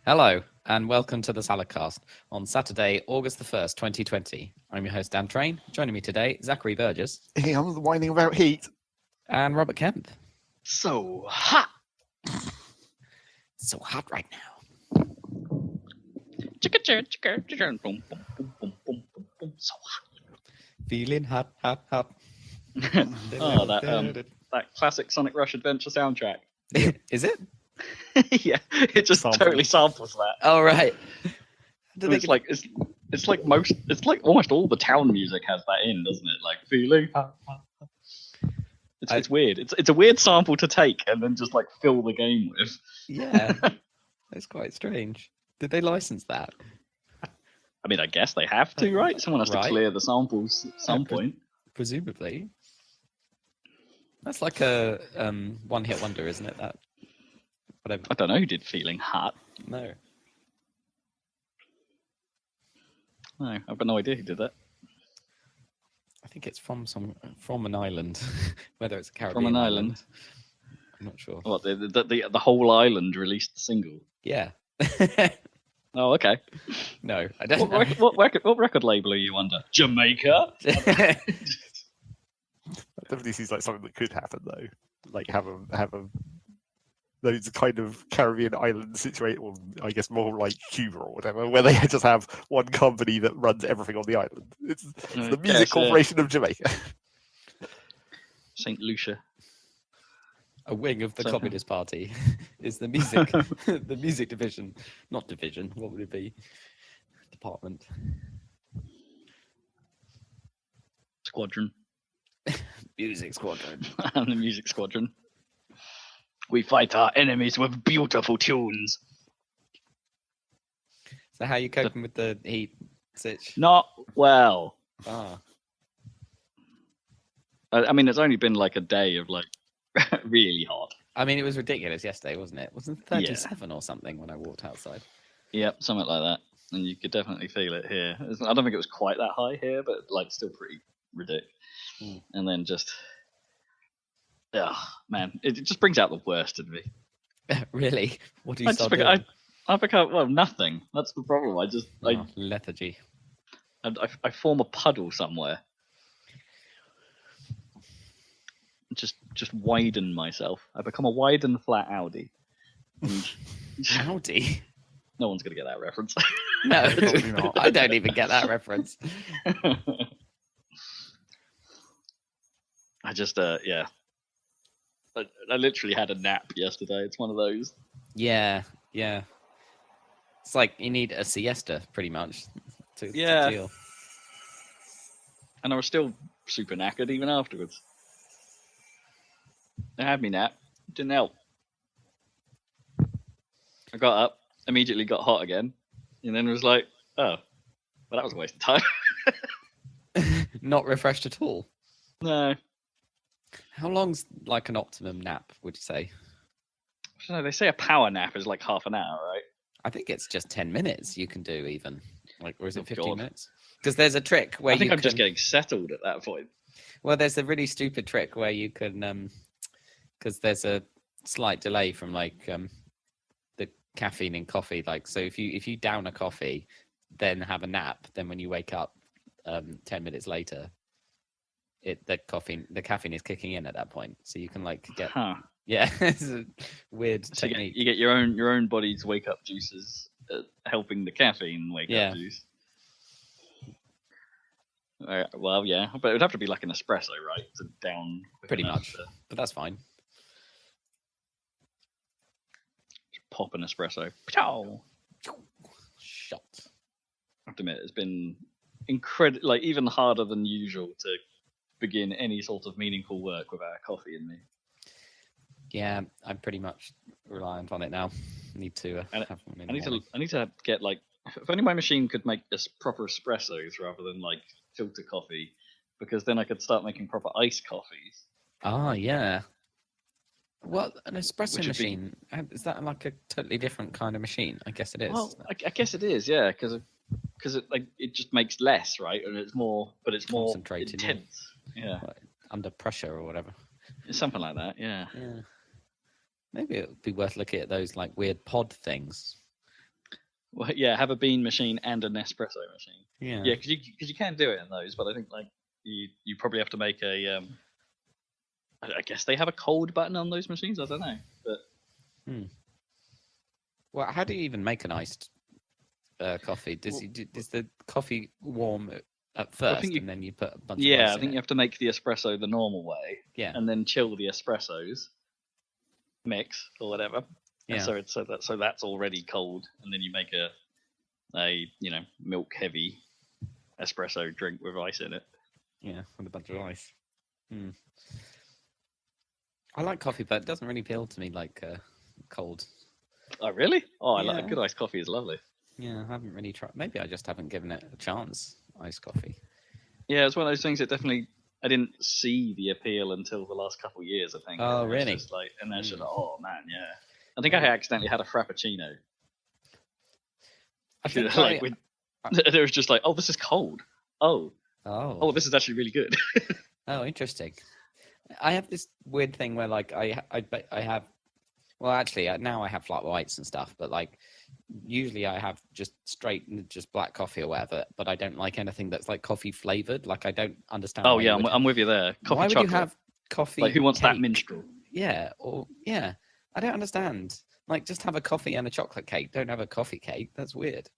Hello, and welcome to the Saladcast on Saturday, August the 1st, 2020. I'm your host, Dan Train. Joining me today, Zachary Burgess. Hey, I'm whining about heat. And Robert Kemp. So hot. It's so hot right now. So hot. Feeling hot. Oh, that classic Sonic Rush Adventure soundtrack. Is it? Yeah, it just totally samples that. Oh, right. It's like almost all the town music has that in, doesn't it? Like feeling hot. It's weird. It's a weird sample to take and then just like fill the game with. Yeah, it's quite strange. Did they license that? I mean, I guess they have to, right? Someone has to clear the samples at some point. Presumably. That's like a one-hit wonder, isn't it? That. Whatever. I don't know who did Feeling Hot. No. No, I've got no idea who did that. I think it's from an island, whether it's a Caribbean From an island. I'm not sure. What the whole island released the single? Yeah. Oh, okay. No, I don't know. What record label are you under? Jamaica? That definitely seems like something that could happen, though. Like have a those kind of Caribbean island situation, or I guess more like Cuba or whatever, where they just have one company that runs everything on the island. It's the Music Corporation of Jamaica. St. Lucia. A wing of the Communist Party is the music, the music division, not division. What would it be? Department. Squadron. Music squadron. I'm the music squadron. We fight our enemies with beautiful tunes. So how are you coping with the heat, Sitch? Not well. Ah. I mean, it's only been like a day of like really hot. I mean, it was ridiculous yesterday, wasn't it? Wasn't it 37 or something when I walked outside? Yep, something like that. And you could definitely feel it here. I don't think it was quite that high here, but like still pretty ridiculous. And then just, man, it just brings out the worst in me. Really? What do you start doing? I become nothing. That's the problem. Lethargy. I form a puddle somewhere. Just widen myself. I become a wide and flat Audi. Audi? No one's gonna get that reference. No, I don't even get that reference. I just I literally had a nap yesterday. It's one of those. Yeah. It's like you need a siesta, pretty much, to deal. And I was still super knackered even afterwards. I had me nap. Didn't help. I got up, immediately got hot again, and then was like, oh, well, that was a waste of time. Not refreshed at all? No. How long's like an optimum nap, would you say? I don't know, they say a power nap is like half an hour, right? I think it's just 10 minutes you can do even. Like, or is it 15 minutes? Because there's a trick where I'm just getting settled at that point. Well, there's a really stupid trick where you can, because there's a slight delay from like the caffeine in coffee. Like, so if you down a coffee, then have a nap, then when you wake up 10 minutes later, the caffeine is kicking in at that point. So you can like get yeah, it's a weird technique. You get your own body's wake up juices helping the caffeine wake up juice. Well, yeah, but it would have to be like an espresso, right? To down pretty much, but that's fine. Just pop an espresso. Shot. I have to admit, it's been incredible, like even harder than usual to begin any sort of meaningful work without coffee in me. Yeah, I'm pretty much reliant on it now. I need to. I need to get like, if only my machine could make proper espressos rather than like filter coffee, because then I could start making proper iced coffees. Ah, yeah. Well, an espresso machine, is that like a totally different kind of machine? I guess it is. Well, I guess it is, yeah, because it just makes less, right? And it's more concentrated, intense. Yeah. Like under pressure or whatever. Something like that, yeah. Maybe it would be worth looking at those like weird pod things Well, yeah, have a bean machine and an espresso machine. Yeah. Yeah, because you can do it in those, but I think like you probably have to make a I guess they have a cold button on those machines. I don't know, but Well, how do you even make an iced coffee? Does the coffee warm at first, and then you put a bunch of ice I think you have to make the espresso the normal way, and then chill the espressos, mix or whatever. Yeah. And so that's already cold, and then you make a milk heavy espresso drink with ice in it. Yeah, with a bunch of ice. I like coffee, but it doesn't really appeal to me like cold. Oh, really? Oh, I like good iced coffee. Is lovely. Yeah, I haven't really tried. Maybe I just haven't given it a chance. Iced coffee. Yeah, it's one of those things that I didn't see the appeal until the last couple of years. I think. Oh, really? Just and then just oh man, yeah. I think I accidentally had a frappuccino. I think it was just like, oh, this is cold. Oh, this is actually really good. Oh, interesting. I have this weird thing where like I have, well, actually now I have flat whites and stuff, but like usually I have just black coffee or whatever, but I don't like anything that's like coffee flavored. Like I don't understand. Oh yeah, I'm with you there. Coffee why would chocolate. you have coffee? Like who wants cake? that minstrel? Yeah, I don't understand. Like just have a coffee and a chocolate cake. Don't have a coffee cake. That's weird.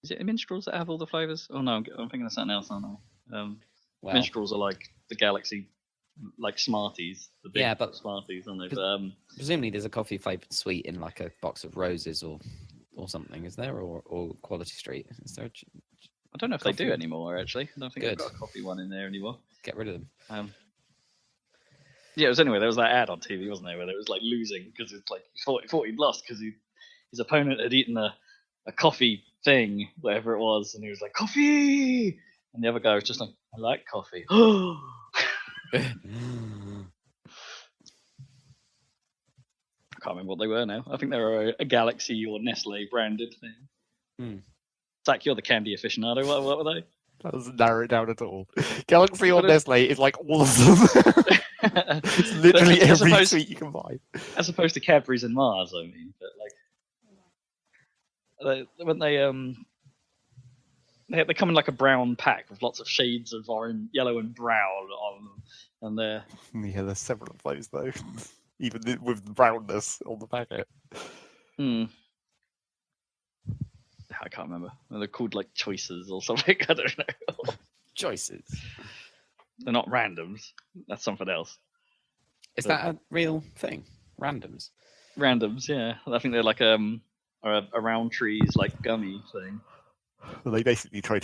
Is it minstrels that have all the flavors? Oh no, I'm thinking of something else. I don't know. Well, minstrels are like the Galaxy, like Smarties. The big but Smarties, aren't they? Presumably there's a coffee flavored sweet in like a box of roses or something. Is there or Quality Street? Is there? I don't know if they do anymore. Actually, I don't think Good. they've got a coffee one in there anymore. Get rid of them. Yeah, it was anyway. There was that ad on TV, wasn't there, where it was like losing because it's like he thought he'd lost because his opponent had eaten a coffee thing, whatever it was, and he was like coffee, and the other guy was just like, I like coffee. I can't remember what they were now. I think they were a Galaxy or Nestle branded thing. Zach, you're the candy aficionado. What were they? That doesn't narrow it down at all. Galaxy or Nestle is like all of them. It's literally every sweet you can buy. As opposed to Cadbury's and Mars, I mean. But like, when they come in like a brown pack with lots of shades of orange, yellow, and brown on them, and there's several of those though, even with the brownness on the packet. I can't remember. They're called like choices or something. I don't know. Choices. They're not randoms. That's something else. Is that a real thing? Randoms. Randoms, yeah. I think they're like a round trees like gummy thing. Well, they basically tried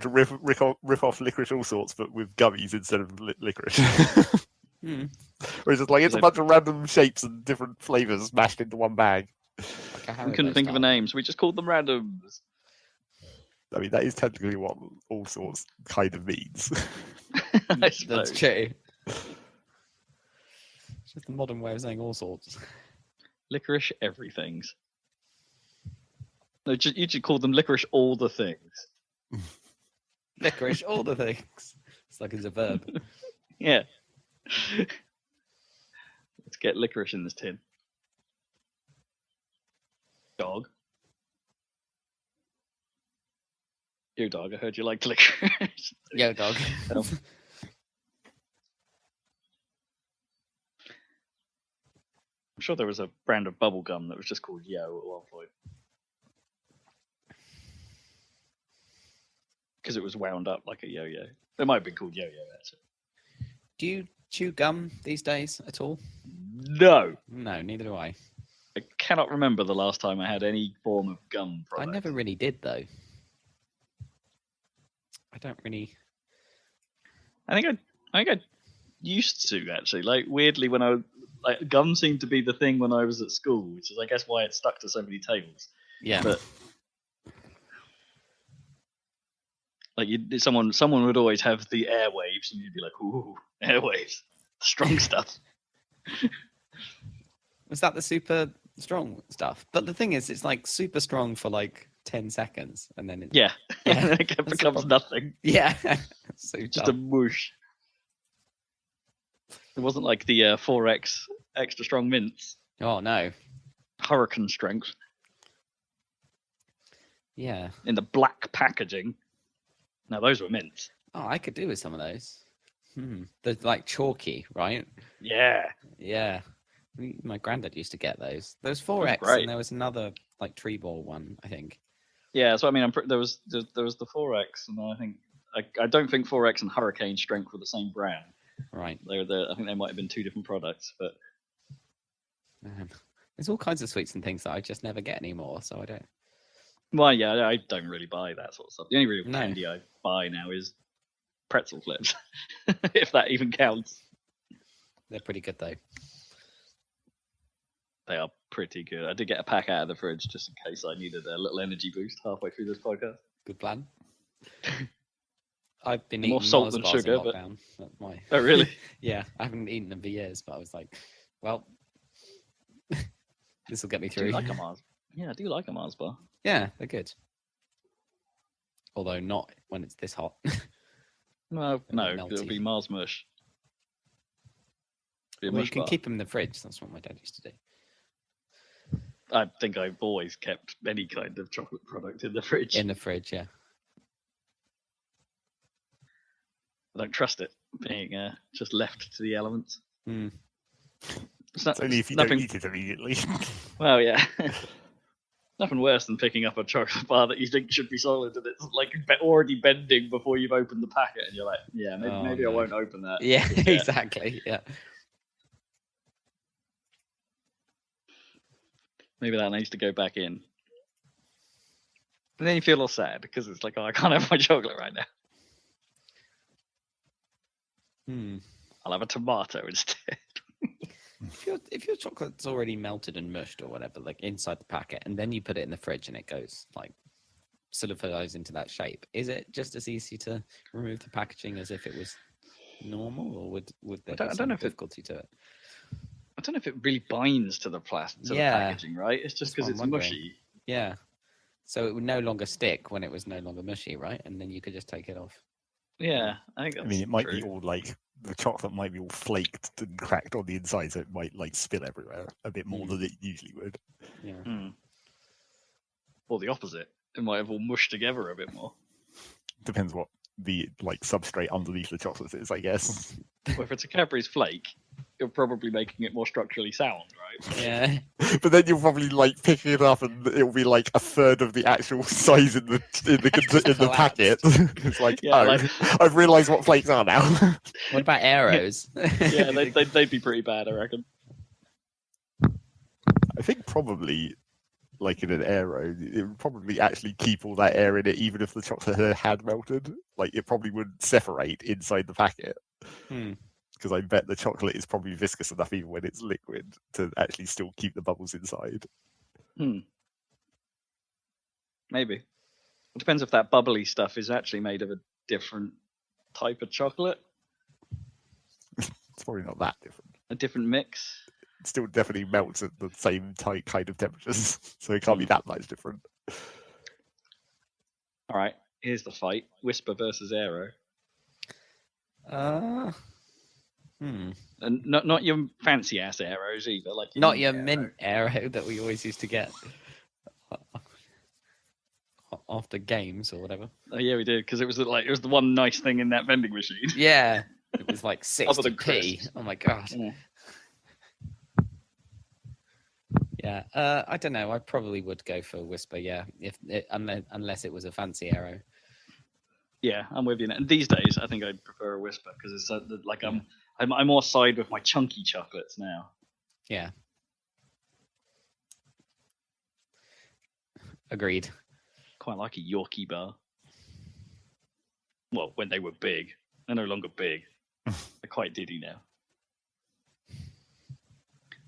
to rip off licorice all sorts, but with gummies instead of licorice. Whereas it's like it's a bunch of random shapes and different flavors mashed into one bag. We couldn't think of a name, so we just called them randoms. I mean, that is technically what all sorts kind of means. That's true. It's just the modern way of saying all sorts. Licorice everythings. No, you should call them licorice all the things. Licorice all the things. It's like it's a verb. Yeah. Let's get licorice in this tin. Dog. Yo, dog, I heard you liked licorice. Yo, dog. I'm sure there was a brand of bubble gum that was just called Yo at one point. Because it was wound up like a yo-yo. It might have been called yo-yo, actually. Do you chew gum these days at all? No. No, neither do I. I cannot remember the last time I had any form of gum product. I never really did, though. I don't really... I think I used to, actually. Like, weirdly, when gum seemed to be the thing when I was at school, which is, I guess, why it stuck to so many tables. Yeah. But... like, someone would always have the airwaves, and you'd be like, ooh, airwaves. Strong stuff. Was that the super strong stuff? But the thing is, it's like super strong for like 10 seconds, and then yeah. It becomes nothing. Yeah. So just a whoosh. It wasn't like the 4X extra strong mints. Oh, no. Hurricane strength. Yeah. in the black packaging. Now those were mint. Oh, I could do with some of those. They're like chalky, right? Yeah. Yeah. My granddad used to get those. There was Those 4X, great. and there was another like tree ball one, I think. Yeah, so I mean, there was the 4X, and I think I don't think 4X and Hurricane Strength were the same brand. Right. I think they might have been two different products, but Man, there's all kinds of sweets and things that I just never get anymore, so I don't. well, yeah, I don't really buy that sort of stuff. The only real No. candy I buy now is pretzel flips, if that even counts. They're pretty good though. They are pretty good. I did get a pack out of the fridge just in case I needed a little energy boost halfway through this podcast. Good plan. I've been More eating salt Mars than bars sugar, in but- lockdown. That's my... Oh, really? Yeah, I haven't eaten them for years, but I was like, well, this will get me I do through. like a Mars. Yeah, I do like a Mars bar. Yeah, they're good. Although not when it's this hot. Well, And no, melty. it'll be Mars mush. Be a Well, you mush can bar. keep them in the fridge. That's what my dad used to do. I think I've always kept any kind of chocolate product in the fridge. In the fridge, yeah. I don't trust it being just left to the elements. Mm. It's not, It's only if you nothing, don't eat it immediately. Well, yeah. Nothing worse than picking up a chocolate bar that you think should be solid and it's like already bending before you've opened the packet, and you're like, yeah, maybe, Oh, maybe I no. won't open that. Yeah, just yet. exactly. Yeah. Maybe that needs to go back in. And then you feel all sad because it's like, oh, I can't have my chocolate right now. Hmm. I'll have a tomato instead. If your chocolate's already melted and mushed or whatever, like inside the packet, and then you put it in the fridge and it goes like solidifies into that shape, is it just as easy to remove the packaging as if it was normal, or would there I be don't some know if it- difficulty to it? I don't know if it really binds to the plastic, Yeah. the packaging, right? It's just That's because what I'm it's wondering. mushy. Yeah. So it would no longer stick when it was no longer mushy, right? And then you could just take it off. Yeah, I think that's I mean, it might true. be all like the chocolate might be all flaked and cracked on the inside, so it might like spill everywhere a bit more than it usually would. Yeah. Hmm. Or the opposite. It might have all mushed together a bit more. Depends what the like substrate underneath the chocolate is, I guess. Well, if it's a Cadbury's flake, you're probably making it more structurally sound, right? Yeah. But then you'll probably like picking it up, and it'll be like a third of the actual size in the packet. It's like, Yeah, oh, like- I've realised what flakes are now. What about arrows? Yeah, they'd be pretty bad, I reckon. I think probably, like in an aero, it would probably actually keep all that air in it, even if the chocolate had melted. Like it probably would separate inside the packet. Hmm. Because I bet the chocolate is probably viscous enough, even when it's liquid, to actually still keep the bubbles inside. Maybe. It depends if that bubbly stuff is actually made of a different type of chocolate, It's probably not that different. a different mix. It still definitely melts at the same kind of temperatures, so it can't be that much different. All right, here's the fight: Whisper versus Aero, and not your fancy ass arrows either. Like Not your Aero. mint arrow that we always used to get after games or whatever. Oh yeah, we did because it was the one nice thing in that vending machine. Yeah. It was like Other than 60p. crisps. Oh my god. Yeah. Yeah. I don't know. I probably would go for Whisper. Yeah. Unless it was a fancy arrow. Yeah, I'm with you. And these days, I think I'd prefer a Whisper because it's like I'm more side with my chunky chocolates now. Yeah. Agreed. Quite like a Yorkie bar. Well, when they were big, they're no longer big. They're quite diddy now.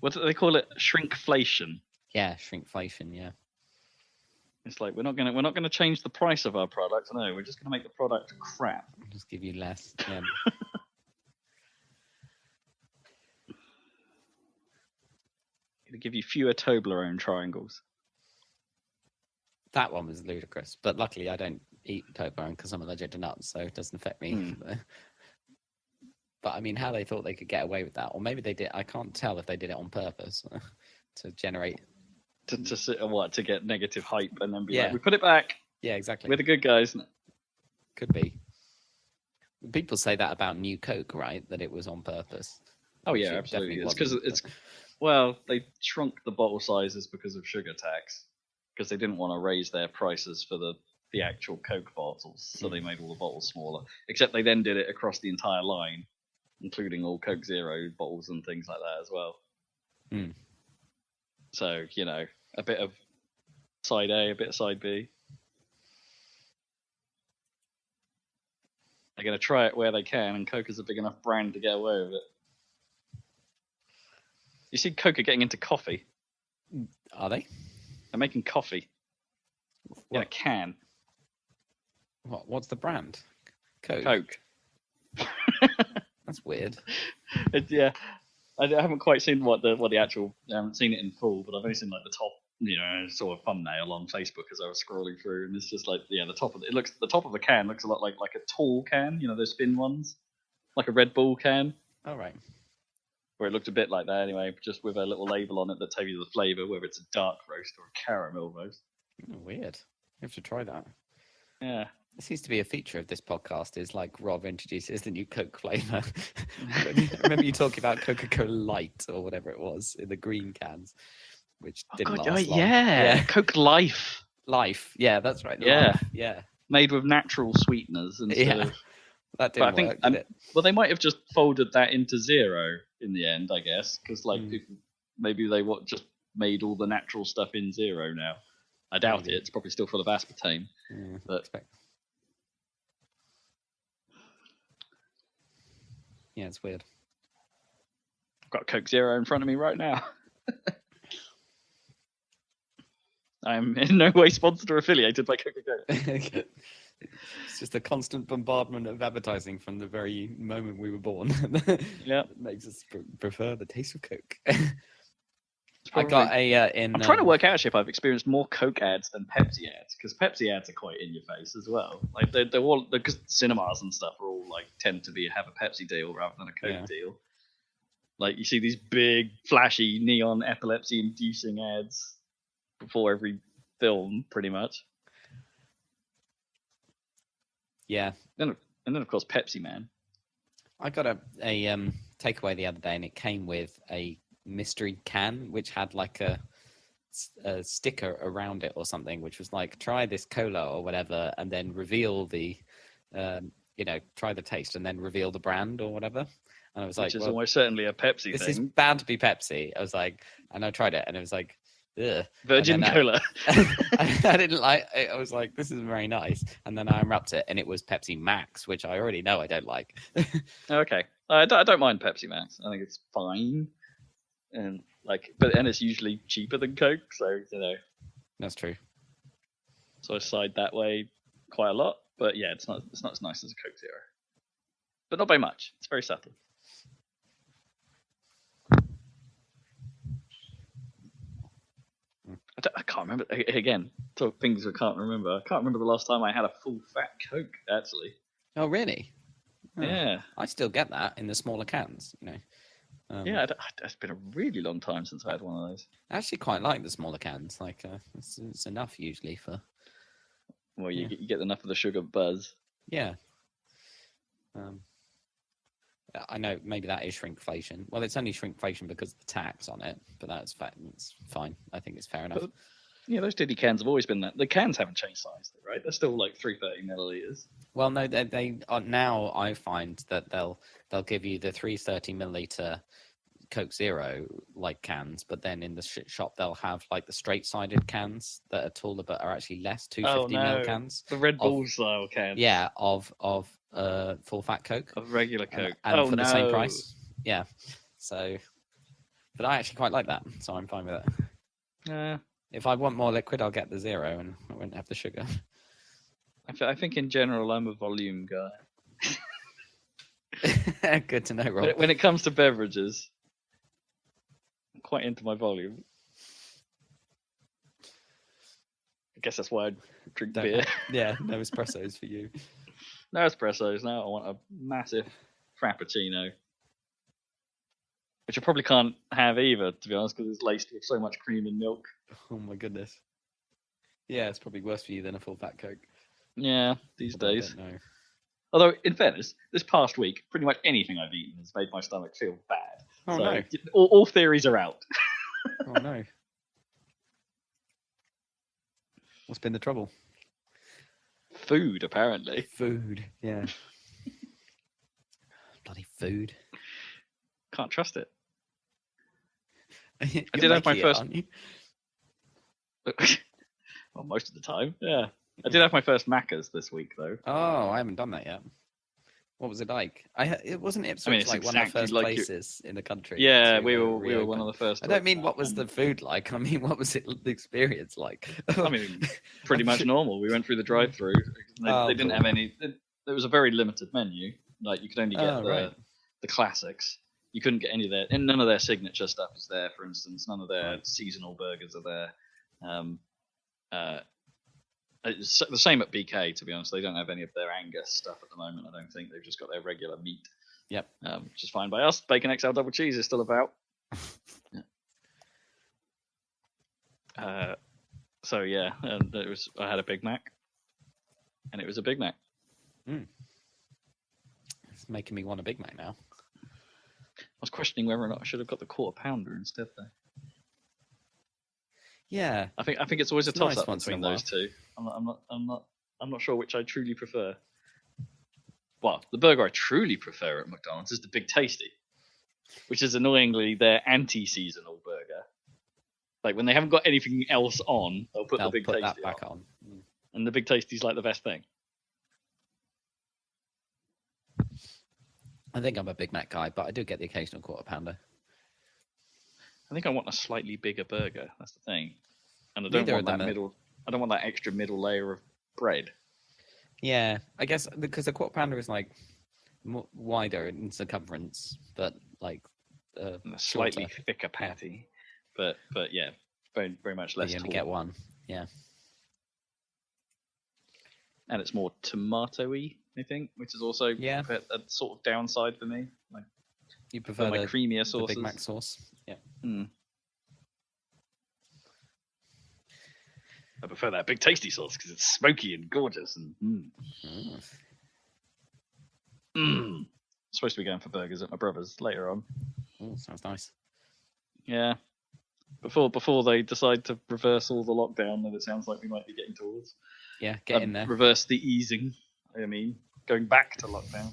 What do they call it? Shrinkflation. Yeah. Shrinkflation. Yeah. It's like we're not gonna change the price of our product. No, we're just gonna make the product crap. Just give you less. Yeah. It'll give you fewer Toblerone triangles. That one was ludicrous, but luckily I don't eat Toblerone because I'm allergic to nuts, so it doesn't affect me. But I mean, how they thought they could get away with that, or maybe they did. I can't tell if they did it on purpose to generate. To get negative hype and then be Yeah. like, we put it back. Yeah, exactly. We're the good guys. Could be. People say that about New Coke, right? That it was on purpose. Oh Which yeah, it absolutely. definitely It's because wasn't, well, they shrunk the bottle sizes because of sugar tax, because they didn't want to raise their prices for the actual Coke bottles, so they made all the bottles smaller. Except they then did it across the entire line, including all Coke Zero bottles and things like that as well. Mm. So, you know, a bit of side A, a bit of side B. They're going to try it where they can, and Coke is a big enough brand to get away with it. You see Coke are getting into coffee. Are they? They're making coffee in a can. What's the brand? Coke. That's weird. Yeah, I haven't quite seen what the actual. I haven't seen it in full, but I've only seen like the top, sort of thumbnail on Facebook as I was scrolling through, and it's just like, the top of the top of the can looks a lot like a tall can, those thin ones, like a Red Bull can. All right. Where it looked a bit like that anyway, just with a little label on it that tells you the flavour, whether it's a dark roast or a caramel roast. Weird. You have to try that. Yeah. It seems to be a feature of this podcast is like Rob introduces the new Coke flavour. Remember you talking about Coca-Cola Light or whatever it was in the green cans, which didn't last long. Yeah. Coke Life. Life. Yeah, that's right. Yeah. Life. Yeah. Made with natural sweeteners instead of... That didn't work, did it? Well, they might have just folded that into Zero in the end, I guess, because maybe they just made all the natural stuff in Zero now. I doubt it. It's probably still full of aspartame. Yeah, but yeah, it's weird. I've got Coke Zero in front of me right now. I'm in no way sponsored or affiliated by Coca-Cola. It's just a constant bombardment of advertising from the very moment we were born. Yeah, it makes us prefer the taste of Coke. I got a I'm trying to work out if I've experienced more Coke ads than Pepsi ads, because Pepsi ads are quite in your face as well. Like they're all, because cinemas and stuff are all like tend to have a Pepsi deal rather than a Coke deal. Like you see these big flashy neon epilepsy inducing ads before every film, pretty much. Yeah. And then of course Pepsi Man. I got a takeaway the other day, and it came with a mystery can which had like a sticker around it or something, which was like, try this cola or whatever, and then reveal the try the taste and then reveal the brand or whatever. And I was like, which is almost certainly a Pepsi thing. This is bound to be Pepsi. I was like, and I tried it, and it was like, ugh. Virgin cola. I didn't like it. I was like, this is very nice. And then I unwrapped it, and it was Pepsi Max, which I already know I don't like. Okay. I don't mind Pepsi Max. I think it's fine. And it's usually cheaper than Coke, so That's true. So I side that way quite a lot. But yeah, it's not as nice as a Coke Zero. But not by much. It's very subtle. I can't remember. Again, talk things I can't remember. I can't remember the last time I had a full fat Coke, actually. Oh, really? Oh, yeah. I still get that in the smaller cans, Yeah, it's been a really long time since I had one of those. I actually quite like the smaller cans. Like, it's enough usually for... Well, you get enough of the sugar buzz. Yeah. I know maybe that is shrinkflation. Well, it's only shrinkflation because of the tax on it, but it's fine. I think it's fair enough. But, those Diddy cans have always been that. The cans haven't changed size, right? They're still like 330 milliliters. Well, no, they are now. I find that they'll give you the 330 milliliter Coke Zero like cans, but then in the shop they'll have like the straight-sided cans that are taller but are actually less, 250 ml cans. The Red Bull style cans. Yeah, of full fat Coke. Of regular Coke. And for the same price. Yeah. So, but I actually quite like that, so I'm fine with it. Yeah. If I want more liquid, I'll get the Zero, and I won't have the sugar. I think in general I'm a volume guy. Good to know, Rob. When it comes to beverages, I'm quite into my volume. I guess that's why I drink beer. Yeah, no espressos for you. No espressos. Now I want a massive frappuccino, which I probably can't have either, to be honest, because it's laced with so much cream and milk. Oh my goodness. Yeah, it's probably worse for you than a full fat Coke. Yeah, these Although I days. don't know. Although, in fairness, this past week, pretty much anything I've eaten has made my stomach feel bad. Oh, so no. all theories are out. Oh no. What's been the trouble? Food, apparently. Food. Yeah. Bloody food. Can't trust it. I did have my first- aren't you? Well, most of the time, yeah. I did have my first Macca's this week, though. Oh, I haven't done that yet. What was it like? It wasn't Ipswich it's like one of the exactly first like places in the country. Yeah, to, we were one reopen? of the first. I to don't mean open what up, was and- the food like. I mean, what was the experience like? I mean, pretty much normal. We went through the drive-through. They didn't have any. There was a very limited menu. Like you could only get the classics. You couldn't get any of their, and none of their signature stuff is there. For instance, none of their seasonal burgers are there. It's the same at BK. To be honest, they don't have any of their Angus stuff at the moment. I don't think they've just got their regular meat. Yep. Which is fine by us. Bacon XL double cheese is still about. So yeah, and I had a Big Mac, and it was a Big Mac. It's making me want a Big Mac now. I was questioning whether or not I should have got the quarter pounder instead, though. Yeah, I think it's always a toss up once in between a while. those two. I'm not sure which I truly prefer. Well, the burger I truly prefer at McDonald's is the Big Tasty, which is annoyingly their anti-seasonal burger. Like when they haven't got anything else on, they'll put the Big Tasty that back on. and the Big Tasty's like the best thing. I think I'm a Big Mac guy, but I do get the occasional quarter pounder. I think I want a slightly bigger burger. That's the thing, and I Neither don't of want that them are- middle. I don't want that extra middle layer of bread. Yeah, I guess because the quarter pounder is like wider in circumference, but like And a slightly shorter. thicker patty, but yeah, very very much less. You only tall. get one. Yeah. And it's more tomatoey, I think, which is also Yeah. a sort of downside for me. Like You for prefer my the creamier Big sauces. Mac sauce? Yeah. I prefer that Big Tasty sauce because it's smoky and gorgeous and Supposed to be going for burgers at my brother's later on. Oh, sounds nice. Yeah. Before they decide to reverse all the lockdown that it sounds like we might be getting towards. Yeah, get in there. Reverse the easing. I mean, going back to lockdown.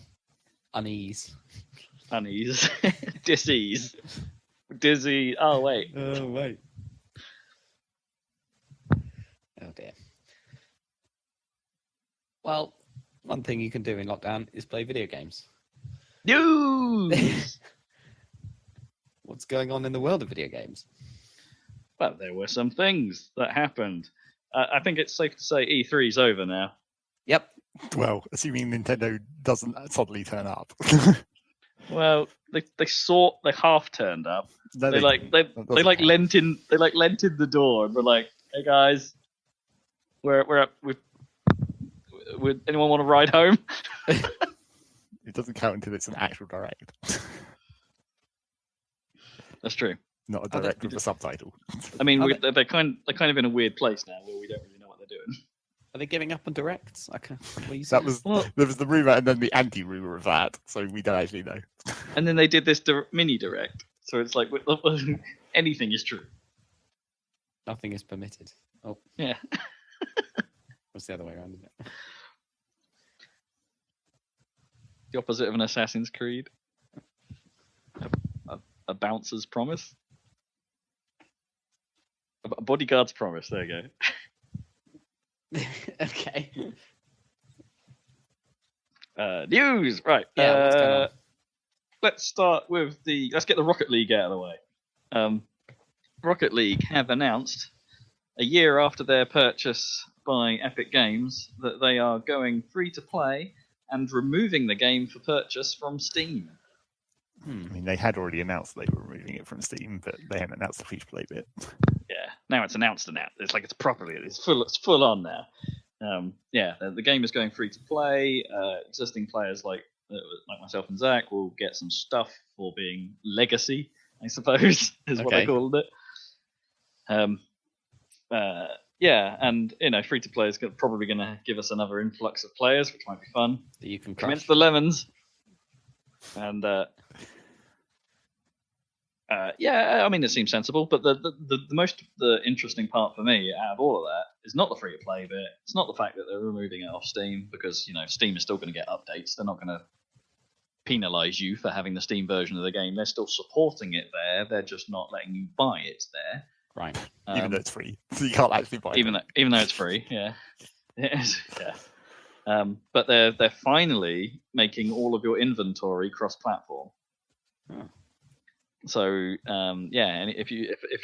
Unease. Unease. Disease. Dizzy. Oh, wait. Oh, wait. Oh, dear. Well, one thing you can do in lockdown is play video games. News! What's going on in the world of video games? Well, there were some things that happened. I think it's safe to say E3's over now. Yep. Well, assuming Nintendo doesn't suddenly turn up. Well, they half turned up. No, They doesn't lent in the door and were like, "Hey guys, we're would anyone want to ride home?" It doesn't count until it's an actual direct, That's true. not a direct with a subtitle. I mean, Are they're kind of in a weird place now where we don't really know what they're doing. Are they giving up on directs? Okay. There was the rumor and then the anti-rumor of that, so we don't actually know. And then they did this mini direct, so it's like anything is true. Nothing is permitted. Oh, Yeah. what's the other way around? Isn't it? The opposite of an Assassin's Creed. A bouncer's promise. A bodyguard's promise. There you go. Okay. News, right? Yeah, what's going on? Let's get the Rocket League out of the way. Rocket League have announced a year after their purchase by Epic Games that they are going free to play and removing the game for purchase from Steam. I mean, they had already announced they were removing it from Steam, but they hadn't announced the free to play bit. Yeah, now it's announced. It's like it's full on now. The game is going free to play. Existing players like myself and Zach will get some stuff for being legacy, I suppose, is what they Okay. called it. Yeah, and free to play is probably going to give us another influx of players, which might be fun. That you can Commence crush. the lemons, and yeah, I mean it seems sensible. But the most interesting part for me out of all of that is not the free to play bit. It's not the fact that they're removing it off Steam, because Steam is still going to get updates. They're not going to penalize you for having the Steam version of the game. They're still supporting it there. They're just not letting you buy it there. Right. Even though it's free, so you can't actually buy it. Even though it's free, yeah. Yeah. But they're finally making all of your inventory cross-platform. Oh. So and if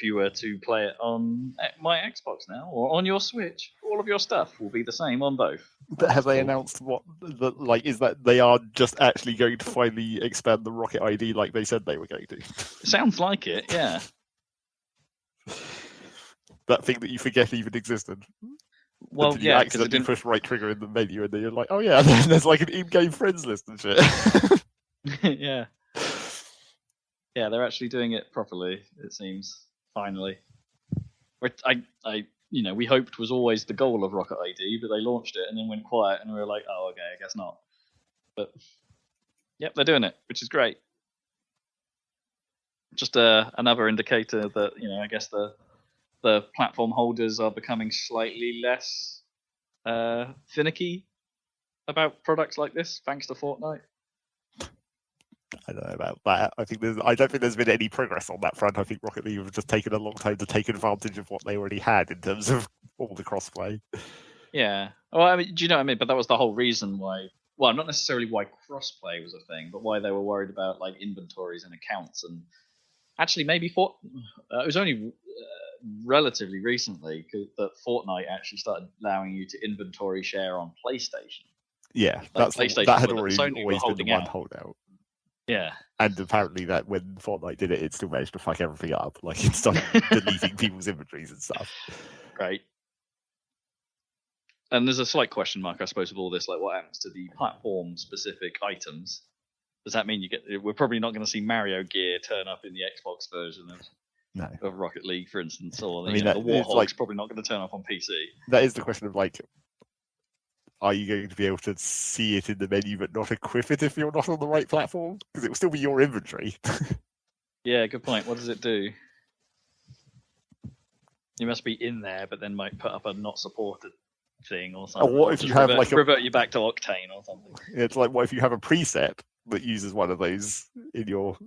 you were to play it on my Xbox now or on your Switch, all of your stuff will be the same on both. But have they announced what is that they are just actually going to finally expand the Rocket ID like they said they were going to? Sounds like it, yeah. That thing that you forget even existed. Well, you yeah, accidentally push right trigger in the menu, and then you're like, oh yeah, there's like an in-game friends list and shit. Yeah. Yeah, they're actually doing it properly. It seems finally. Which we hoped was always the goal of Rocket ID, but they launched it and then went quiet, and we were like, oh, okay, I guess not. But yep, they're doing it, which is great. Just another indicator that I guess the platform holders are becoming slightly less finicky about products like this, thanks to Fortnite. I don't know about that. I don't think there's been any progress on that front. I think Rocket League have just taken a long time to take advantage of what they already had in terms of all the crossplay. Yeah. Well, I mean, do you know what I mean? But that was the whole reason why. Well, not necessarily why crossplay was a thing, but why they were worried about like inventories and accounts. And actually, maybe it was only relatively recently that Fortnite actually started allowing you to inventory share on PlayStation. Yeah, like that had always been the one holdout. Yeah. And apparently that when Fortnite did it still managed to fuck everything up. Like it started deleting people's inventories and stuff. Right. And there's a slight question mark, I suppose, with all this, like what happens to the platform-specific items? Does that mean we're probably not going to see Mario gear turn up in the Xbox version of Rocket League, for instance, or the Warthog's probably not going to turn up on PC. That is the question of like, are you going to be able to see it in the menu but not equip it if you're not on the right platform? Because it will still be your inventory. Yeah, good point. What does it do? You must be in there, but then might put up a not supported thing or something. Or what if you have revert you back to Octane or something? It's like, what if you have a preset that uses one of those in your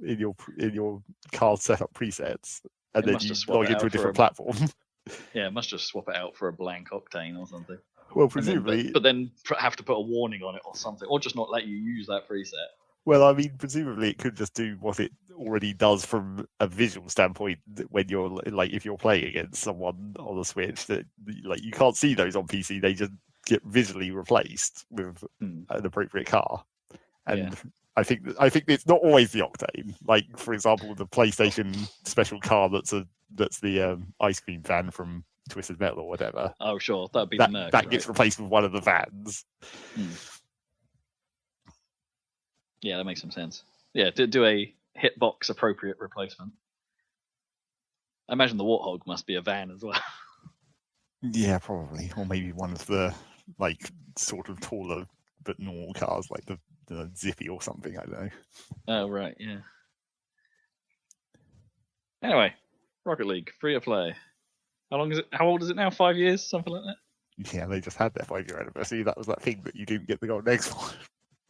card setup presets, and then you log into a different platform? Yeah, it must just swap it out for a blank Octane or something. Well, presumably, but then have to put a warning on it or something, or just not let you use that preset. Well, I mean, presumably it could just do what it already does from a visual standpoint when you're like, if you're playing against someone on the Switch, that like you can't see those on PC, they just get visually replaced with an appropriate car. And yeah. I think it's not always the Octane. Like, for example, the PlayStation special car that's the ice cream van from Twisted Metal or whatever. Oh, sure, that'd be the Merc, that gets replaced with one of the vans. Yeah, that makes some sense. Yeah, do a hitbox appropriate replacement. I imagine the Warthog must be a van as well. Yeah, probably, or maybe one of the like sort of taller but normal cars, like the Zippy or something. I don't know. Oh right, yeah. Anyway, Rocket League, free to play. How long is it? How old is it now? 5 years, something like that. Yeah, they just had their 5-year anniversary. That was that thing that you didn't get the golden eggs for.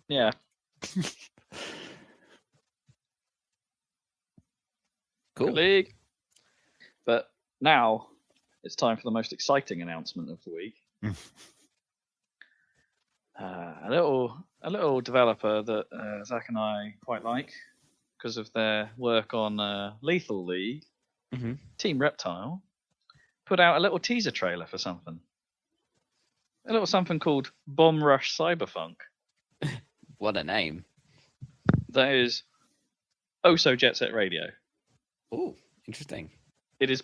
Yeah. Cool. League. But now it's time for the most exciting announcement of the week. A little developer that Zach and I quite like because of their work on Lethal League. Mm-hmm. Team Reptile put out a little teaser trailer for something. A little something called Bomb Rush Cyberfunk. What a name. That is so Jet Set Radio. Oh, interesting. It is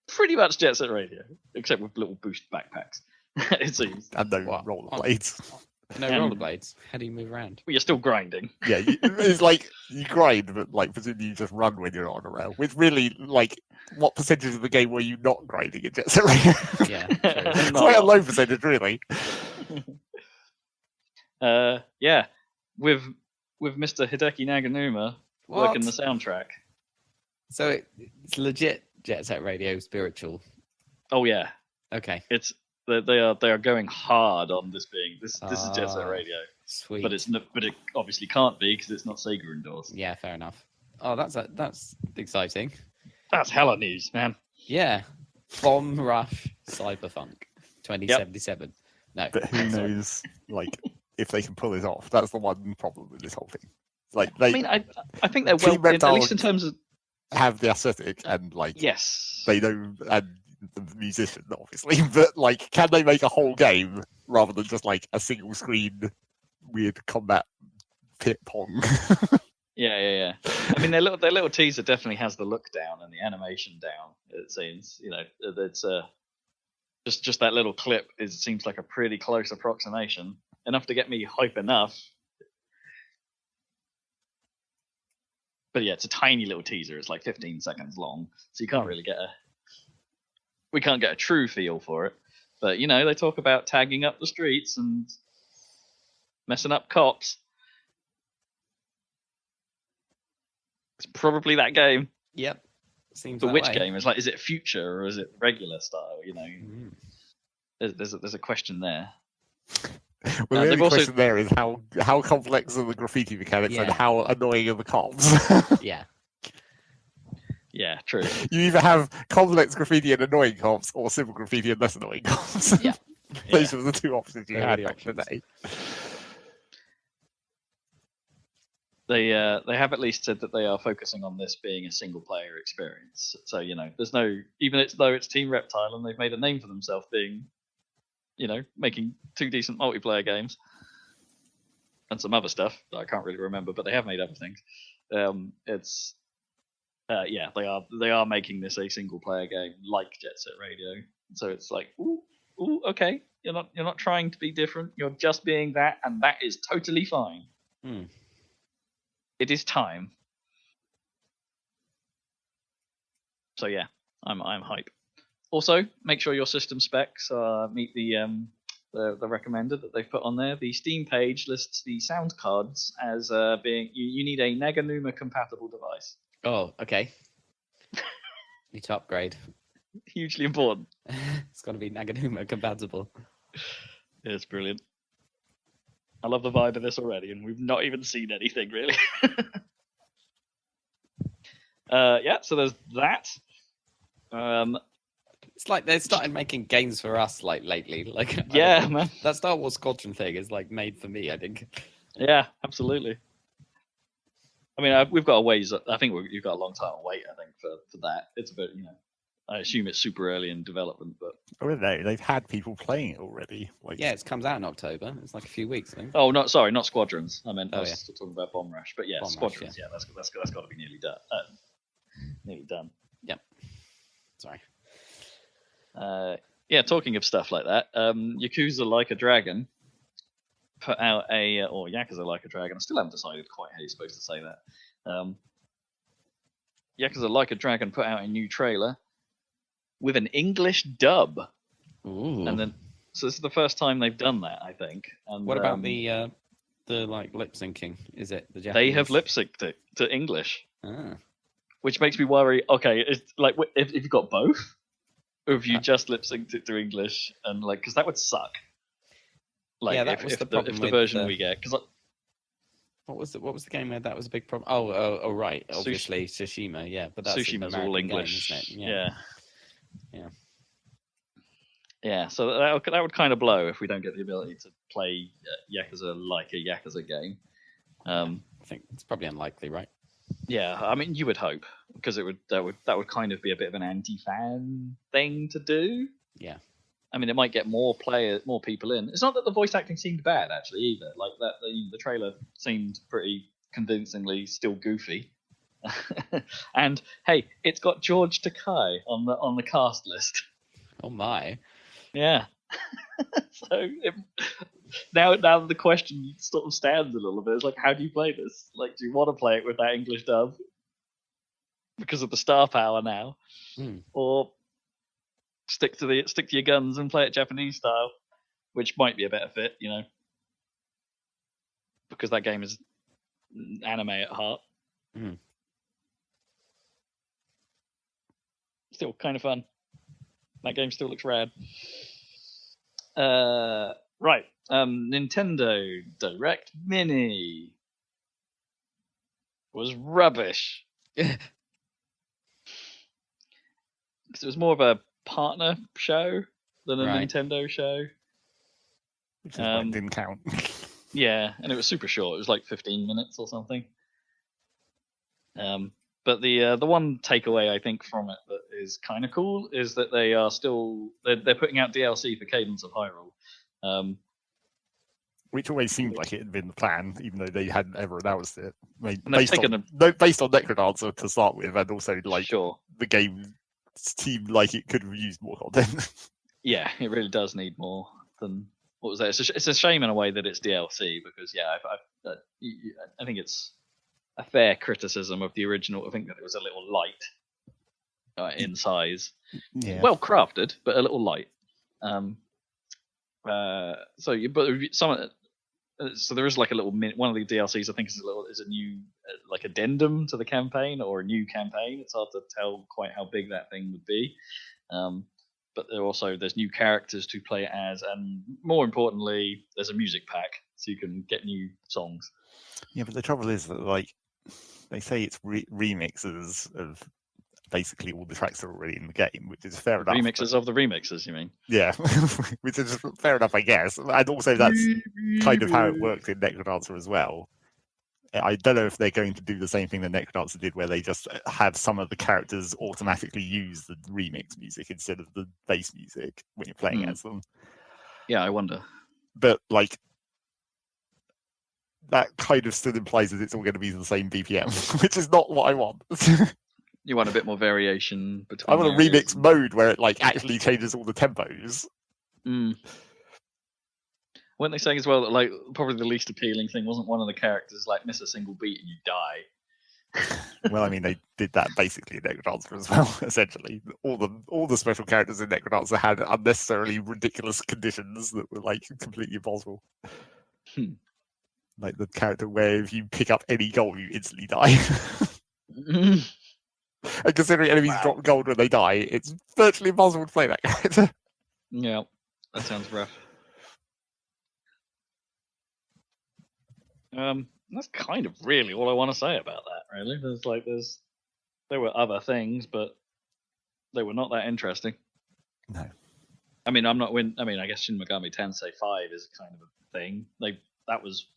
pretty much Jet Set Radio, except with little boost backpacks, it seems. And no rollerblades. No rollerblades. How do you move around? Well, you're still grinding. Yeah, it's like you grind, but like presumably you just run when you're not on a rail. Which really, like, what percentage of the game were you not grinding in Jet Set Radio? Yeah, true. Quite a low percentage, really. Yeah, with Mr. Hideki Naganuma working the soundtrack. So it's legit Jet Set Radio spiritual. Oh yeah. Okay. It's they are going hard on this being this is Jet Set Radio. Sweet. But it obviously can't be because it's not Sega endorsed. Yeah, fair enough. Oh, that's exciting. That's hella news, man. Yeah. Bomb Rush Cyberpunk 2077. No. But who knows, like, if they can pull it off? That's the one problem with this whole thing. Like, I think they're well, at least in terms of have the aesthetic and like yes, they know, and the musician obviously, but like, can they make a whole game rather than just like a single screen weird combat pit pong? Yeah. I mean, their little teaser definitely has the look down and the animation down. It seems, it's just that little clip seems like a pretty close approximation, enough to get me hype enough. But yeah, it's a tiny little teaser. It's like 15 seconds long, so you can't really we can't get a true feel for it. But they talk about tagging up the streets and messing up cops. It's probably that game. Yep. Seems. But which way. game? Is it future or is it regular style? There's a question there. Well, the only question there is how complex are the graffiti mechanics and how annoying are the cops? Yeah. Yeah, true. You either have complex graffiti and annoying cops, or simple graffiti and less annoying cops. Yeah. Those are the two options you had back in the day. They have at least said that they are focusing on this being a single player experience. So there's no, even though it's Team Reptile and they've made a name for themselves being, making 2 decent multiplayer games and some other stuff that I can't really remember, but they have made other things. They are making this a single player game like Jet Set Radio. So it's like, ooh, okay, you're not trying to be different. You're just being that, and that is totally fine. It is time. So yeah, I'm hype. Also, make sure your system specs meet the recommended that they've put on there. The Steam page lists the sound cards as being you need a Naganuma compatible device. Oh, okay. Need to upgrade. Hugely important. It's got to be Naganuma compatible. It's brilliant. I love the vibe of this already, and we've not even seen anything really. So there's that. It's like they started making games for us like lately. Like man, that Star Wars Squadron thing is like made for me, I think. Yeah, absolutely. I mean, we've got a ways. I think you've got a long time to wait. I think for that. It's a bit, I assume it's super early in development, but I don't know. They've had people playing it already. Yeah, it comes out in October. It's like a few weeks, I think. Oh, not Squadrons. I was still talking about Bomb Rush, but yeah, Bomb Squadrons. Rush, yeah. That's got to be nearly done. Nearly done. Yep. Sorry. Talking of stuff like that, Yakuza Like a Dragon put out or Yakuza Like a Dragon. I still haven't decided quite how you're supposed to say that. Yakuza Like a Dragon put out a new trailer with an English dub. Ooh. And then, so this is the first time they've done that, I think. And what about the like lip syncing? Is it the Japanese? They have lip synced it to English, which makes me worry. Okay, it's like if you've got both, or if you just lip synced it to English, and like because that would suck. Like if the version we get, because what was the game where that was a big problem? Oh, right, obviously Tsushima, yeah, but that's Sushima's all English, game, isn't it? Yeah. So that would kind of blow if we don't get the ability to play Yakuza like a Yakuza game. I think it's probably unlikely, right? Yeah, I mean you would hope because that would kind of be a bit of an anti-fan thing to do. Yeah. I mean, it might get more people in. It's not that the voice acting seemed bad, actually, either. Like that, the trailer seemed pretty convincingly still goofy. And hey, it's got George Takei on the cast list. Oh my! Yeah. So now the question sort of stands a little bit. It's like, how do you play this? Like, do you want to play it with that English dub because of the star power now, or stick to your guns and play it Japanese style, which might be a better fit, because that game is anime at heart. Still kind of fun. That game still looks rad. Right. Nintendo Direct Mini was rubbish. Because it was more of a partner show than a Nintendo show. Which is why it didn't count. Yeah, and it was super short. It was like 15 minutes or something. But the one takeaway I think from it that is kind of cool is that they are still they're putting out DLC for Cadence of Hyrule, which always seemed like it had been the plan, even though they hadn't ever announced it. Based on Necrodancer to start with, and also the game seemed like it could have used more content. Yeah, it really does need more than what was there. It's a shame in a way that it's DLC because I think it's a fair criticism of the original. I think that it was a little light in size. Yeah. Well crafted, but a little light. So there is like a little one of the DLCs. I think is a new like addendum to the campaign or a new campaign. It's hard to tell quite how big that thing would be. But there's new characters to play as, and more importantly, there's a music pack so you can get new songs. Yeah, but the trouble is that they say it's remixes of basically all the tracks that are already in the game, which is fair enough. Remixes of the remixes, you mean? Yeah, which is fair enough, I guess. And also that's kind of how it works in Necrodancer as well. I don't know if they're going to do the same thing that Necrodancer did, where they just have some of the characters automatically use the remix music instead of the bass music when you're playing as them. Yeah, I wonder. But that kind of still implies that it's all going to be the same BPM, which is not what I want. You want a bit more variation between. I want a remix mode where it actually changes all the tempos. Weren't they saying as well that probably the least appealing thing wasn't one of the characters miss a single beat and you die? Well, I mean, they did that basically in Necrodancer as well. Essentially, all the special characters in Necrodancer had unnecessarily ridiculous conditions that were completely impossible. Like the character where if you pick up any gold, you instantly die. And considering enemies drop gold when they die, it's virtually impossible to play that character. Yeah, that sounds rough. That's kind of really all I want to say about that. Really, there were other things, but they were not that interesting. No. I mean, I guess Shin Megami Tensei 5 is kind of a thing. That was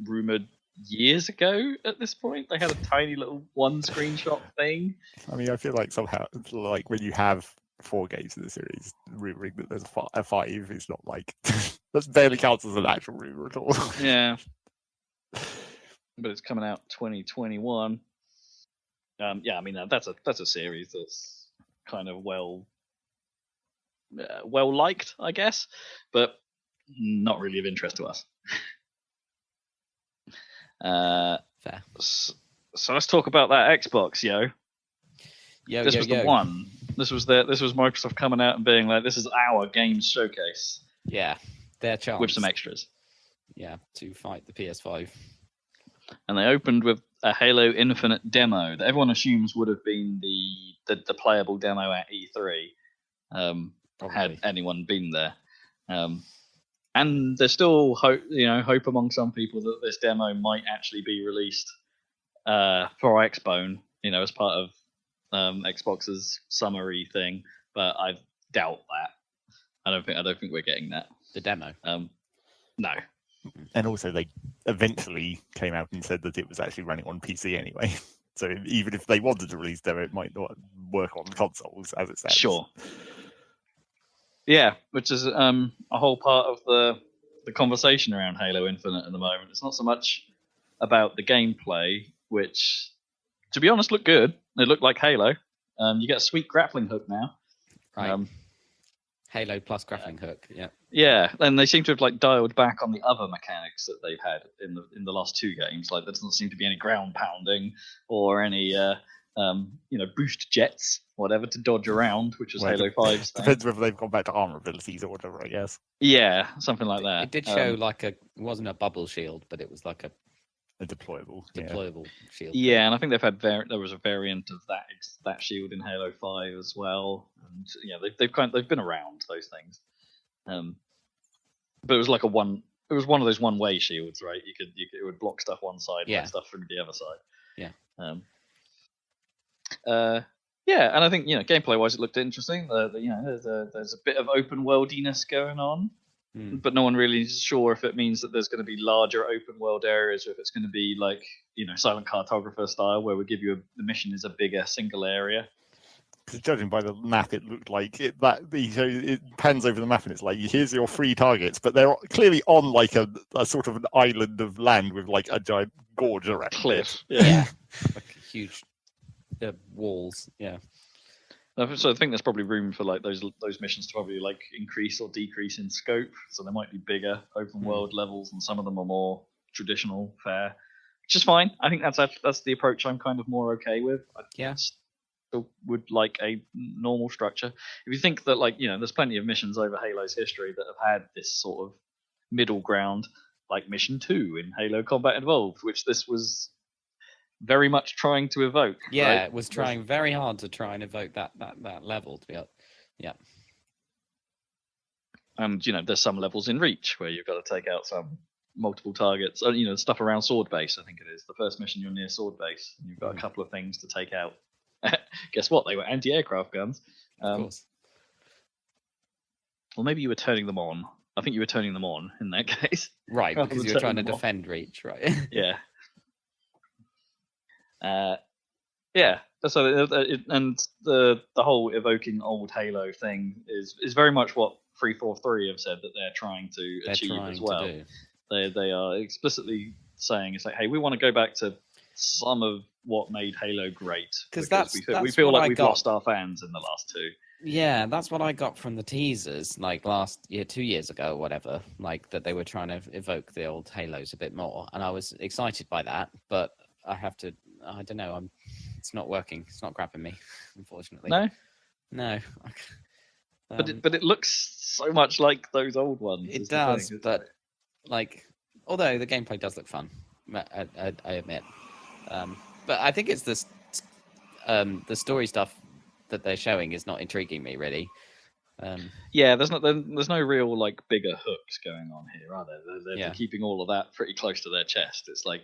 rumored years ago. At this point, they had a tiny little one screenshot thing. I mean, I feel like somehow, when you have 4 games in the series, rumoring that there's a 5 is not that barely counts as an actual rumor at all. Yeah. But it's coming out 2021. Yeah, I mean that's a series that's kind of well liked, I guess, but not really of interest to us. Fair. So let's talk about that Xbox, This was the one. This was Microsoft coming out and being like, "This is our games showcase." Yeah, their chance with some extras. Yeah, to fight the PS5. And they opened with a Halo Infinite demo that everyone assumes would have been the playable demo at E3, had anyone been there. And there's still hope among some people that this demo might actually be released for Xbone, as part of Xbox's summary thing. But I doubt that. I don't think we're getting that. The demo. No. And also, they eventually came out and said that it was actually running on PC anyway. So even if they wanted to release demo, it might not work on consoles as it stands. Sure. Yeah, which is a whole part of the conversation around Halo Infinite at the moment. It's not so much about the gameplay, which, to be honest, looked good. It looked like Halo. You get a sweet grappling hook now. Right. Halo plus grappling hook. Yeah. Yeah, and they seem to have like dialed back on the other mechanics that they've had in the last two games. Like there doesn't seem to be any ground pounding or any boost jets, whatever, to dodge around, which was Halo 5's thing. Depends whether they've gone back to armor abilities or whatever, I guess. Yeah, something like that. It did show it wasn't a bubble shield, but it was like a deployable shield. Yeah, and I think they've had there was a variant of that shield in Halo 5 as well, and they've been around those things. But it was like it was one of those one-way shields, right? It would block stuff one side, and stuff from the other side. Yeah. And I think gameplay-wise, it looked interesting. There's a bit of open worldiness going on. But no one really is sure if it means that there's going to be larger open world areas, or if it's going to be like Silent Cartographer style, where we give you the mission is a bigger single area. Because judging by the map, it looked like it pans over the map and it's like, here's your 3 targets, but they're clearly on like a sort of an island of land with like a giant gorge around cliff. Yeah. Like huge walls. Yeah. So I think there's probably room for like those missions to probably like increase or decrease in scope. So there might be bigger open world levels, and some of them are more traditional fare, which is fine. I think that's the approach I'm kind of more okay with. Yeah. Still would like a normal structure. If you think that there's plenty of missions over Halo's history that have had this sort of middle ground, like Mission 2 in Halo Combat Evolved, which this was very much trying to evoke. Yeah, right? It was trying very hard to try and evoke that level. To be honest. Yeah. And there's some levels in Reach where you've got to take out some multiple targets. Stuff around Sword Base, I think it is. The first mission you're near Sword Base, and you've got a couple of things to take out. Guess what? They were anti-aircraft guns. Of course. Well, maybe you were turning them on. I think you were turning them on in that case. Right, because you were trying to defend Reach, right? Yeah. So the whole evoking old Halo thing is very much what 343 have said that they're trying to achieve as well. They are explicitly saying it's like, hey, we want to go back to some of what made Halo great, because we feel like we've lost our fans in the last two. Yeah, that's what I got from the teasers, like last year, 2 years ago, or whatever. Like that they were trying to evoke the old Halos a bit more, and I was excited by that. But I don't know. It's not working. It's not grabbing me, unfortunately. No. But it looks so much like those old ones. It does, but although the gameplay does look fun, I admit. But I think it's the story stuff that they're showing is not intriguing me really. There's no real like bigger hooks going on here, are there? They're keeping all of that pretty close to their chest. It's like,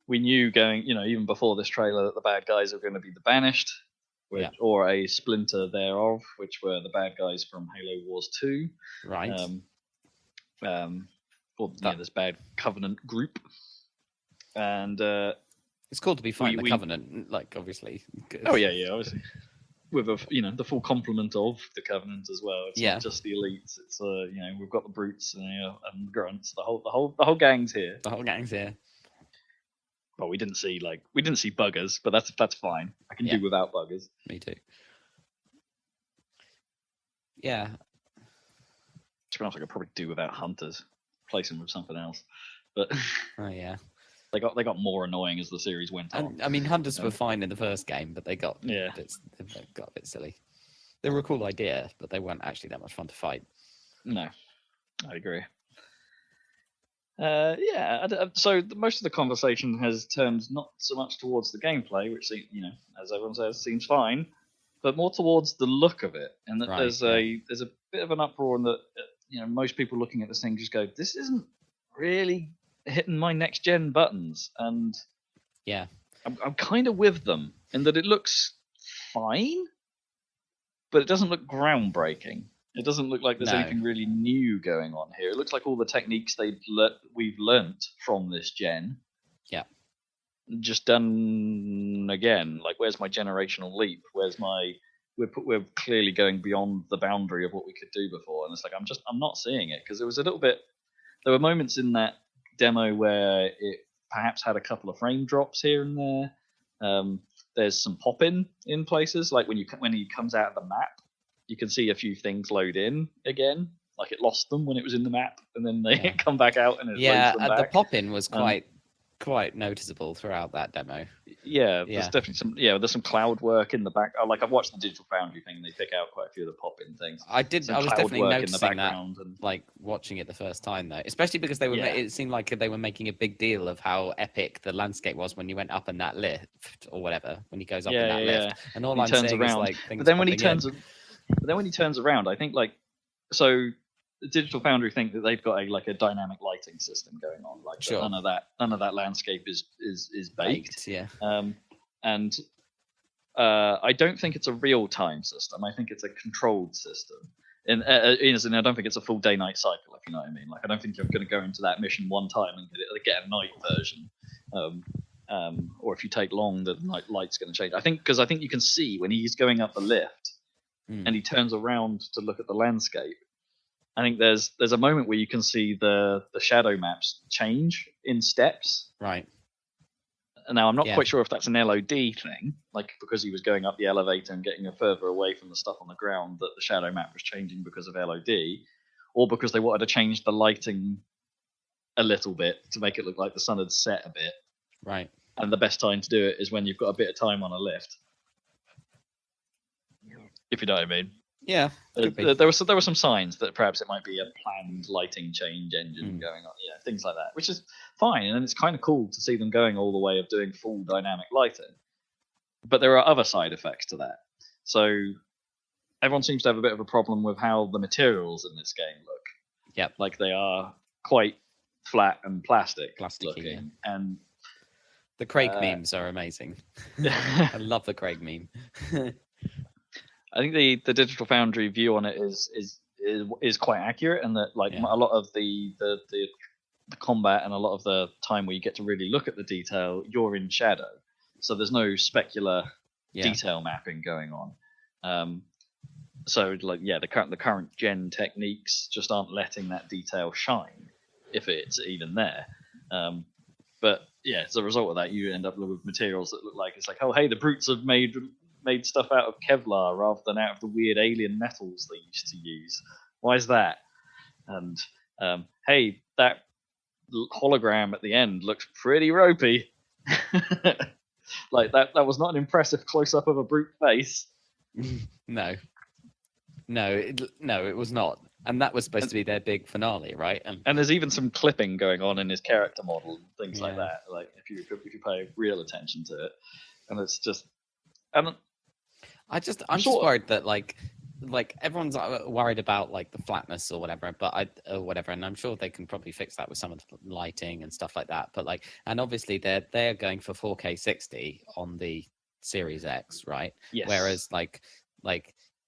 we knew even before this trailer, that the bad guys are going to be the Banished, or a splinter thereof, which were the bad guys from Halo Wars 2. Right. This bad Covenant group. And it's cool to be fighting the Covenant, obviously. Oh yeah, obviously. With the full complement of the Covenant as well. It's not just the elites. It's we've got the brutes and grunts. The whole gang's here. The whole gang's here. Well, we didn't see buggers, but that's fine. I can do without buggers. Me too. Yeah. To be honest, I could probably do without hunters. Replace them with something else. But oh yeah, they got more annoying as the series went on. I mean, hunters were fine in the first game, but they got they got a bit silly. They were a cool idea, but they weren't actually that much fun to fight. No, I agree. So most of the conversation has turned not so much towards the gameplay, which as everyone says, seems fine, but more towards the look of it. And that there's a bit of an uproar, and that most people looking at this thing just go, "This isn't really hitting my next gen buttons." And I'm kind of with them in that it looks fine, but it doesn't look groundbreaking. It doesn't look like there's anything really new going on here. It looks like all the techniques we've learnt from this gen. Yeah. Just done again. Like, where's my generational leap? We're clearly going beyond the boundary of what we could do before. And it's like, I'm not seeing it, because there was a little bit, there were moments in that demo where it perhaps had a couple of frame drops here and there. There's some pop in places, like when he comes out of the map. you can see a few things load in again. Like it lost them when it was in the map, and then they come back out and it loads them back. The pop-in was quite noticeable throughout that demo. There's definitely there's some cloud work in the back. Like I've watched the Digital Foundry thing, they pick out quite a few of the pop-in things. I was definitely noticing that, like watching it the first time though, especially because they were. It seemed like they were making a big deal of how epic the landscape was when you went up in that lift or whatever. When he goes up in that lift, and all I'm saying is like things. But then when he turns around, I think like so. The Digital Foundry think that they've got a dynamic lighting system going on. Like none of that landscape is baked. And I don't think it's a real time system. I think it's a controlled system. And I don't think it's a full day-night cycle. If you know what I mean. Like I don't think you're going to go into that mission one time and get a night version. Or if you take long, the light's going to change. I think you can see when he's going up the lift and he turns around to look at the landscape. I think there's a moment where you can see the shadow maps change in steps. Right. Now, I'm not quite sure if that's an LOD thing, like because he was going up the elevator and getting further away from the stuff on the ground, that the shadow map was changing because of LOD, or because they wanted to change the lighting a little bit to make it look like the sun had set a bit. Right. And the best time to do it is when you've got a bit of time on a lift. If you know what I mean. Yeah, there were some signs that perhaps it might be a planned lighting change engine going on, things like that, which is fine, and it's kind of cool to see them going all the way of doing full dynamic lighting. But there are other side effects to that. So everyone seems to have a bit of a problem with how the materials in this game look. Yep, like they are quite flat and plastic looking, yeah. And the Craig memes are amazing. I love the Craig meme. I think the Digital Foundry view on it is quite accurate, and that a lot of the combat and a lot of the time where you get to really look at the detail, you're in shadow, so there's no specular detail mapping going on. So the current gen techniques just aren't letting that detail shine, if it's even there. But as a result of that, you end up with materials that look like oh hey, the brutes have made stuff out of Kevlar rather than out of the weird alien metals they used to use. Why is that? And hey, that hologram at the end looks pretty ropey. Like that was not an impressive close-up of a brute face. No, it was not. And that was supposed to be their big finale, right? And there's even some clipping going on in his character model and things like that. Like if you pay real attention to it, and it's just. I'm just worried that like everyone's worried about like the flatness or whatever, and I'm sure they can probably fix that with some of the lighting and stuff like that. But and obviously they're going for 4K 60 on the Series X, right? Yes. Whereas like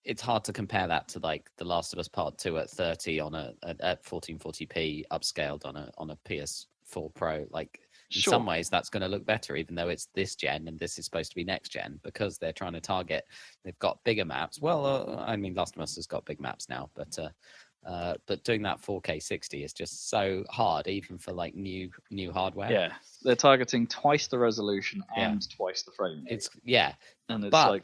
it's hard to compare that to like The Last of Us Part 2 at 30 at 1440p upscaled on a PS4 Pro. Like in some ways that's going to look better, even though it's this gen and this is supposed to be next gen, because they're trying to target. They've got bigger maps. Well, I mean, Last of Us has got big maps now, but doing that 4K 60 is just so hard, even for like new hardware. Yeah, they're targeting twice the resolution and twice the frame rate.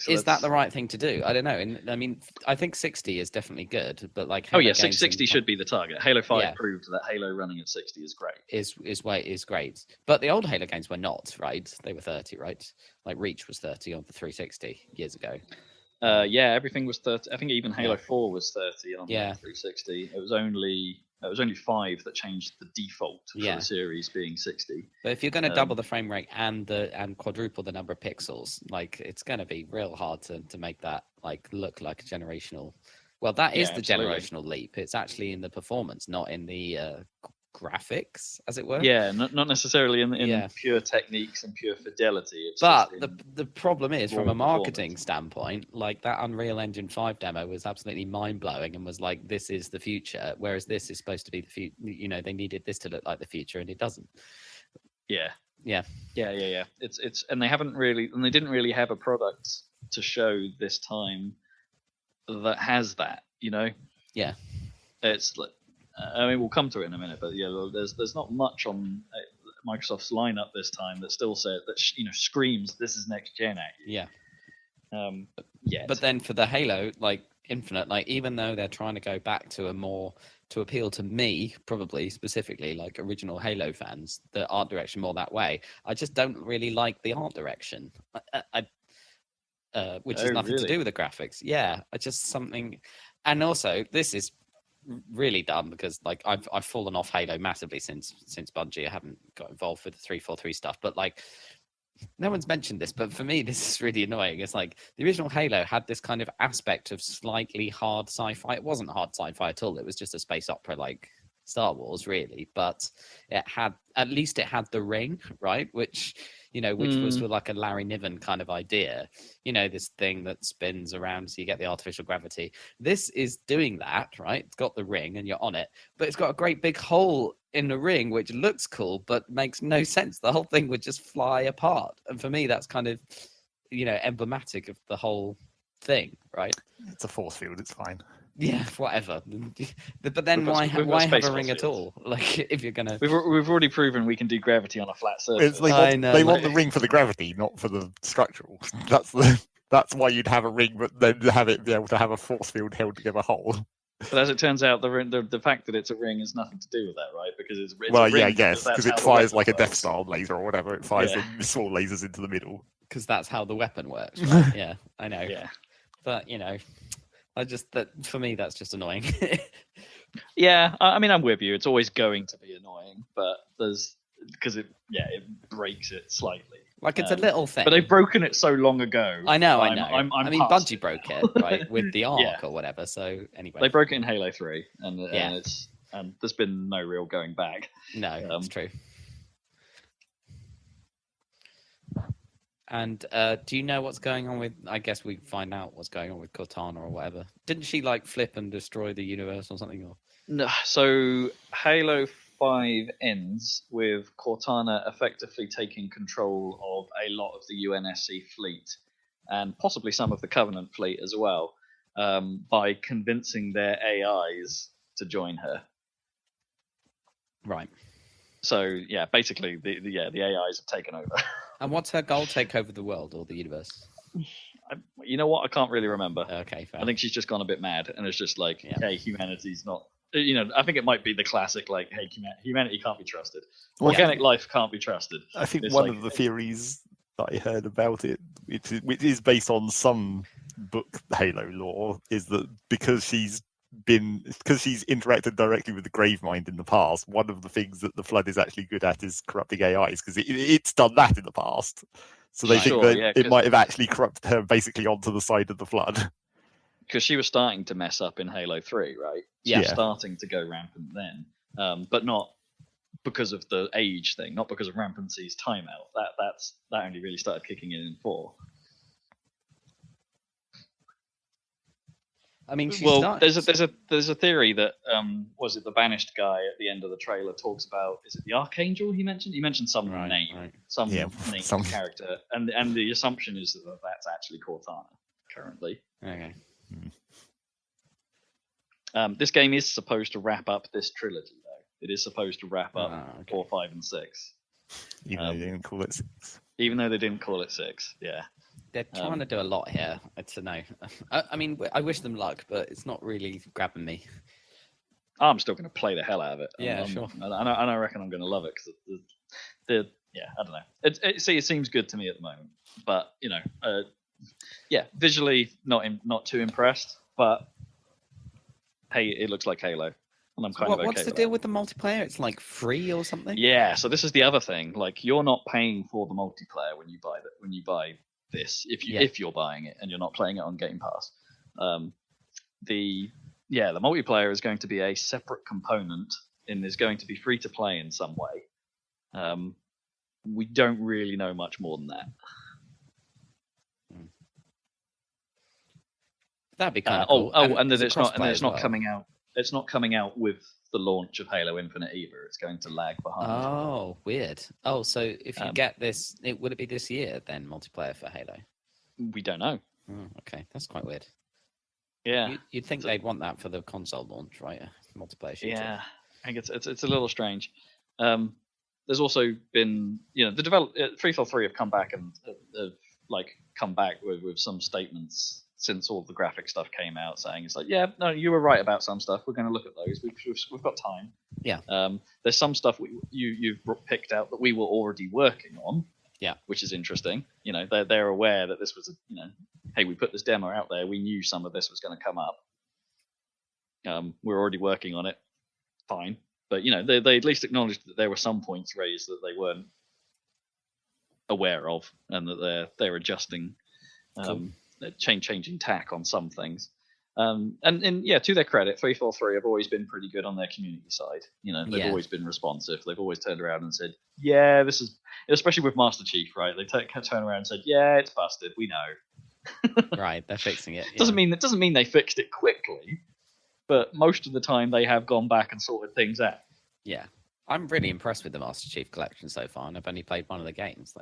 Is that the right thing to do? I don't know. And I mean, I think 60 is definitely good, but like 60 should be the target. Halo 5 proved that Halo running at 60 is great. Is great. But the old Halo games were not, right? They were 30, right? Like Reach was 30 on the 360 years ago. Everything was 30. I think even Halo 4 was 30 on the 360. It was only 5 that changed the default for the series being 60. But if you're going to double the frame rate and quadruple the number of pixels, like it's going to be real hard to make that like look like a generational. Well, that is the generational leap. It's actually in the performance, not in the graphics, as it were. Yeah, not necessarily in pure techniques and pure fidelity. It's but the problem is, from a marketing standpoint, like that Unreal Engine 5 demo was absolutely mind-blowing and was like, this is the future, whereas this is supposed to be the future. You know, they needed this to look like the future, and it doesn't. Yeah. It's and they didn't really have a product to show this time that has that, you know. Yeah. It's like, I mean, we'll come to it in a minute, but there's not much on Microsoft's lineup this time that still says that screams this is next gen at you. Yeah. But then for the Halo, like Infinite, like even though they're trying to go back to to appeal to me, probably specifically like original Halo fans, the art direction more that way. I just don't really like the art direction. Which has nothing to do with the graphics. Yeah, I just something, and also this is really dumb because like I've fallen off Halo massively since Bungie. I haven't got involved with the 343 stuff, but like no one's mentioned this, but for me this is really annoying. It's like the original Halo had this kind of aspect of slightly hard sci-fi. It wasn't hard sci-fi at all. It was just a space opera like Star Wars, really, but it had the ring, right? Which was like a Larry Niven kind of idea. This thing that spins around so you get the artificial gravity. This is doing that, right? It's got the ring and you're on it, but it's got a great big hole in the ring, which looks cool, but makes no sense. The whole thing would just fly apart. And for me, that's kind of, emblematic of the whole thing, right? It's a force field. It's fine. Yeah, whatever. But then why have a ring at all? Like, if you're gonna, we've already proven we can do gravity on a flat surface. They want the ring for the gravity, not for the structural. That's why you'd have a ring, but then have it be able to have a force field held together whole. But as it turns out, the fact that it's a ring has nothing to do with that, right? Because it's well, a ring, yeah, I guess because it fires like a Death Star works. laser or whatever. It fires the small lasers into the middle. Because that's how the weapon works. Right? Yeah, I know. Yeah, but for me that's just annoying. Yeah, I mean I'm with you. It's always going to be annoying, but because it breaks it slightly. Like it's a little thing. But they've broken it so long ago. I know. I mean, Bungie broke it, right, with the arc or whatever. So anyway, they broke it in Halo 3, and there's been no real going back. No, that's true. And do you know what's going on with? I guess we find out what's going on with Cortana or whatever. Didn't she like flip and destroy the universe or something? Or no. So Halo 5 ends with Cortana effectively taking control of a lot of the UNSC fleet and possibly some of the Covenant fleet as well, by convincing their AIs to join her. Right. So yeah, basically the AIs have taken over. And what's her goal? Take over the world or the universe? You know what? I can't really remember. Okay, fair. I think she's just gone a bit mad, and it's just like, hey, humanity's not. I think it might be the classic, like, hey, humanity can't be trusted. Organic life can't be trusted. I think one of the theories that I heard about it, which is based on some book Halo lore, is that because she's interacted directly with the Gravemind in the past, one of the things that the Flood is actually good at is corrupting AIs, because it's done that in the past. So they think that it might have actually corrupted her basically onto the side of the Flood. Because she was starting to mess up in Halo 3, right? She was starting to go rampant then, but not because of the age thing, not because of Rampancy's timeout. That only really started kicking in 4. I mean, there's a theory that was it the Banished guy at the end of the trailer talks about, is it the Archangel he mentioned? He mentioned some name, some character, and the assumption is that that's actually Cortana currently. Okay. This game is supposed to wrap up this trilogy, though. It is supposed to wrap up 4, 5, and 6. Even though they didn't call it 6. Even though they didn't call it 6, yeah. They're trying to do a lot here. It's a no. I mean, I wish them luck, but it's not really grabbing me. I'm still going to play the hell out of it. Yeah, sure. And I reckon I'm going to love it because I don't know. It seems good to me at the moment, but visually not too impressed. But hey, it looks like Halo, and I'm kind of okay. What's the deal with the multiplayer? It's like free or something? Yeah. So this is the other thing. Like, you're not paying for the multiplayer when you buy this, if you're buying it and you're not playing it on Game Pass. The multiplayer is going to be a separate component and is going to be free to play in some way. We don't really know much more than that. That'd be kind of cool. And then it's not coming out. It's not coming out with the launch of Halo Infinite either. It's going to lag behind. Oh, weird. Oh, so if you get this, would it be this year then, multiplayer for Halo? We don't know. Oh, okay, that's quite weird. Yeah, you'd think they'd want that for the console launch, right? Multiplayer shooter. Yeah, I think it's a little strange. There's also been, the 343 have come back and have come back with some statements since all the graphic stuff came out, saying it's like, yeah, no, you were right about some stuff. We're going to look at those. We've got time. Yeah. There's some stuff you've picked out that we were already working on. Yeah. Which is interesting. They're aware that this was hey, we put this demo out there. We knew some of this was going to come up. We're already working on it. Fine. But they at least acknowledged that there were some points raised that they weren't aware of, and that they're adjusting, changing tack on some things. And to their credit, 343 have always been pretty good on their community side. They've always been responsive. They've always turned around and said, "Yeah, this is," especially with Master Chief, right? They turn around and said, "Yeah, it's busted. We know." Right, they're fixing it. Doesn't mean they fixed it quickly, but most of the time they have gone back and sorted things out. Yeah, I'm really impressed with the Master Chief Collection so far, and I've only played one of the games.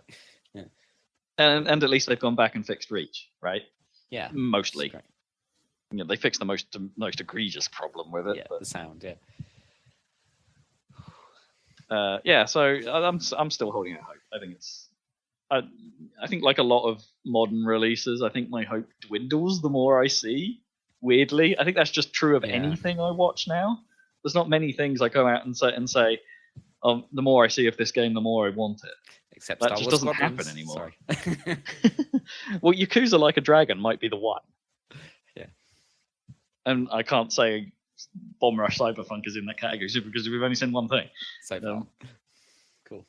And at least they've gone back and fixed Reach, right? Yeah, mostly. They fixed the most egregious problem with it. Yeah, but... the sound. Yeah. So I'm still holding out hope. I think it's. I think like a lot of modern releases, I think my hope dwindles the more I see. Weirdly, I think that's just true of anything I watch now. There's not many things I go out and say, the more I see of this game, the more I want it. Except that just doesn't happen anymore. Well, Yakuza Like a Dragon might be the one. Yeah. And I can't say Bomb Rush Cyberpunk is in that category because we've only seen one thing. So far. Cool.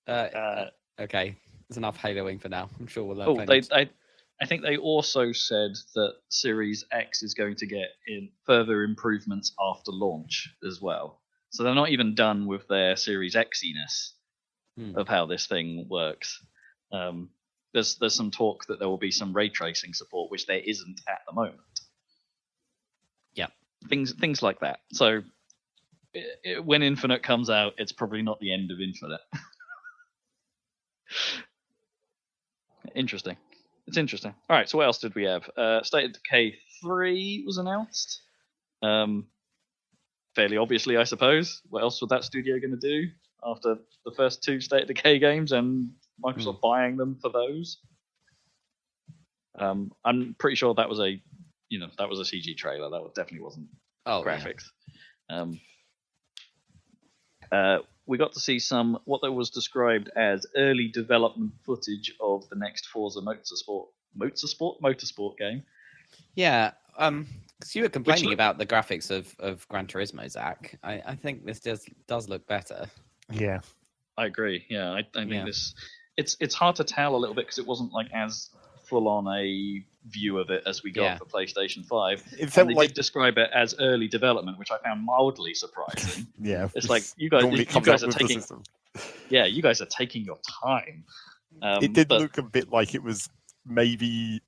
Okay. There's enough Haloing for now. I'm sure we'll learn. I think they also said that Series X is going to get in further improvements after launch as well. So they're not even done with their Series X-iness of how this thing works. There's some talk that there will be some ray tracing support, which there isn't at the moment. Yeah, things like that. So when Infinite comes out, it's probably not the end of Infinite. Interesting. It's interesting. All right, so what else did we have? State of Decay 3 was announced. Fairly obviously, I suppose. What else was that studio going to do after the first two State of Decay games and Microsoft buying them for those? I'm pretty sure that was a CG trailer. That definitely wasn't graphics. Yeah. We got to see what was described as early development footage of the next Forza Motorsport game. Yeah, because you were complaining about the graphics of Gran Turismo, Zach. I think this does look better. Yeah, I agree. Yeah, I think this. It's hard to tell a little bit because it wasn't like as full on a view of it as we got for PlayStation 5. They did describe it as early development, which I found mildly surprising. Yeah, it's like you guys are taking. Yeah, you guys are taking your time. It did look a bit like it was maybe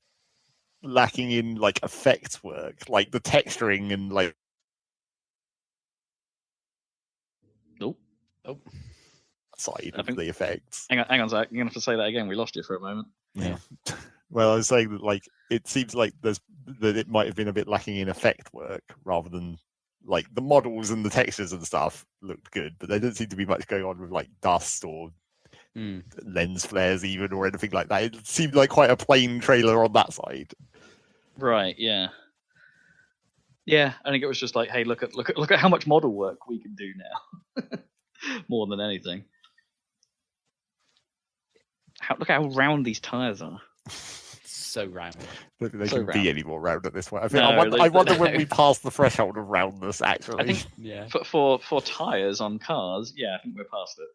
lacking in like effects work, like the texturing and like. Nope. Side of the effects. Hang on, Zach. You're gonna have to say that again. We lost you for a moment. Yeah. Well, I was saying that like it seems like that it might have been a bit lacking in effect work rather than like the models and the textures and stuff looked good, but there didn't seem to be much going on with like dust or lens flares even or anything like that. It seemed like quite a plain trailer on that side. Right. Yeah. Yeah. I think it was just like, hey, look at how much model work we can do now. More than anything. Look how round these tires are. So round. Look, they shouldn't be any more round at this point. I wonder when we pass the threshold of roundness. Actually, I think for tires on cars, I think we're past it.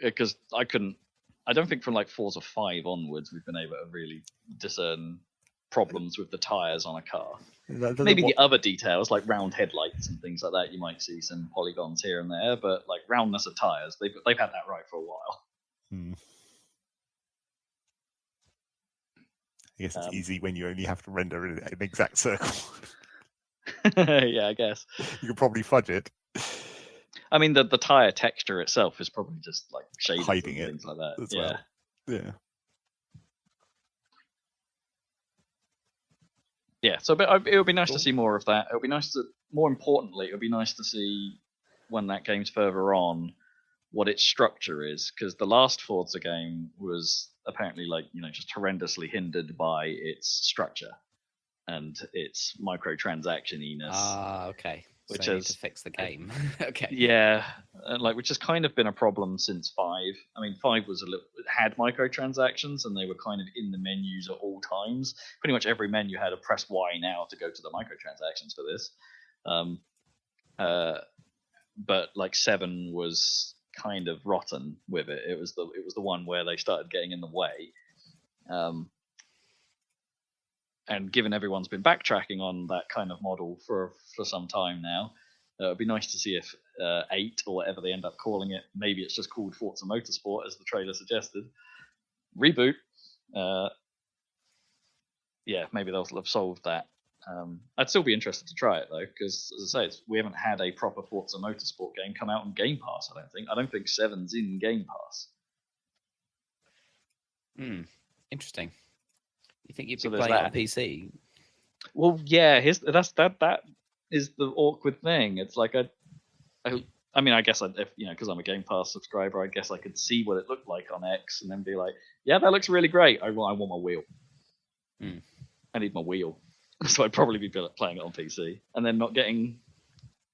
Because I don't think from like Forza 5 onwards we've been able to really discern problems with the tires on a car. Maybe the other details like round headlights and things like that, you might see some polygons here and there, but like roundness of tires, they've had that right for a while. I guess it's easy when you only have to render an exact circle. Yeah, I guess you could probably fudge it. I mean, the tire texture itself is probably just like shading hiding and things like that. As well. Yeah. Yeah, so it would be nice to see more of that. It would be nice more importantly, it would be nice to see when that game's further on, what its structure is, because the last Forza game was apparently just horrendously hindered by its structure and its microtransaction-iness. Ah, okay. Which so you is need to fix the game. Okay. Yeah, which has kind of been a problem since 5. I mean, 5 had microtransactions, and they were kind of in the menus at all times. Pretty much every menu had a press Y now to go to the microtransactions for this. But 7 was kind of rotten with it. It was the one where they started getting in the way. And given everyone's been backtracking on that kind of model for some time now, it'd be nice to see if 8 or whatever they end up calling it, maybe it's just called Forza Motorsport as the trailer suggested, reboot. Yeah, maybe they'll have solved that. I'd still be interested to try it though, because as I say, we haven't had a proper Forza Motorsport game come out on Game Pass. I don't think 7's in Game Pass. Interesting. You think you'd So be there's playing it on that. PC? Well, yeah, that is the awkward thing. It's like I mean, I guess because I'm a Game Pass subscriber, I guess I could see what it looked like on X and then be like, yeah, that looks really great. I want my wheel. I need my wheel. So I'd probably be playing it on PC and then not getting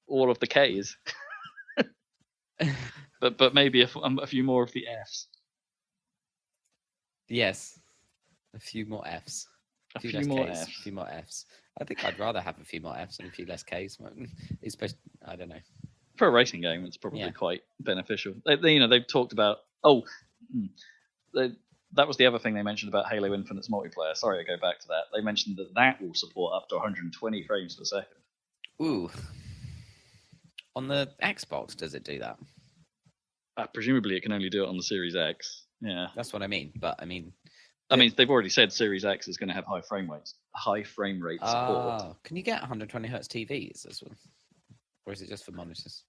all of the Ks. but maybe a few more of the Fs. Yes. A few more Fs. A few less more Ks, Fs. a few more Fs. I think I'd rather have a few more Fs and a few less Ks. Especially, I don't know. For a racing game, it's probably quite beneficial. They've talked about that was the other thing they mentioned about Halo Infinite's multiplayer. Sorry, I go back to that. They mentioned that will support up to 120 frames per second. Ooh. On the Xbox, does it do that? Presumably, it can only do it on the Series X. Yeah, that's what I mean. But I mean, they've already said Series X is going to have high frame rate support. Can you get 120 hertz TVs as well, or is it just for monitors?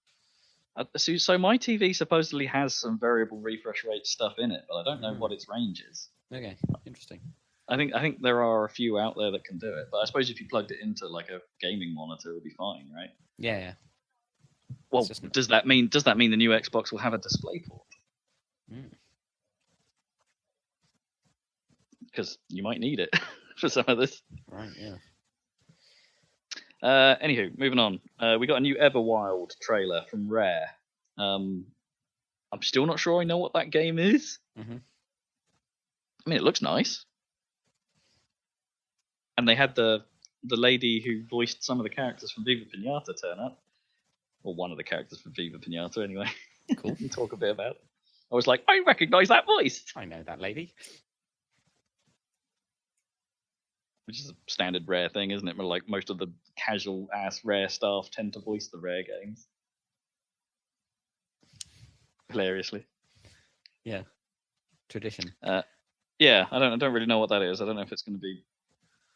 So my TV supposedly has some variable refresh rate stuff in it, but I don't know what its range is. Okay, interesting. I think there are a few out there that can do it, but I suppose if you plugged it into like a gaming monitor, it would be fine, right? Yeah. Well, does that mean the new Xbox will have a display port? Because you might need it for some of this. Right. Yeah. Anywho, moving on. We got a new Everwild trailer from Rare. I'm still not sure I know what that game is. Mm-hmm. I mean, it looks nice. And they had the lady who voiced some of the characters from Viva Pinata turn up. Or one of the characters from Viva Pinata, anyway. Cool. We talk a bit about it. I was like, I recognise that voice! I know that lady. Which is a standard Rare thing, isn't it? But like most of the casual-ass Rare staff tend to voice the Rare games. Hilariously. Yeah. Tradition. Yeah, I don't really know what that is. I don't know if it's going to be...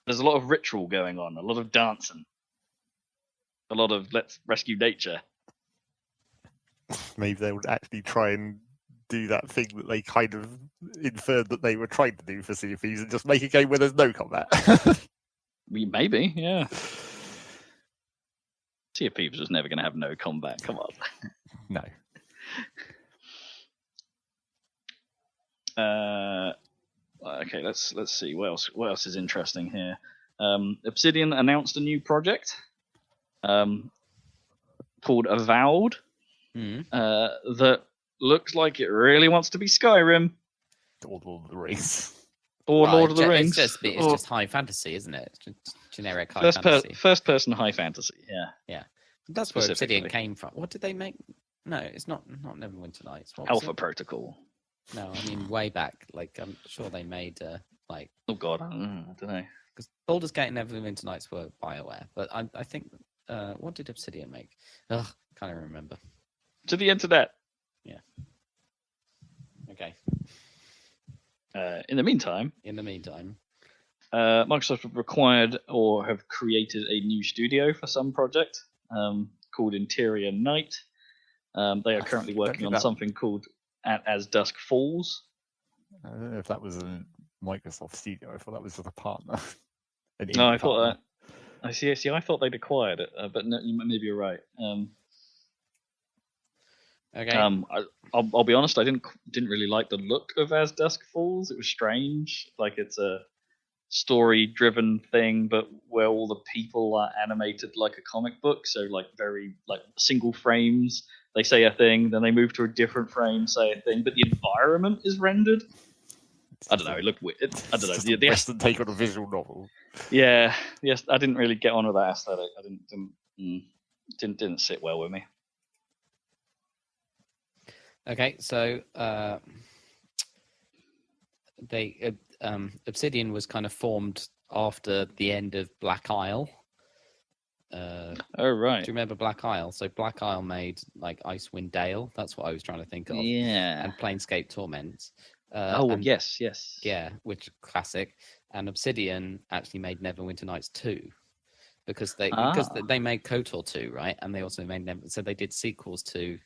There's a lot of ritual going on, a lot of dancing. A lot of let's rescue nature. Maybe they would actually try and do that thing that they kind of inferred that they were trying to do for Sea of Thieves and just make a game where there's no combat. Maybe, yeah. Sea of Thieves was never going to have no combat. Come on. No. Okay, let's see what else is interesting here. Obsidian announced a new project called Avowed that looks like it really wants to be Skyrim Or Lord of the Rings. or Lord of the Rings. It's just high fantasy, isn't it? It's generic high fantasy. First person high fantasy, yeah. Yeah. That's where Obsidian came from. What did they make? No, it's not Neverwinter Nights. Alpha Protocol. No, I mean way back. Like I'm sure they made Oh god, I don't know. Because Baldur's Gate and Neverwinter Nights were BioWare, but I think what did Obsidian make? Ugh, can't even remember. To the internet. Yeah. Okay. In the meantime, Microsoft have acquired or have created a new studio for some project called Interior Night. They are currently working on something called As Dusk Falls. I don't know if that was a Microsoft studio. I thought that was just a partner. No, I thought that. I see. I thought they'd acquired it, but no, maybe you're right. Okay. I'll be honest. I didn't really like the look of As Dusk Falls. It was strange. Like it's a story-driven thing, but where all the people are animated like a comic book. So like very like single frames. They say a thing, then they move to a different frame, say a thing, but the environment is rendered. I don't know. It looked weird. I don't know. Just a Western take on a visual novel. Yeah. Yes. I didn't really get on with that aesthetic. I didn't sit well with me. Okay, so they Obsidian was kind of formed after the end of Black Isle. Oh right. Do you remember Black Isle? So Black Isle made like Icewind Dale. That's what I was trying to think of. Yeah. And Planescape Torment. Yes. Yeah, which classic. And Obsidian actually made Neverwinter Nights 2 because they made KOTOR 2, right? And they also made so they did sequels to.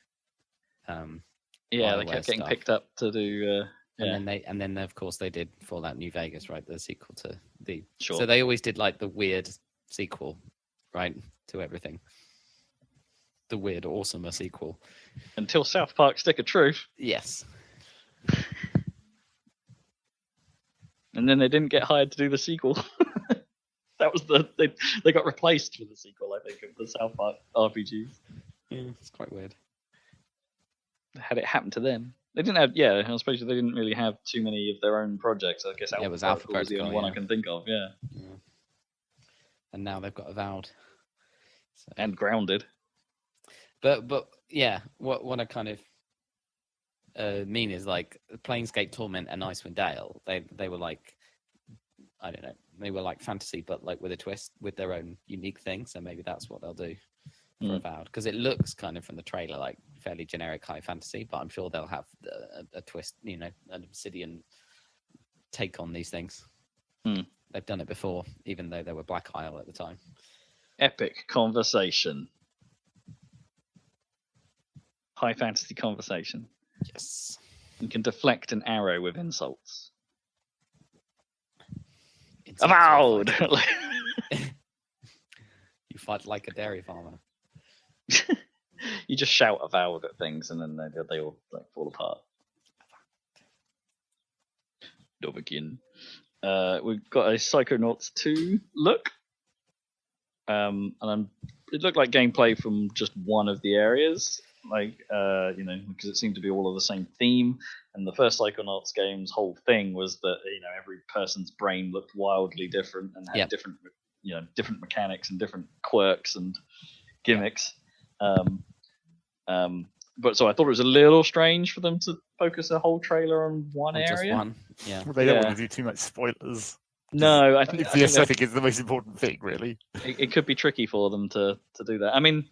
Yeah, they kept getting picked up to do. And then of course they did Fallout New Vegas, right? The sequel to the. Sure. So they always did like the weird sequel, right, to everything. The weird, awesomer sequel. Until South Park: Stick of Truth. Yes. And then they didn't get hired to do the sequel. That was they got replaced for the sequel, I think, of the South Park RPGs. Yeah, it's quite weird. Had it happened to them, they didn't have. Yeah, I suppose they didn't really have too many of their own projects. I guess it was Alpha was the only one I can think of. Yeah. And now they've got Avowed. So. And Grounded. But yeah, what I kind of mean is like Planescape Torment and Icewind Dale. They were like, I don't know, they were like fantasy, but like with a twist, with their own unique thing. So maybe that's what they'll do for Avowed, because it looks kind of from the trailer like fairly generic high fantasy, but I'm sure they'll have a twist, you know, an Obsidian take on these things. They've done it before, even though they were Black Isle at the time. Epic conversation. High fantasy conversation. Yes. You can deflect an arrow with insults. Avowed! You fight like a dairy farmer. You just shout Avowed at things and then they all like fall apart. Dovahkiin. We've got a Psychonauts 2 look. And it looked like gameplay from just one of the areas. Like, you know, because it seemed to be all of the same theme. And the first Psychonauts game's whole thing was that, you know, every person's brain looked wildly different and had different mechanics and different quirks and gimmicks. But so I thought it was a little strange for them to focus a whole trailer on one area. Just one, yeah. Well, they don't want to do too much spoilers. No, I think the aesthetic is the most important thing, really. It could be tricky for them to do that. I mean,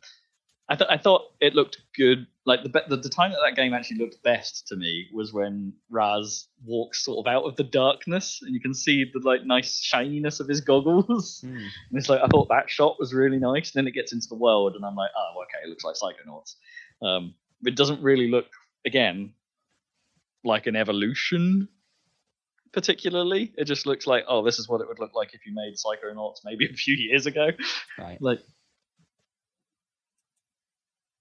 I thought it looked good. Like the time that game actually looked best to me was when Raz walks sort of out of the darkness, and you can see the like nice shininess of his goggles. And it's like I thought that shot was really nice. And then it gets into the world, and I'm like, oh, okay, it looks like Psychonauts. It doesn't really look, again, like an evolution. Particularly, it just looks like, oh, this is what it would look like if you made Psychonauts maybe a few years ago. Right. Like,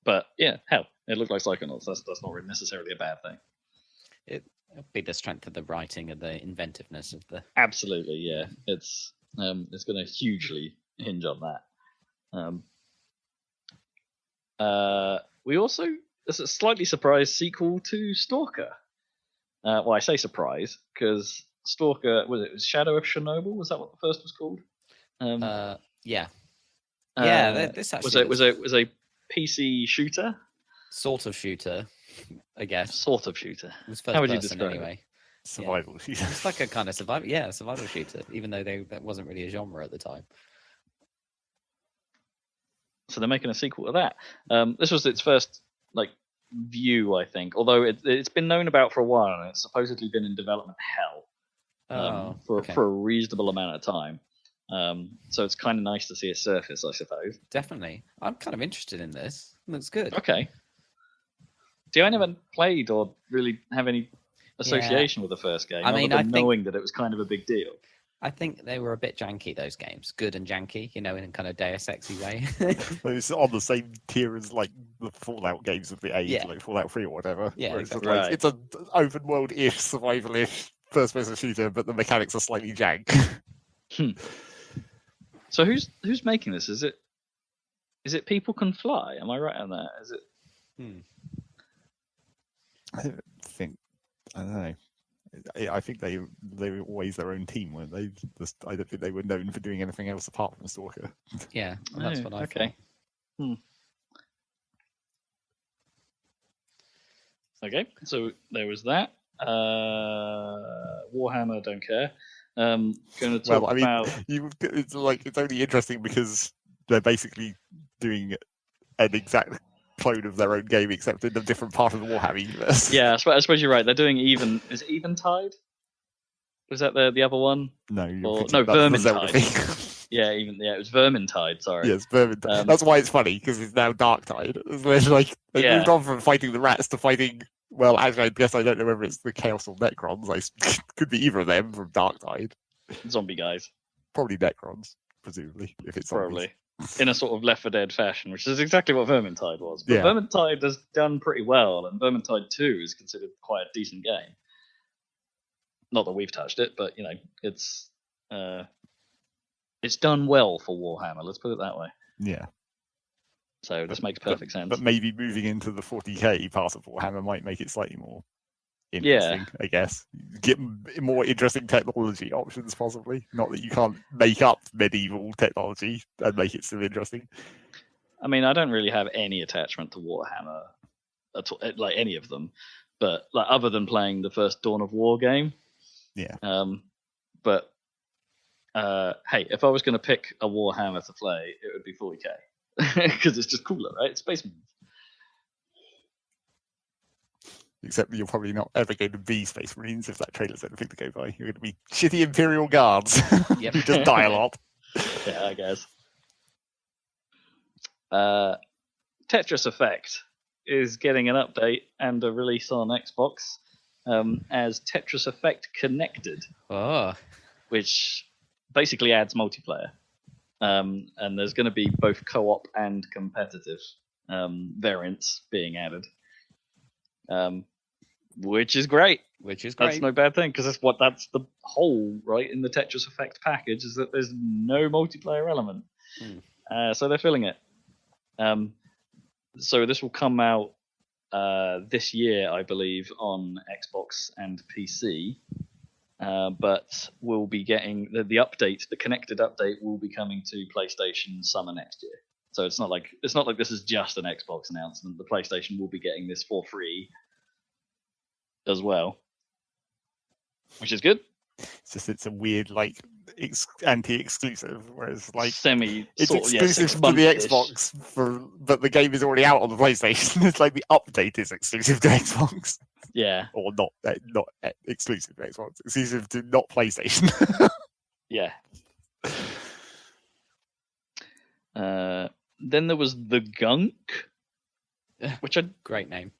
but yeah, hell, it looked like Psychonauts. That's not really necessarily a bad thing. It'll be the strength of the writing and the inventiveness of the. Absolutely, yeah. It's going to hugely hinge on that. We also there's a slightly surprised sequel to Stalker. Well, I say surprise because Stalker was Shadow of Chernobyl. Was that what the first was called? Yeah. This actually was a PC shooter. Sort of shooter, I guess. Sort of shooter. It was first How would you person describe anyway. Survival shooter. It's like a kind of survival shooter, even though that wasn't really a genre at the time. So they're making a sequel to that. This was its first like view, I think. Although it's been known about for a while, and it's supposedly been in development hell for a reasonable amount of time. So it's kind of nice to see it surface, I suppose. Definitely, I'm kind of interested in this. It looks good. Okay. See, I never played or really have any association with the first game. I mean, knowing that it was kind of a big deal. I think they were a bit janky, those games. Good and janky, in a kind of Deus Ex-y way. It's on the same tier as like the Fallout games of the age, Yeah. like Fallout 3 or whatever. Yeah, where it's just exactly. like it's an open world-ish, survival-ish first-person shooter, but the mechanics are slightly jank. So who's making this? Is it People Can Fly? Am I right on that? Is it? I don't know. I think they were always their own team, weren't they? I don't think they were known for doing anything else apart from Stalker. Yeah, well, that's what I okay. thought. Okay, so there was that. Warhammer, don't care. Going to talk about. It's only interesting because they're basically doing an exact clone of their own game, except in a different part of the Warhammer universe. Yeah, I suppose you're right. They're doing Is it Eventide? Was that the other one? No, Vermintide. It was Vermintide. Sorry. Yes, Vermintide. That's why it's funny, because it's now Darktide. They moved on from fighting the rats to fighting. Well, actually, I guess I don't know whether it's the Chaos or Necrons. Could be either of them from Darktide. Zombie guys. Probably Necrons, presumably, if it's probably. Zombies. In a sort of Left 4 Dead fashion, which is exactly what Vermintide was. But Yeah. Vermintide has done pretty well, and Vermintide 2 is considered quite a decent game. Not that we've touched it, but it's done well for Warhammer. Let's put it that way. Yeah. So this makes perfect sense. But maybe moving into the 40k part of Warhammer might make it slightly more interesting, I guess. Get more interesting technology options, possibly. Not that you can't make up medieval technology and make it still interesting. I mean, I don't really have any attachment to Warhammer at all, like any of them, but like other than playing the first Dawn of War game. Yeah. But hey, if I was going to pick a Warhammer to play, it would be 40k because it's just cooler, right? It's Space Marines. Except you're probably not ever going to be Space Marines if that trailer's anything to go by. You're going to be shitty Imperial Guards. Yep. You just die a lot. Yeah, I guess. Tetris Effect is getting an update and a release on Xbox as Tetris Effect Connected, which basically adds multiplayer. And there's going to be both co-op and competitive variants being added. Which is great. That's no bad thing, because that's the whole, right, in the Tetris Effect package, is that there's no multiplayer element. So they're filling it. So this will come out this year, I believe, on Xbox and PC. But we'll be getting the update, the connected update will be coming to PlayStation summer next year. So it's not like this is just an Xbox announcement. The PlayStation will be getting this for free as well, which is good. It's a weird anti-exclusive, whereas it's exclusive to the Xbox but the game is already out on the PlayStation. It's like the update is exclusive to Xbox. Yeah, or not exclusive to Xbox, exclusive to not PlayStation. Yeah. Then there was The Gunk, which great name.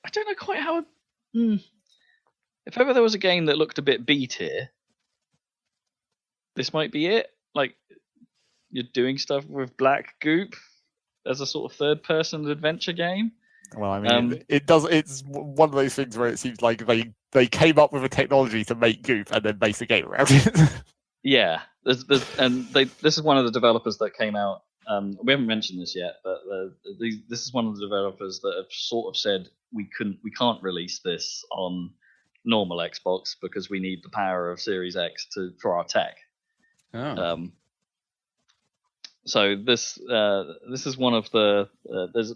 I don't know quite how. If ever there was a game that looked a bit B tier, this might be it. Like, you're doing stuff with black goop as a sort of third-person adventure game. Well, I mean, it does. It's one of those things where it seems like they came up with a technology to make goop and then base a game around it. Yeah, this is one of the developers that came out. We haven't mentioned this yet, but this is one of the developers that have sort of said we can't release this on normal Xbox because we need the power of Series X for our tech. So this is one of the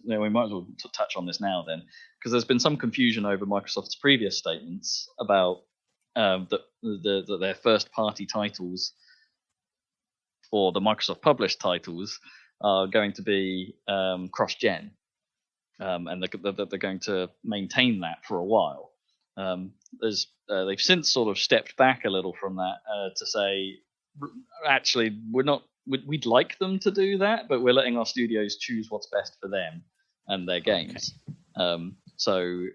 we might as well touch on this now then, because there's been some confusion over Microsoft's previous statements about that their first party titles or the Microsoft published titles are going to be cross-gen, and they're going to maintain that for a while. They've since sort of stepped back a little from that to say, actually, we'd like them to do that, but we're letting our studios choose what's best for them and their games. So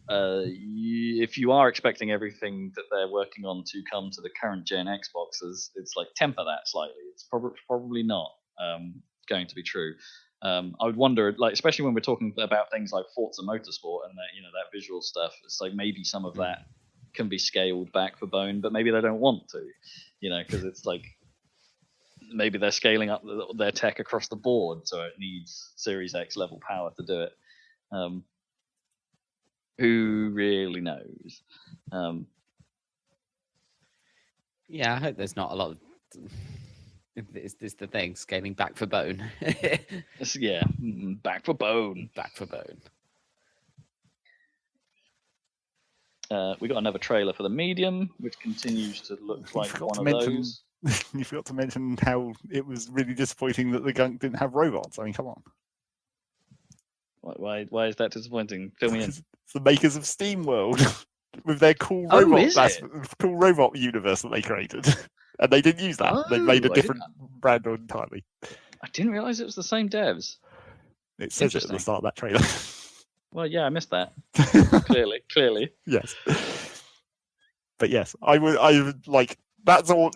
if you are expecting everything that they're working on to come to the current gen Xboxes, it's like temper that slightly. It's probably not going to be true. I would wonder, like, especially when we're talking about things like Forza Motorsport and that, that visual stuff. It's like maybe some of that can be scaled back for bone, but maybe they don't want to, because it's like maybe they're scaling up their tech across the board, so it needs Series X level power to do it. Who really knows? Yeah, I hope there's not a lot of. Is this the thing? Scaling back for bone. Yeah, back for bone. Back for bone. We got another trailer for the Medium, which continues to look like one of those. You forgot to mention how it was really disappointing that the Gunk didn't have robots. I mean, come on. Why is that disappointing? Fill me in. It's the makers of SteamWorld with their cool robot universe that they created. And they didn't use that. They made a different brand entirely. I didn't realize it was the same devs. It says it at the start of that trailer. Well, yeah, I missed that. Clearly. Yes. But yes, I would like. That's all.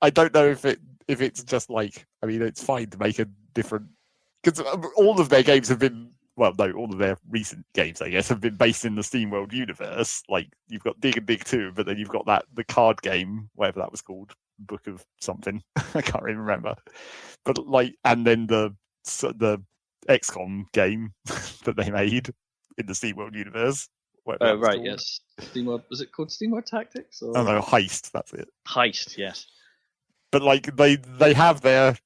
I don't know if it's just like. I mean, it's fine to make a different, because all of their games have been. Well, no, all of their recent games, I guess, have been based in the SteamWorld universe. Like, you've got Dig and Dig 2, but then you've got the card game, whatever that was called, Book of something. I can't even remember. But and then the XCOM game that they made in the SteamWorld universe. Oh, right, yes. SteamWorld, was it called SteamWorld Tactics? Or? Oh, no, Heist, that's it. Heist, yes. But they have their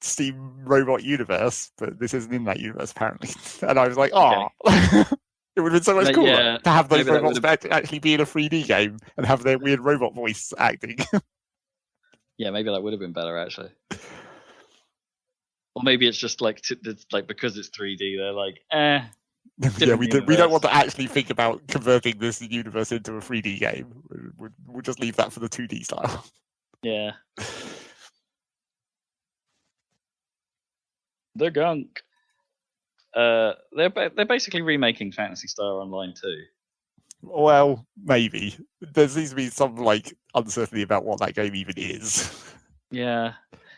Steam robot universe, but this isn't in that universe apparently. And I was like, oh, okay. It would have been so much cooler to have those robots actually be in a 3D game and have their weird robot voice acting. Yeah, maybe that would have been better actually. Or maybe it's just like it's like because it's 3D, they're like, Yeah, we don't want to actually think about converting this universe into a 3D game. We'll just leave that for the 2D style. Yeah. The Gunk. They're basically remaking Phantasy Star Online 2. Well, maybe. There seems to be some uncertainty about what that game even is. Yeah.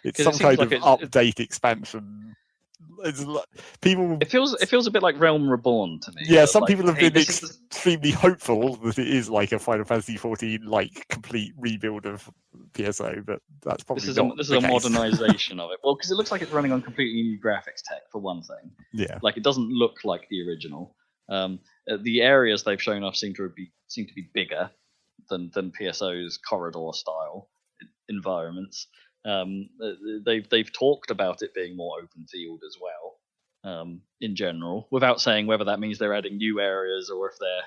It's some kind of update expansion. People. It feels a bit like Realm Reborn to me. Yeah, some people have been extremely hopeful that it is like a Final Fantasy 14 complete rebuild of PSO, but that's probably this is a modernization of it. Well, because it looks like it's running on completely new graphics tech for one thing. Yeah, it doesn't look like the original. The areas they've shown off seem to be bigger than PSO's corridor style environments. They've talked about it being more open field as well, in general, without saying whether that means they're adding new areas or if they're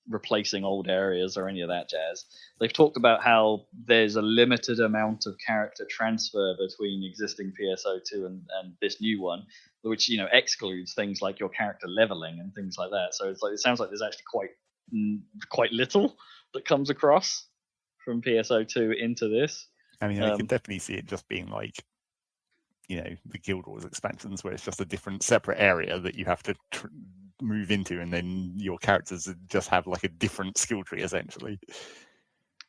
replacing old areas or any of that jazz. They've talked about how there's a limited amount of character transfer between existing PSO2 and this new one, which excludes things like your character leveling and things like that. So it sounds like there's actually quite little that comes across from PSO2 into this. I mean, I can definitely see it just being the Guild Wars expansions, where it's just a different separate area that you have to move into, and then your characters just have a different skill tree, essentially.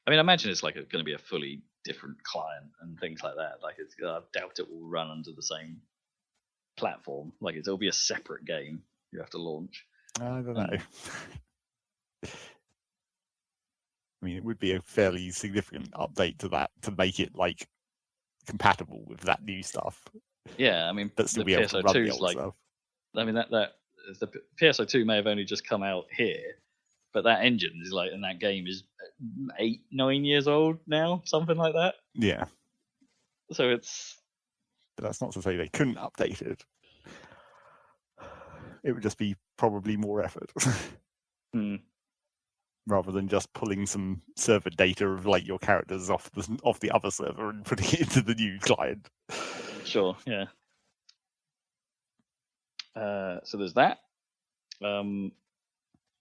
I mean, I imagine it's going to be a fully different client and things like that. I doubt it will run under the same platform. It'll be a separate game you have to launch. I don't know. I mean, it would be a fairly significant update to that to make it compatible with that new stuff. Yeah, I mean, but still be able to run the old stuff. I mean, that the PSO2 may have only just come out here, but that engine is and that game is 8-9 years old now, something like that. Yeah. So it's. But that's not to say they couldn't update it. It would just be probably more effort. Rather than just pulling some server data of your characters off the other server and putting it into the new client. Sure, yeah. So there's that.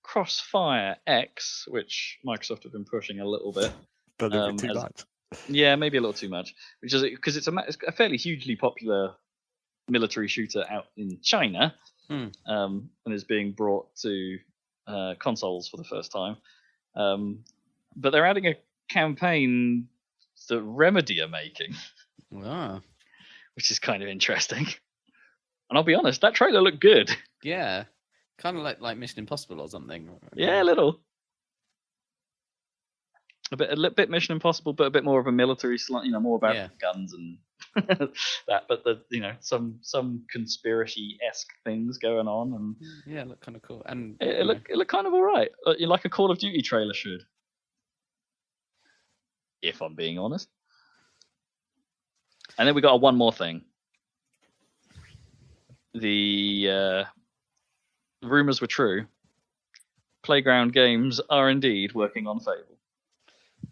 Crossfire X, which Microsoft have been pushing a little bit. But a bit too much. Yeah, maybe a little too much. Which is because it's a fairly hugely popular military shooter out in China. and is being brought to consoles for the first time. But they're adding a campaign that Remedy are making, which is kind of interesting. And I'll be honest, that trailer looked good. Yeah, kind of like Mission Impossible or something. Yeah, a little. A bit Mission Impossible, but a bit more of a military slant, more about guns and that. But some conspiracy-esque things going on, and yeah, it looked kind of cool. And it looked kind of alright, like a Call of Duty trailer should, if I'm being honest. And then we got one more thing. The rumors were true. Playground Games are indeed working on Fable.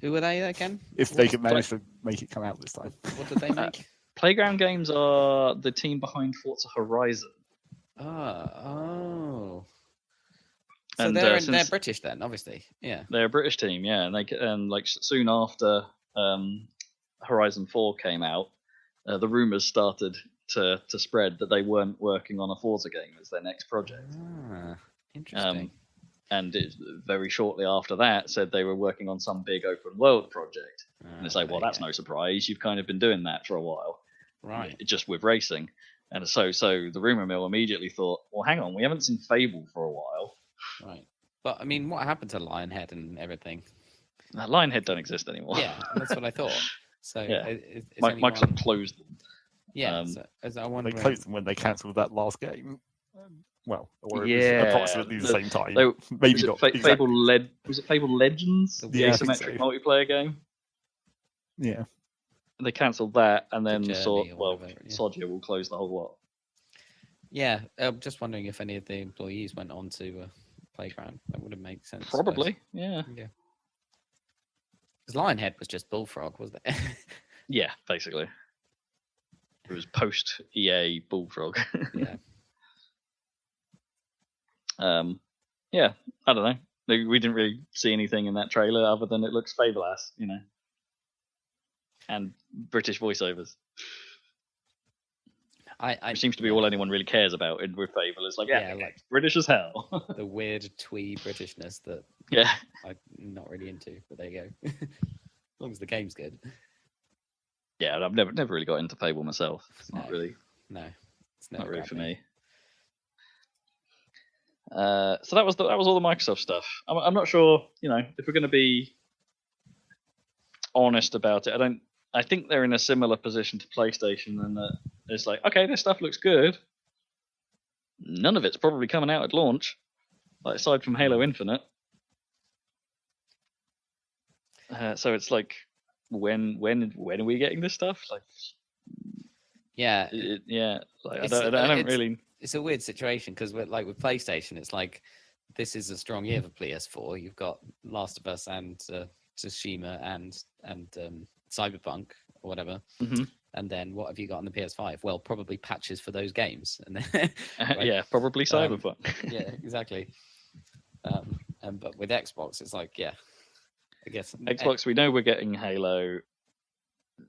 Who are they again? If they can manage to make it come out this time. What did they make? Playground Games are the team behind Forza Horizon. Oh. So And, they're British then, obviously. Yeah. They're a British team, yeah, and soon after Horizon 4 came out, the rumors started to spread that they weren't working on a Forza game as their next project. Interesting. And very shortly after that, said they were working on some big open world project. And it's like, well, that's no surprise. You've kind of been doing that for a while, right? Just with racing. And so the rumor mill immediately thought, well, hang on, we haven't seen Fable for a while, right? But I mean, what happened to Lionhead and everything? Lionhead don't exist anymore. Yeah, that's what I thought. So yeah, is Microsoft closed them. Yeah, I wonder. They closed them when they cancelled that last game. Well, or yeah, it was approximately the same time. Maybe not. Fable was it Fable Legends, the asymmetric multiplayer game? Yeah. They cancelled that, and then Sodia will close the whole lot. Yeah, I'm just wondering if any of the employees went on to Playground. That would have made sense. Probably, yeah. Because Lionhead was just Bullfrog, wasn't it? Yeah, basically. It was post EA Bullfrog. Yeah. Yeah, I don't know. We didn't really see anything in that trailer other than it looks Fable-ass, and British voiceovers. Which seems to be all anyone really cares about with Fable. It's like, like British as hell. The weird twee Britishness that I'm not really into, but there you go. As long as the game's good. Yeah, I've never really got into Fable myself. It's not really. No, it's not really for me. So that was all the Microsoft stuff. I'm not sure, if we're going to be honest about it. I think they're in a similar position to PlayStation, and that it's like, okay, this stuff looks good. None of it's probably coming out at launch, like aside from Halo Infinite. So it's like, when are we getting this stuff? Like, yeah, Like I don't really. It's a weird situation because with PlayStation, it's like this is a strong year for PS4. You've got Last of Us and Tsushima and Cyberpunk or whatever. Mm-hmm. And then what have you got on the PS5? Well, probably patches for those games. And then, yeah, probably Cyberpunk. Yeah, exactly. But with Xbox, it's like, I guess Xbox. We know we're getting Halo.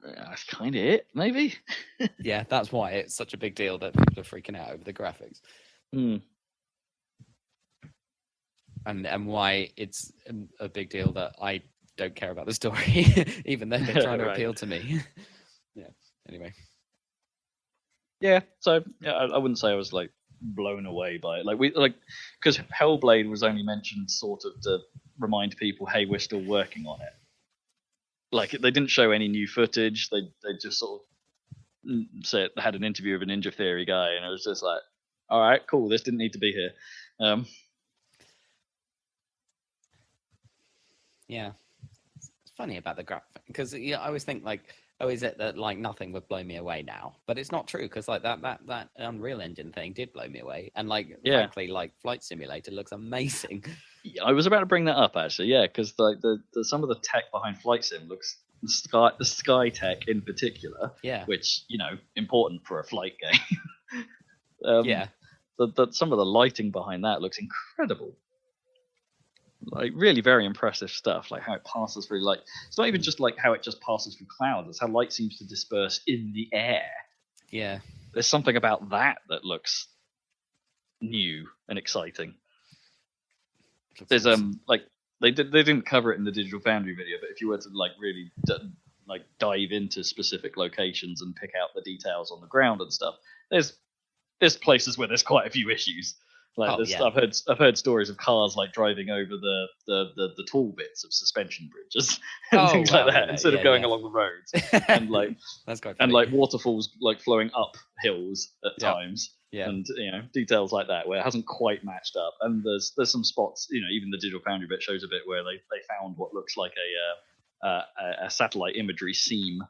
That's kind of it, maybe. Yeah, that's why it's such a big deal that people are freaking out over the graphics. And why it's a big deal that I don't care about the story, even though they're trying to appeal to me. Yeah. Anyway. Yeah. So I wouldn't say I was like blown away by it. Because Hellblade was only mentioned sort of to remind people, hey, we're still working on it. Like, they didn't show any new footage. They just sort of had an interview of a Ninja Theory guy, and it was just like, all right, cool. This didn't need to be here. Yeah, it's funny about the graphic because I always think like, oh, is it that like nothing would blow me away now? But it's not true because like that Unreal Engine thing did blow me away, and frankly, like Flight Simulator looks amazing. Yeah, I was about to bring that up actually, because like the some of the tech behind Flight Sim looks the sky tech in particular, which important for a flight game. Some of the lighting behind that looks incredible. Like really very impressive stuff, like how it passes through, like it's not even just like how it just passes through clouds, it's how light seems to disperse in the air. Yeah, there's something about that looks new and exciting. Looks There's awesome. like they didn't cover it in the Digital Foundry video, but if you were to like really like dive into specific locations and pick out the details on the ground and stuff, there's places where there's quite a few issues. Like Oh, there's yeah. I've heard stories of cars like driving over the tall bits of suspension bridges and Oh, things wow, like that really? instead of Yeah, going yeah. along the roads, and like That's quite and funny. like waterfalls like flowing up hills at Yeah. times. Yeah. And details like that where it hasn't quite matched up, and there's some spots, even the Digital Foundry bit shows a bit where they found what looks like a satellite imagery seam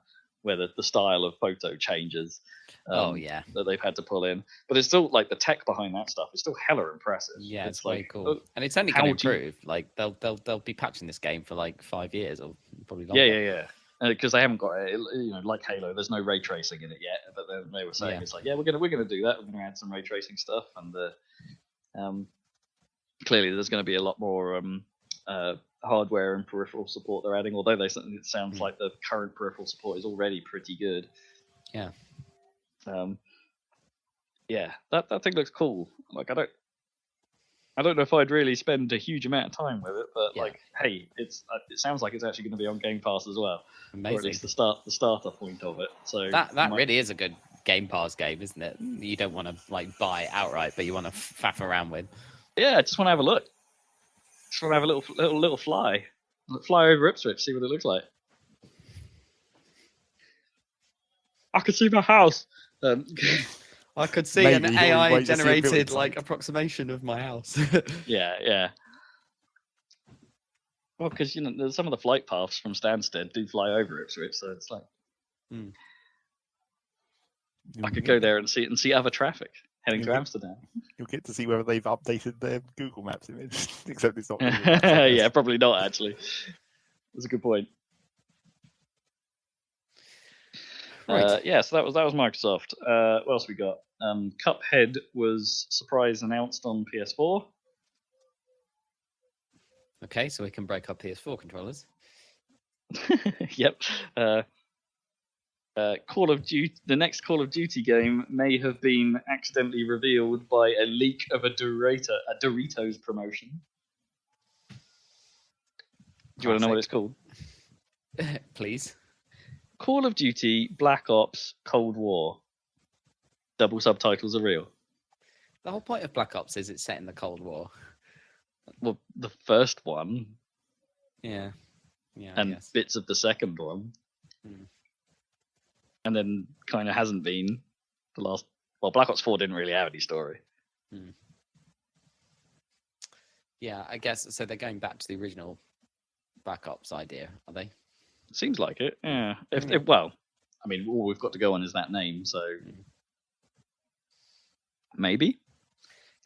where the style of photo changes. Yeah. That they've had to pull in, but it's still like the tech behind that stuff is still hella impressive. Yeah, it's like way cool, and it's only going to how do you- improve. Like they'll be patching this game for like 5 years or probably longer. yeah. Because they haven't got it, like Halo. There's no ray tracing in it yet, but then they were saying it's like, we're gonna do that. We're gonna add some ray tracing stuff, and clearly there's going to be a lot more hardware and peripheral support they're adding. Although it sounds like the current peripheral support is already pretty good. Yeah. That thing looks cool. Like I don't know if I'd really spend a huge amount of time with it, but like, hey, it sounds like it's actually going to be on Game Pass as well. Amazing. Or at least the starter point of it. So that really is a good Game Pass game, isn't it? You don't want to like buy it outright, but you want to faff around with. Yeah, I just want to have a look. Just want to have a little fly over Ipswich, see what it looks like. I can see my house. I could see Maybe an you'll AI wait to see a building generated site. like approximation of my house. Yeah. Well, because there's some of the flight paths from Stansted do fly over Ipswich, so it's like I could go there and see other traffic heading to Amsterdam. You'll get to see whether they've updated their Google Maps image, except it's not. Google Maps, I guess. Yeah, probably not actually. That's a good point. Right. So that was Microsoft. What else we got? Cuphead was surprise announced on PS4. Okay, so we can break up PS4 controllers. Yep. Call of Duty. The next Call of Duty game may have been accidentally revealed by a leak of a Doritos promotion. Do you want to know what it's called? Please. Call of Duty Black Ops Cold War. Double subtitles are real. The whole point of Black Ops is it's set in the Cold War. Well, the first one. Yeah. I And guess. bits of the second one. And then kind of hasn't been the last. Well, Black Ops 4 didn't really have any story. Yeah, I guess so. They're going back to the original Black Ops idea, are they? Seems like it. Yeah. Well, I mean, all we've got to go on is that name, so maybe.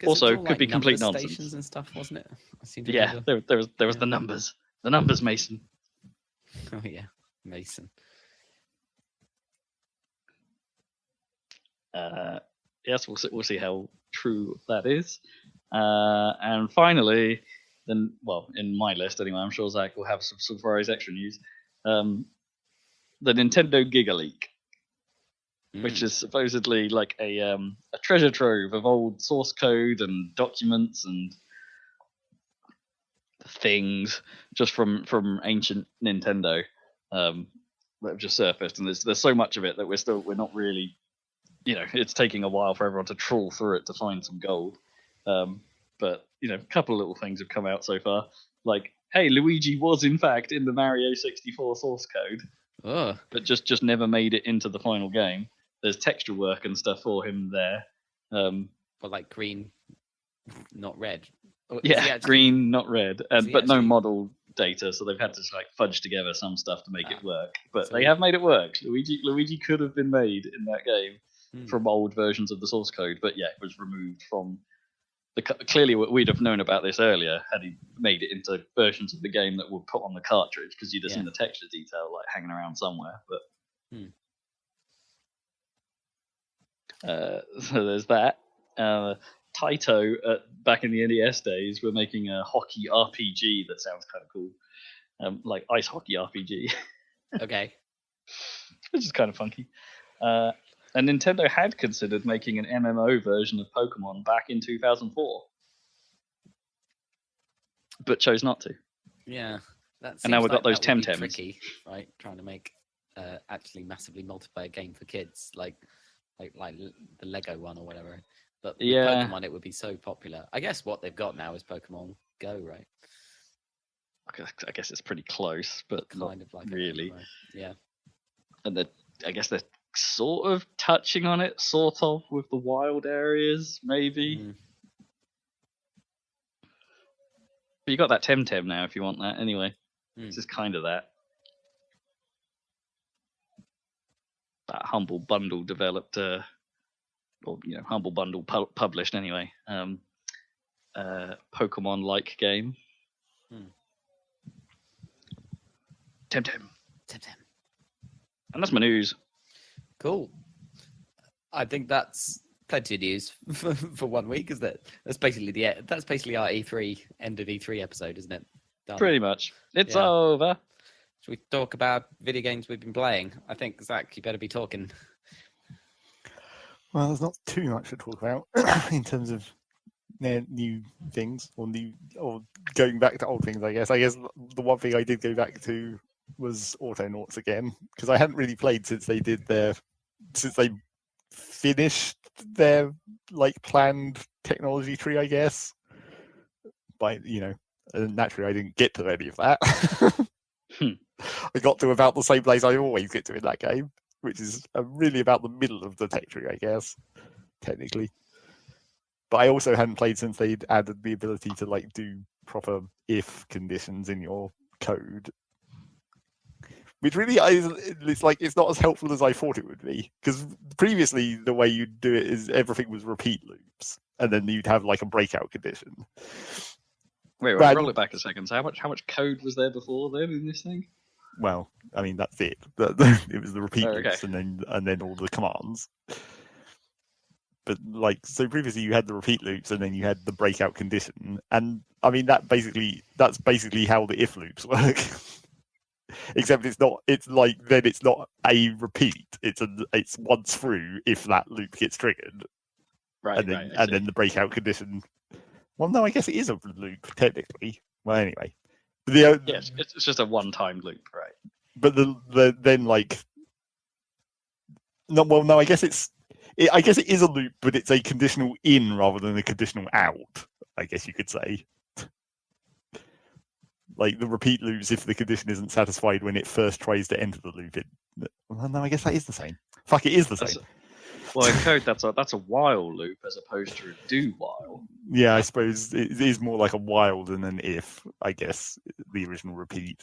Also, all, could be complete number nonsense. Stations and stuff, wasn't it? I seem to Yeah, remember. there was the numbers. The numbers, Mason. Oh yeah, Mason. Yes, we'll see how true that is. And finally, then, well, in my list anyway, I'm sure Zach will have some surprise extra news. The Nintendo Giga Leak, which is supposedly like a treasure trove of old source code and documents and things just from ancient Nintendo that have just surfaced, and there's so much of it that we're not really, it's taking a while for everyone to trawl through it to find some gold. But a couple of little things have come out so far, like, hey, Luigi was in fact in the Mario 64 source code, but just never made it into the final game. There's texture work and stuff for him there. But like green, not red. Yeah, green, not red, but no model data, so they've had to like fudge together some stuff to make it work. But so they have made it work. Luigi could have been made in that game from old versions of the source code, but yeah, it was removed from the. Clearly, we'd have known about this earlier had he made it into versions of the game that were put on the cartridge, because you'd have seen the texture detail like hanging around somewhere. But so there's that. Taito, back in the NES days, were making a hockey RPG that sounds kind of cool, like ice hockey RPG. Okay. Which is kind of funky. And Nintendo had considered making an MMO version of Pokemon back in 2004, but chose not to. Yeah, and now we've got those Temtems. Tricky, right? Trying to make actually massively multiplayer game for kids, like the Lego one or whatever. But with Pokemon, it would be so popular. I guess what they've got now is Pokemon Go, right? I guess it's pretty close, but kind of like really. Yeah. And I guess they're sort of touching on it, sort of, with the wild areas, maybe. Mm. But you got that Temtem now, if you want that. Anyway, This is kind of that. That Humble Bundle developed, or Humble Bundle published anyway. Pokemon-like game. Temtem. And that's my news. Cool. I think that's plenty of news for 1 week, isn't it? That's basically our E3 end of E3 episode, isn't it? Done. Pretty much. It's over. Should we talk about video games we've been playing? I think, Zach, you better be talking. Well, there's not too much to talk about in terms of new things or going back to old things, I guess. I guess the one thing I did go back to was Autonauts again, because I hadn't really played since they finished their planned technology tree, I guess. But naturally I didn't get to any of that. I got to about the same place I always get to in that game, which is really about the middle of the tech tree, I guess, technically. But I also hadn't played since they'd added the ability to do proper if conditions in your code, which really it's not as helpful as I thought it would be. Because previously the way you'd do it is everything was repeat loops, and then you'd have a breakout condition. Wait, roll it back a second. So how much code was there before then in this thing? Well, I mean that's it. It was the repeat loops, and then all the commands. But so previously you had the repeat loops, and then you had the breakout condition, and I mean that's basically how the if loops work. Except it's not. It's then it's not a repeat. It's once through if that loop gets triggered, right? And then the breakout condition. Well, no, I guess it is a loop technically. Well, anyway, yes, it's just a one-time loop, right? But then no, well, no, I guess it is a loop, but it's a conditional in rather than a conditional out. I guess you could say. The repeat loops, if the condition isn't satisfied when it first tries to enter the loop, well, no, I guess that is the same. Fuck, it is the same. Well, in code, that's a while loop as opposed to a do while. Yeah, I suppose it is more like a while than an if, I guess, the original repeat.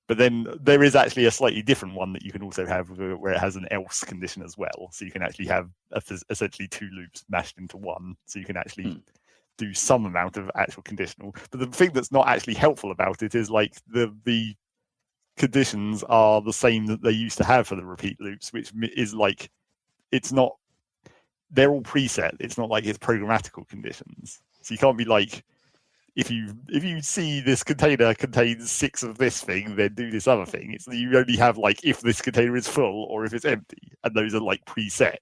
But then there is actually a slightly different one that you can also have where it has an else condition as well. So you can actually have essentially two loops mashed into one. So you can actually do some amount of actual conditional. But the thing that's not actually helpful about it is the conditions are the same that they used to have for the repeat loops, which is it's not, they're all preset. It's not it's programmatical conditions. So you can't be if you see this container contains 6 of this thing, then do this other thing. It's you only have if this container is full or if it's empty, and those are preset.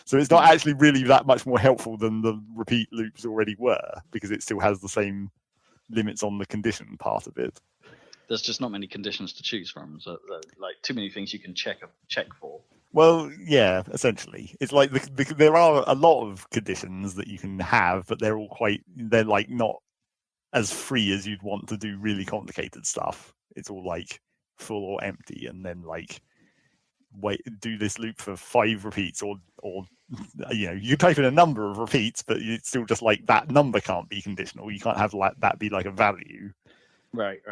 So it's not actually really that much more helpful than the repeat loops already were, because it still has the same limits on the condition part of it. There's just not many conditions to choose from, so too many things you can check for. Well, yeah, essentially, it's there are a lot of conditions that you can have, but they're all they're not as free as you'd want to do really complicated stuff. It's all full or empty, and then do this loop for 5 repeats, or you type in a number of repeats, but it's still just that number can't be conditional. You can't have that be a value. Right.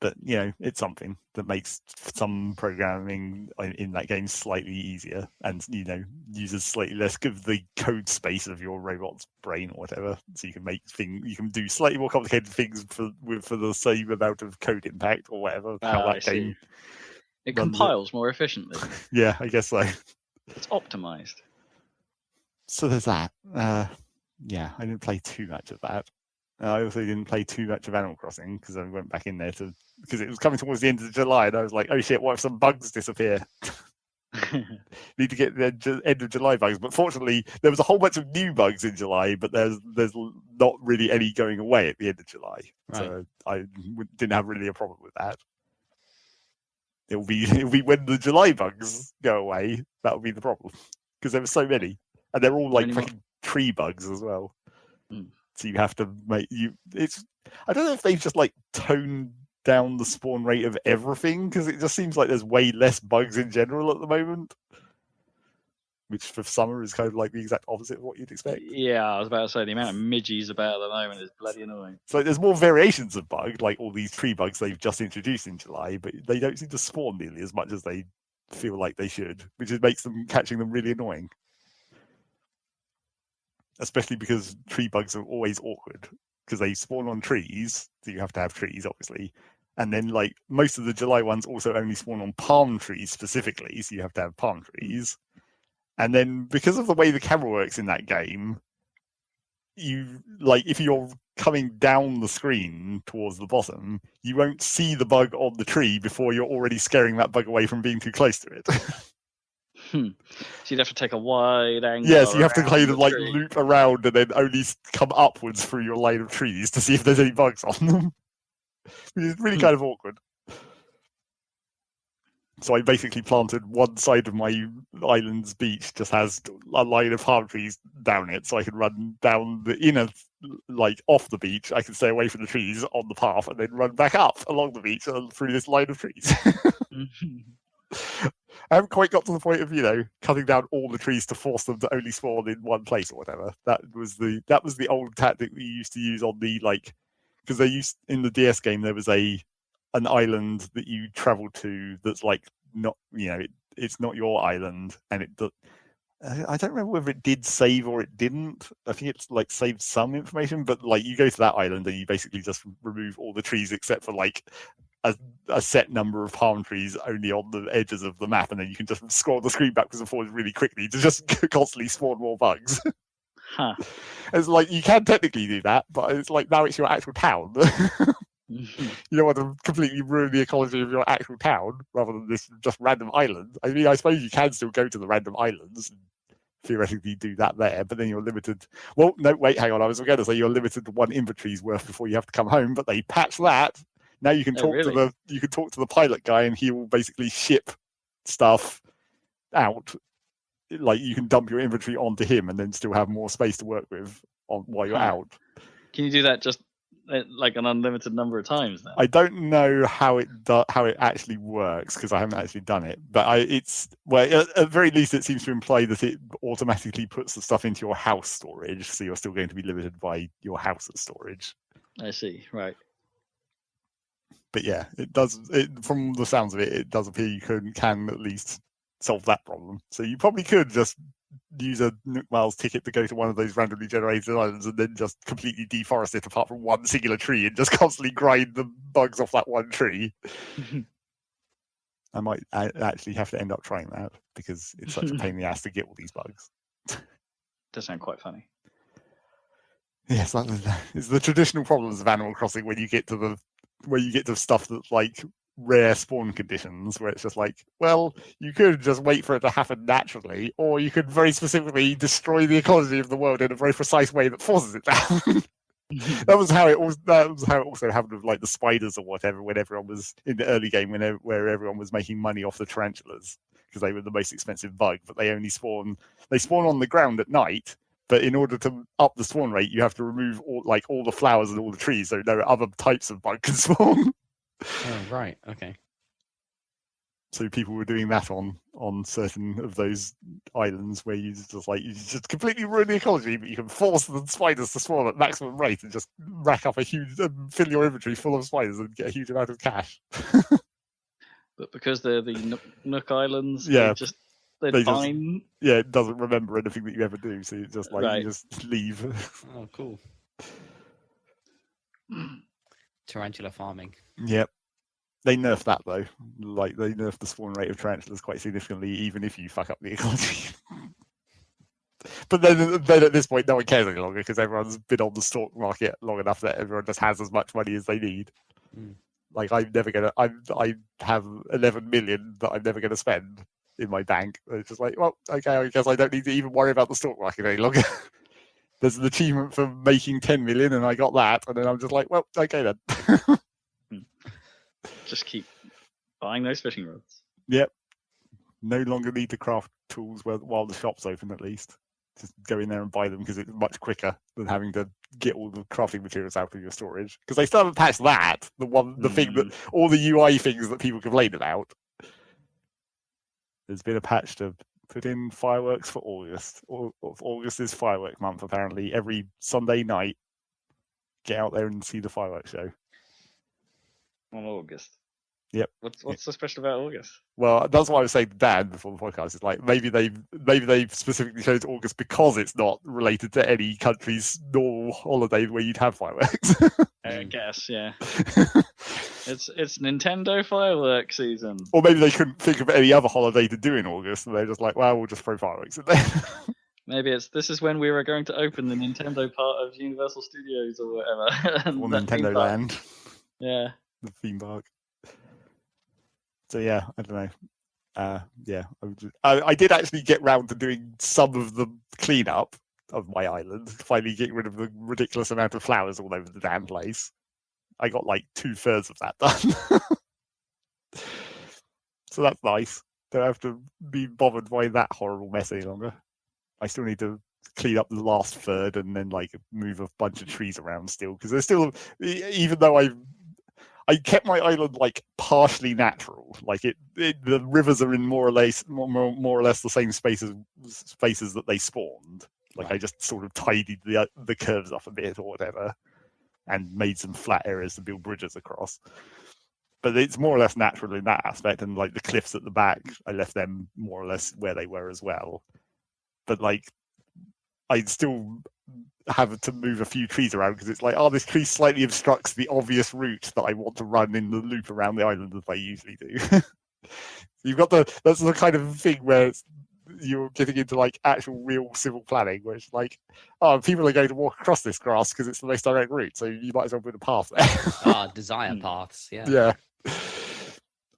But it's something that makes some programming in that game slightly easier, and uses slightly less of the code space of your robot's brain or whatever. So you can do slightly more complicated things for the same amount of code impact or whatever. Game it compiles more efficiently. Yeah, I guess so. It's optimized. So there's that. Yeah, I didn't play too much of that. I also didn't play too much of Animal Crossing because I went back in there because it was coming towards the end of July, and I was like, oh shit, what if some bugs disappear? Need to get the end of July bugs, but fortunately there was a whole bunch of new bugs in July, but there's not really any going away at the end of July, so I didn't have really a problem with that. It'll be when the July bugs go away that'll be the problem, because there were so many, and they're all like fucking tree bugs as well. So you have to make I don't know if they've just like toned down the spawn rate of everything, because it just seems like there's way less bugs in general at the moment, which for summer is kind of like the exact opposite of what you'd expect. Yeah, I was about to say the amount of midgies about at the moment is bloody annoying. So there's more variations of bug, like all these tree bugs they've just introduced in July, but they don't seem to spawn nearly as much as they feel like they should, which makes catching them really annoying. Especially because tree bugs are always awkward, because they spawn on trees, so you have to have trees, obviously. And then, like, most of the July ones also only spawn on palm trees specifically, so you have to have palm trees. And then, because of the way the camera works in that game, if you're coming down the screen towards the bottom, you won't see the bug on the tree before you're already scaring that bug away from being too close to it. So you'd have to take a wide angle. Yes, you have to kind of like loop around and then only come upwards through your line of trees to see if there's any bugs on them. It's really kind of awkward. So I basically planted one side of my island's beach just has a line of palm trees down it, so I can run down the inner, like off the beach. I can stay away from the trees on the path and then run back up along the beach through this line of trees. I haven't quite got to the point of, cutting down all the trees to force them to only spawn in one place or whatever. That was the old tactic we used to use on the because they used in the DS game there was an island that you travel to that's like not it's not your island, and it does. I don't remember whether it did save or it didn't. I think it's like saved some information, but like you go to that island and you basically just remove all the trees except for like a set number of palm trees only on the edges of the map, and then you can just scroll the screen backwards and forwards really quickly to just constantly spawn more bugs. It's like you can technically do that, but it's like now it's your actual town. You don't want to completely ruin the ecology of your actual town rather than this just random island. I mean, I suppose you can still go to the random islands and theoretically do that there, but then you're limited. Well, no, wait, hang on. I was going to say you're limited to one inventory's worth before you have to come home, but they patched that. Now you can talk to the pilot guy, and he will basically ship stuff out. Like you can dump your inventory onto him, and then still have more space to work with while you're out. Can you do that just like an unlimited number of times now? I don't know how it actually works because I haven't actually done it. But at the very least, it seems to imply that it automatically puts the stuff into your house storage, so you're still going to be limited by your house's storage. I see. Right. But yeah, it does. From the sounds of it, it does appear you can at least solve that problem. So you probably could just use a Nook Miles ticket to go to one of those randomly generated islands and then just completely deforest it apart from one singular tree and just constantly grind the bugs off that one tree. I might actually have to end up trying that because it's such a pain in the ass to get all these bugs. Does sound quite funny. Yes, it's the traditional problems of Animal Crossing when you get to stuff that's like rare spawn conditions, where it's just like, well, you could just wait for it to happen naturally, or you could very specifically destroy the ecology of the world in a very precise way that forces it down. That was how it also happened with like the spiders or whatever, when everyone was in the early game, where everyone was making money off the tarantulas because they were the most expensive bug, but they spawn on the ground at night. But in order to up the spawn rate, you have to remove all the flowers and all the trees, so no other types of bug can spawn. Oh, right. Okay. So people were doing that on certain of those islands where you just completely ruin the ecology, but you can force the spiders to spawn at maximum rate and just rack up fill your inventory full of spiders and get a huge amount of cash. But because they're the Nook Islands, yeah, they're fine. It doesn't remember anything that you ever do, so you just you just leave. Oh, cool. Tarantula farming. Yep. They nerfed that though. Like they nerfed the spawn rate of tarantulas quite significantly, even if you fuck up the ecology. But then at this point, no one cares any longer because everyone's been on the stock market long enough that everyone just has as much money as they need. Like I have 11 million that I'm never gonna spend in my bank. It's just like, well, okay, I guess I don't need to even worry about the stock market any longer. There's an achievement for making 10 million, and I got that, and then I'm just like, well, okay then. Just keep buying those fishing rods. Yep. No longer need to craft tools while the shop's open, at least. Just go in there and buy them because it's much quicker than having to get all the crafting materials out of your storage. Because they still haven't patched that, the thing that all the UI things that people complain about. There's been a patch to put in fireworks for August. August is firework month, apparently. Every Sunday night, get out there and see the fireworks show. On August. Yep. What's so special about August? Well, that's what I was saying to Dan before the podcast. It's like maybe they specifically chose August because it's not related to any country's normal holiday where you'd have fireworks. I guess, yeah. It's Nintendo fireworks season. Or maybe they couldn't think of any other holiday to do in August, and they're just like, well, we'll just throw fireworks in there. Maybe this is when we were going to open the Nintendo part of Universal Studios or whatever. Or Nintendo Land. Yeah. The theme park. So yeah, I don't know. I did actually get round to doing some of the cleanup of my island, finally getting rid of the ridiculous amount of flowers all over the damn place. I got like 2/3 of that done. So that's nice. Don't have to be bothered by that horrible mess any longer. I still need to clean up the last third and then like move a bunch of trees around still, because there's still, even though I kept my island like partially natural, like the rivers are in more or less the same spaces that they spawned. Like I just sort of tidied the curves up a bit or whatever, and made some flat areas to build bridges across. But it's more or less natural in that aspect, and like the cliffs at the back, I left them more or less where they were as well. But like, I still have to move a few trees around because it's like, oh, this tree slightly obstructs the obvious route that I want to run in the loop around the island as I usually do. You've got that's the kind of thing where you're getting into like actual real civil planning, where it's like, oh, people are going to walk across this grass because it's the most direct route, so you might as well put a path there. Desire paths, yeah. Yeah.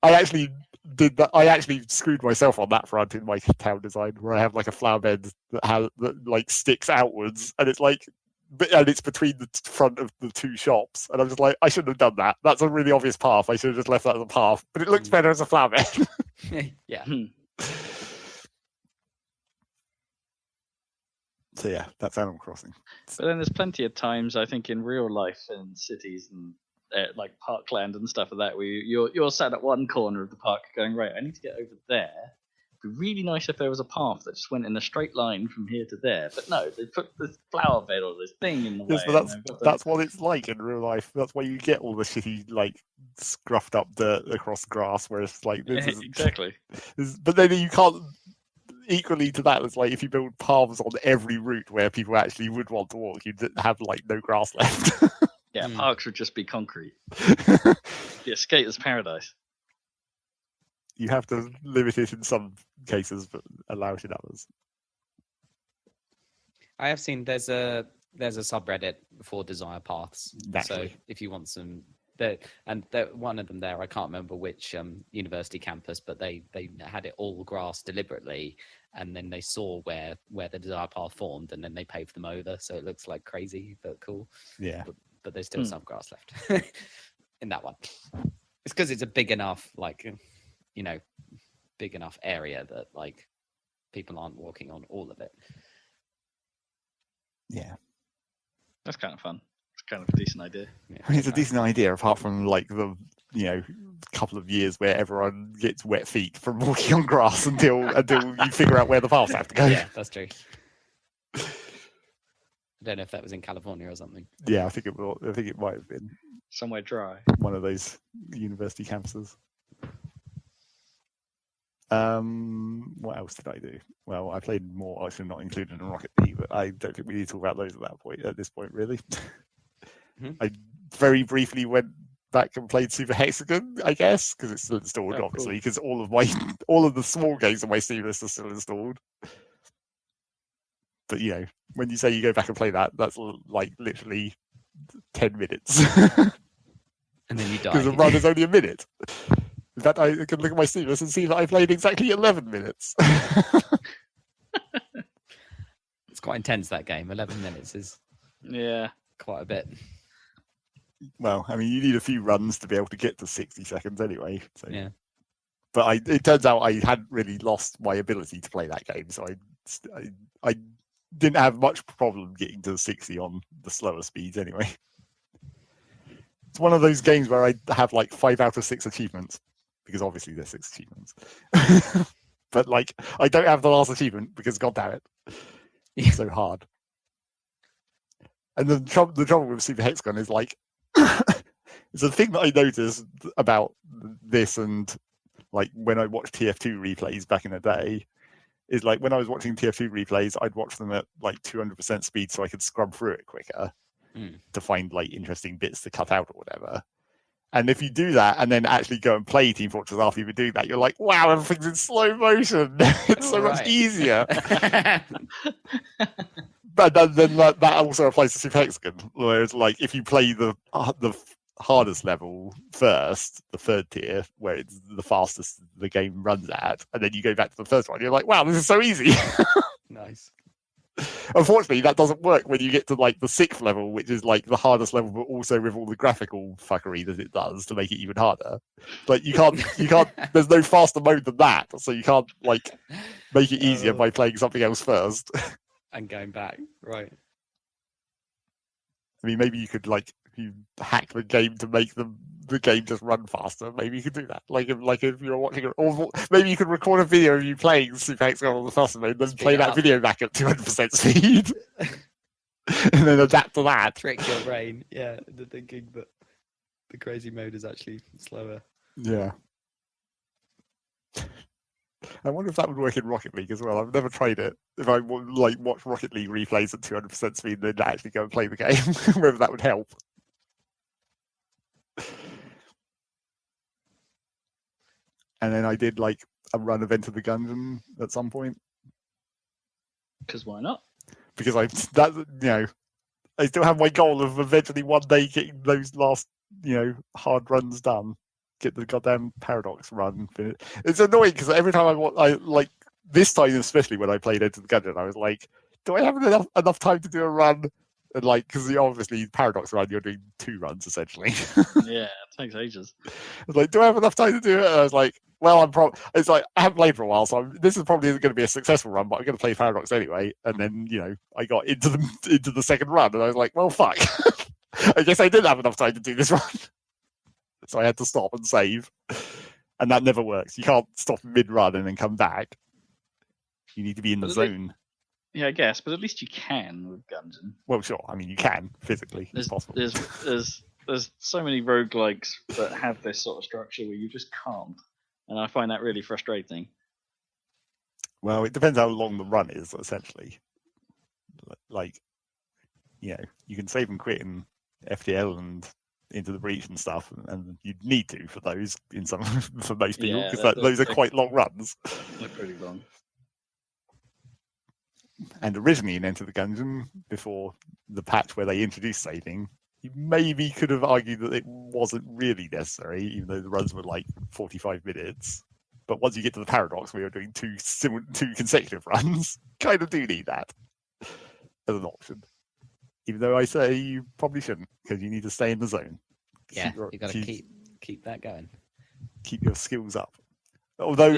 I actually did that. I actually screwed myself on that front in my town design, where I have like a flower bed that like sticks outwards, and it's like, and it's between the front of the two shops, and I'm just like, I shouldn't have done that. That's a really obvious path. I should have just left that as a path, but it looks better as a flower bed. Yeah. So yeah, that's Animal Crossing. But then there's plenty of times, I think, in real life in cities and like parkland and stuff like that, where you're sat at one corner of the park going, right, I need to get over there. It'd be really nice if there was a path that just went in a straight line from here to there. But no, they put this flower bed or this thing in the way. Yes, but that's what it's like in real life. That's why you get all the shitty, like, scruffed up dirt across grass, where it's like, this is exactly. But then you can't. Equally to that, it's like if you build paths on every route where people actually would want to walk, you'd have like no grass left. Yeah, parks would just be concrete. Yeah, skater's paradise. You have to limit it in some cases, but allow it in others. I have seen there's a subreddit for desire paths. Naturally. So if you want some, one of them there, I can't remember which university campus, but they had it all grass deliberately, and then they saw where the desire path formed, and then they paved them over, so it looks like crazy but cool. Yeah. But there's still some grass left in that one. It's because it's a big enough, like, big enough area that like people aren't walking on all of it. Yeah. That's kind of fun. It's kind of a decent idea. Yeah, I mean, it's a decent idea, apart from like the couple of years where everyone gets wet feet from walking on grass until you figure out where the paths have to go. Yeah, that's true. I don't know if that was in California or something. Yeah, I think it might have been somewhere dry. One of those university campuses. What else did I do? Well, I played more, actually not included in Rocket League, but I don't think we need to talk about those at this point, really. Mm-hmm. I very briefly went back and played Super Hexagon, I guess, because it's still installed, obviously, because all of the small games on my Steam list are still installed. But when you say you go back and play that, that's like literally 10 minutes. And then you die. Because the run is only a minute. In fact, I can look at my Steam list and see that I played exactly 11 minutes. It's quite intense, that game. 11 minutes is quite a bit. Well, I mean, you need a few runs to be able to get to 60 seconds anyway. So. Yeah. But it turns out I hadn't really lost my ability to play that game, so I didn't have much problem getting to 60 on the slower speeds anyway. It's one of those games where I have like 5 out of 6 achievements, because obviously there's 6 achievements. But like, I don't have the last achievement because god damn it, it's so hard. And the trouble with Super Hexagon is like, it's a thing that I noticed about this, and like when I watched TF2 replays back in the day, is like when I was watching TF2 replays, I'd watch them at like 200% speed so I could scrub through it quicker to find like interesting bits to cut out or whatever. And if you do that and then actually go and play Team Fortress after you've been doing that, you're like, wow, everything's in slow motion. It's so much easier. But then that also applies to Super Hexagon. Whereas like if you play the hardest level first, the 3rd tier, where it's the fastest the game runs at, and then you go back to the first one, you're like, wow, this is so easy. Nice. Unfortunately, that doesn't work when you get to like the 6th level, which is like the hardest level, but also with all the graphical fuckery that it does to make it even harder. But you can't. There's no faster mode than that, so you can't like make it easier by playing something else first. And going back, right? I mean, maybe you could like you hack the game to make the game just run faster. Maybe you could do that. Like if you're watching it, or maybe you could record a video of you playing Super Hexagon on the faster mode, then play that video back at 200% speed, and then adapt to that. Trick your brain, into thinking that the crazy mode is actually slower. Yeah. I wonder if that would work in Rocket League as well. I've never tried it. If I like watch Rocket League replays at 200% speed, then actually go and play the game, whether that would help. And then I did like a run of Enter the Gungeon at some point. Because why not? Because I still have my goal of eventually one day getting those last hard runs done. Get the goddamn Paradox run. It's annoying because every time I like this time, especially when I played Enter the Gungeon, I was like, do I have enough time to do a run? And like, because obviously Paradox run, you're doing 2 runs essentially. Yeah, it takes ages. I was like, do I have enough time to do it? And I was like, well, it's like I haven't played for a while, so this is probably isn't going to be a successful run, but I'm going to play Paradox anyway. And then I got into the 2nd run, and I was like, well, fuck. I guess I didn't have enough time to do this run. So I had to stop and save, and that never works. You can't stop mid-run and then come back. You need to be in the zone. Yeah, I guess, but at least you can with Gungeon. Well, sure. I mean, you can physically. It's possible. There's so many roguelikes that have this sort of structure where you just can't, and I find that really frustrating. Well, it depends how long the run is, essentially. Like, you can save and quit in FTL and Into the Breach and stuff, and you'd need to for those for most people, because those are quite long runs. They're pretty long. And originally in Enter the Gungeon, before the patch where they introduced saving, you maybe could have argued that it wasn't really necessary, even though the runs were like 45 minutes. But once you get to the Paradox, where you're doing 2 consecutive runs, kind of do need that as an option. Even though I say you probably shouldn't, because you need to stay in the zone. Yeah, you got to keep that going. Keep your skills up. Although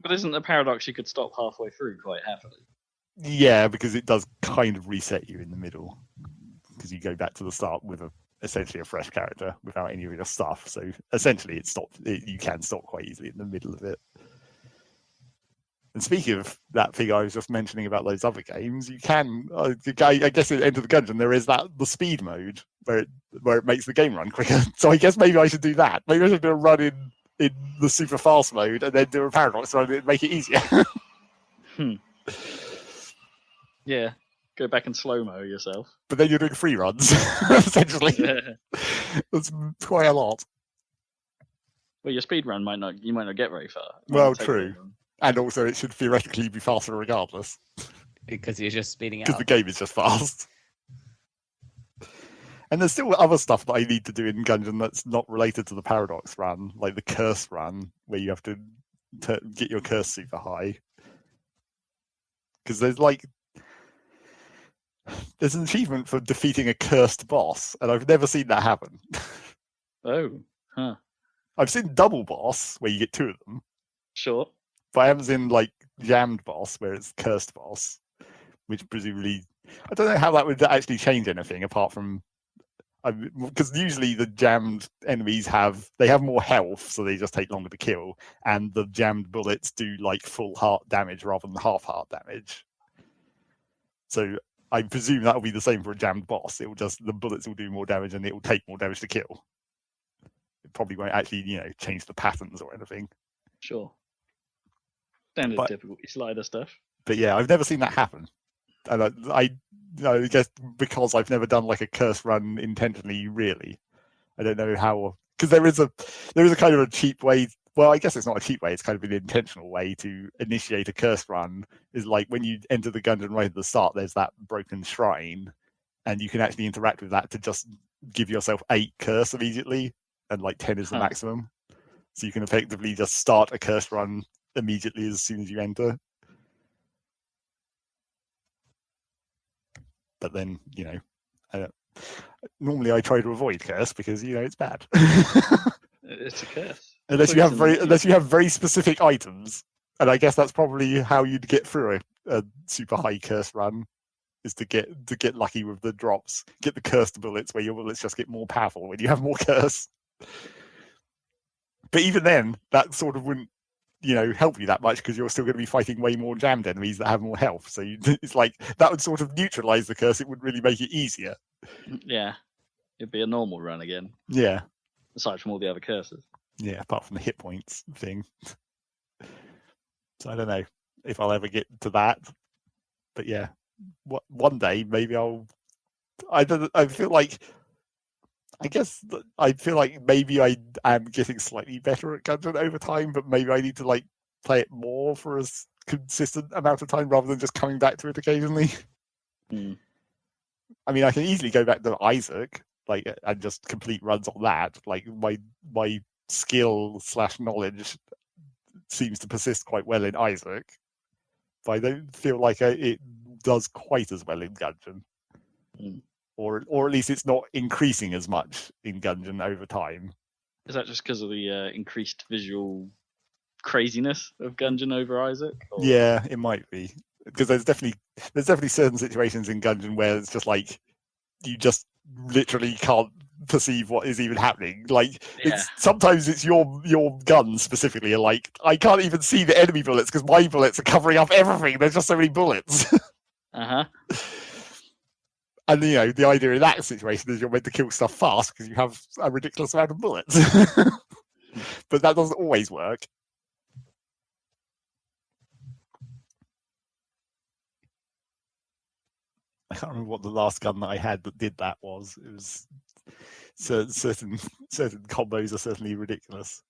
isn't the Paradox you could stop halfway through quite happily? Yeah, because it does kind of reset you in the middle, because you go back to the start with essentially a fresh character without any of your stuff. So essentially, you can stop quite easily in the middle of it. And speaking of that thing I was just mentioning about those other games, you can, I guess at Enter the Gungeon, there is the speed mode where it makes the game run quicker. So I guess maybe I should do that. Maybe I should do a run in the super fast mode and then do a Paradox run and make it easier. Yeah, go back in slow-mo yourself. But then you're doing 3 runs, essentially. Yeah. That's quite a lot. Well, your speed run you might not get very far. Well, true. And also, it should theoretically be faster regardless. Because you're just speeding it because up. the game is just fast. And there's still other stuff that I need to do in Gungeon that's not related to the Paradox run, like the Curse run, where you have to get your Curse super high. Because there's an achievement for defeating a cursed boss, and I've never seen that happen. Oh, huh. I've seen double boss, where you get 2 of them, Sure. but I haven't seen like jammed boss, where it's cursed boss, which presumably I don't know how that would actually change anything apart from because usually the jammed enemies have more health, so they just take longer to kill, and the jammed bullets do like full heart damage rather than half heart damage. So I presume that'll be the same for a jammed boss. It will just the bullets will do more damage and it will take more damage to kill. It probably won't actually, change the patterns or anything. Sure. Standard difficulty slider stuff. But yeah, I've never seen that happen. And I guess because I've never done like a curse run intentionally, really. I don't know how, because there is a kind of a cheap way. Well, I guess it's not a cheap way. It's kind of an intentional way to initiate a curse run. Is like when you enter the dungeon right at the start, there's that broken shrine, and you can actually interact with that to just give yourself 8 curse immediately, and like 10 is the maximum. So you can effectively just start a curse run immediately as soon as you enter. But then, normally I try to avoid curse because it's bad. It's a curse. unless you have very specific items, and I guess that's probably how you'd get through a super high curse run, is to get lucky with the drops, get the cursed bullets where your bullets just get more powerful when you have more curse. But even then, that sort of wouldn't help you that much because you're still going to be fighting way more jammed enemies that have more health. So it's like that would sort of neutralize the curse. It would really make it easier. Yeah, it'd be a normal run again. Yeah. Aside from all the other curses. Yeah, apart from the hit points thing. So I don't know if I'll ever get to that. But yeah, one day maybe I'll. I feel like maybe I am getting slightly better at Gungeon over time, but maybe I need to like play it more for a consistent amount of time rather than just coming back to it occasionally. Mm. I mean, I can easily go back to Isaac, and just complete runs on that. Like my skill / knowledge seems to persist quite well in Isaac, but I don't feel like it does quite as well in Gungeon. Mm. Or at least it's not increasing as much in Gungeon over time. Is that just because of the increased visual craziness of Gungeon over Isaac? Or? Yeah, it might be, because there's definitely certain situations in Gungeon where it's just like you just literally can't perceive what is even happening. Like sometimes it's your guns specifically are like, I can't even see the enemy bullets because my bullets are covering up everything. There's just so many bullets. And the idea in that situation is you're meant to kill stuff fast because you have a ridiculous amount of bullets. But that doesn't always work. I can't remember what the last gun that I had that did that was. It was certain combos are certainly ridiculous.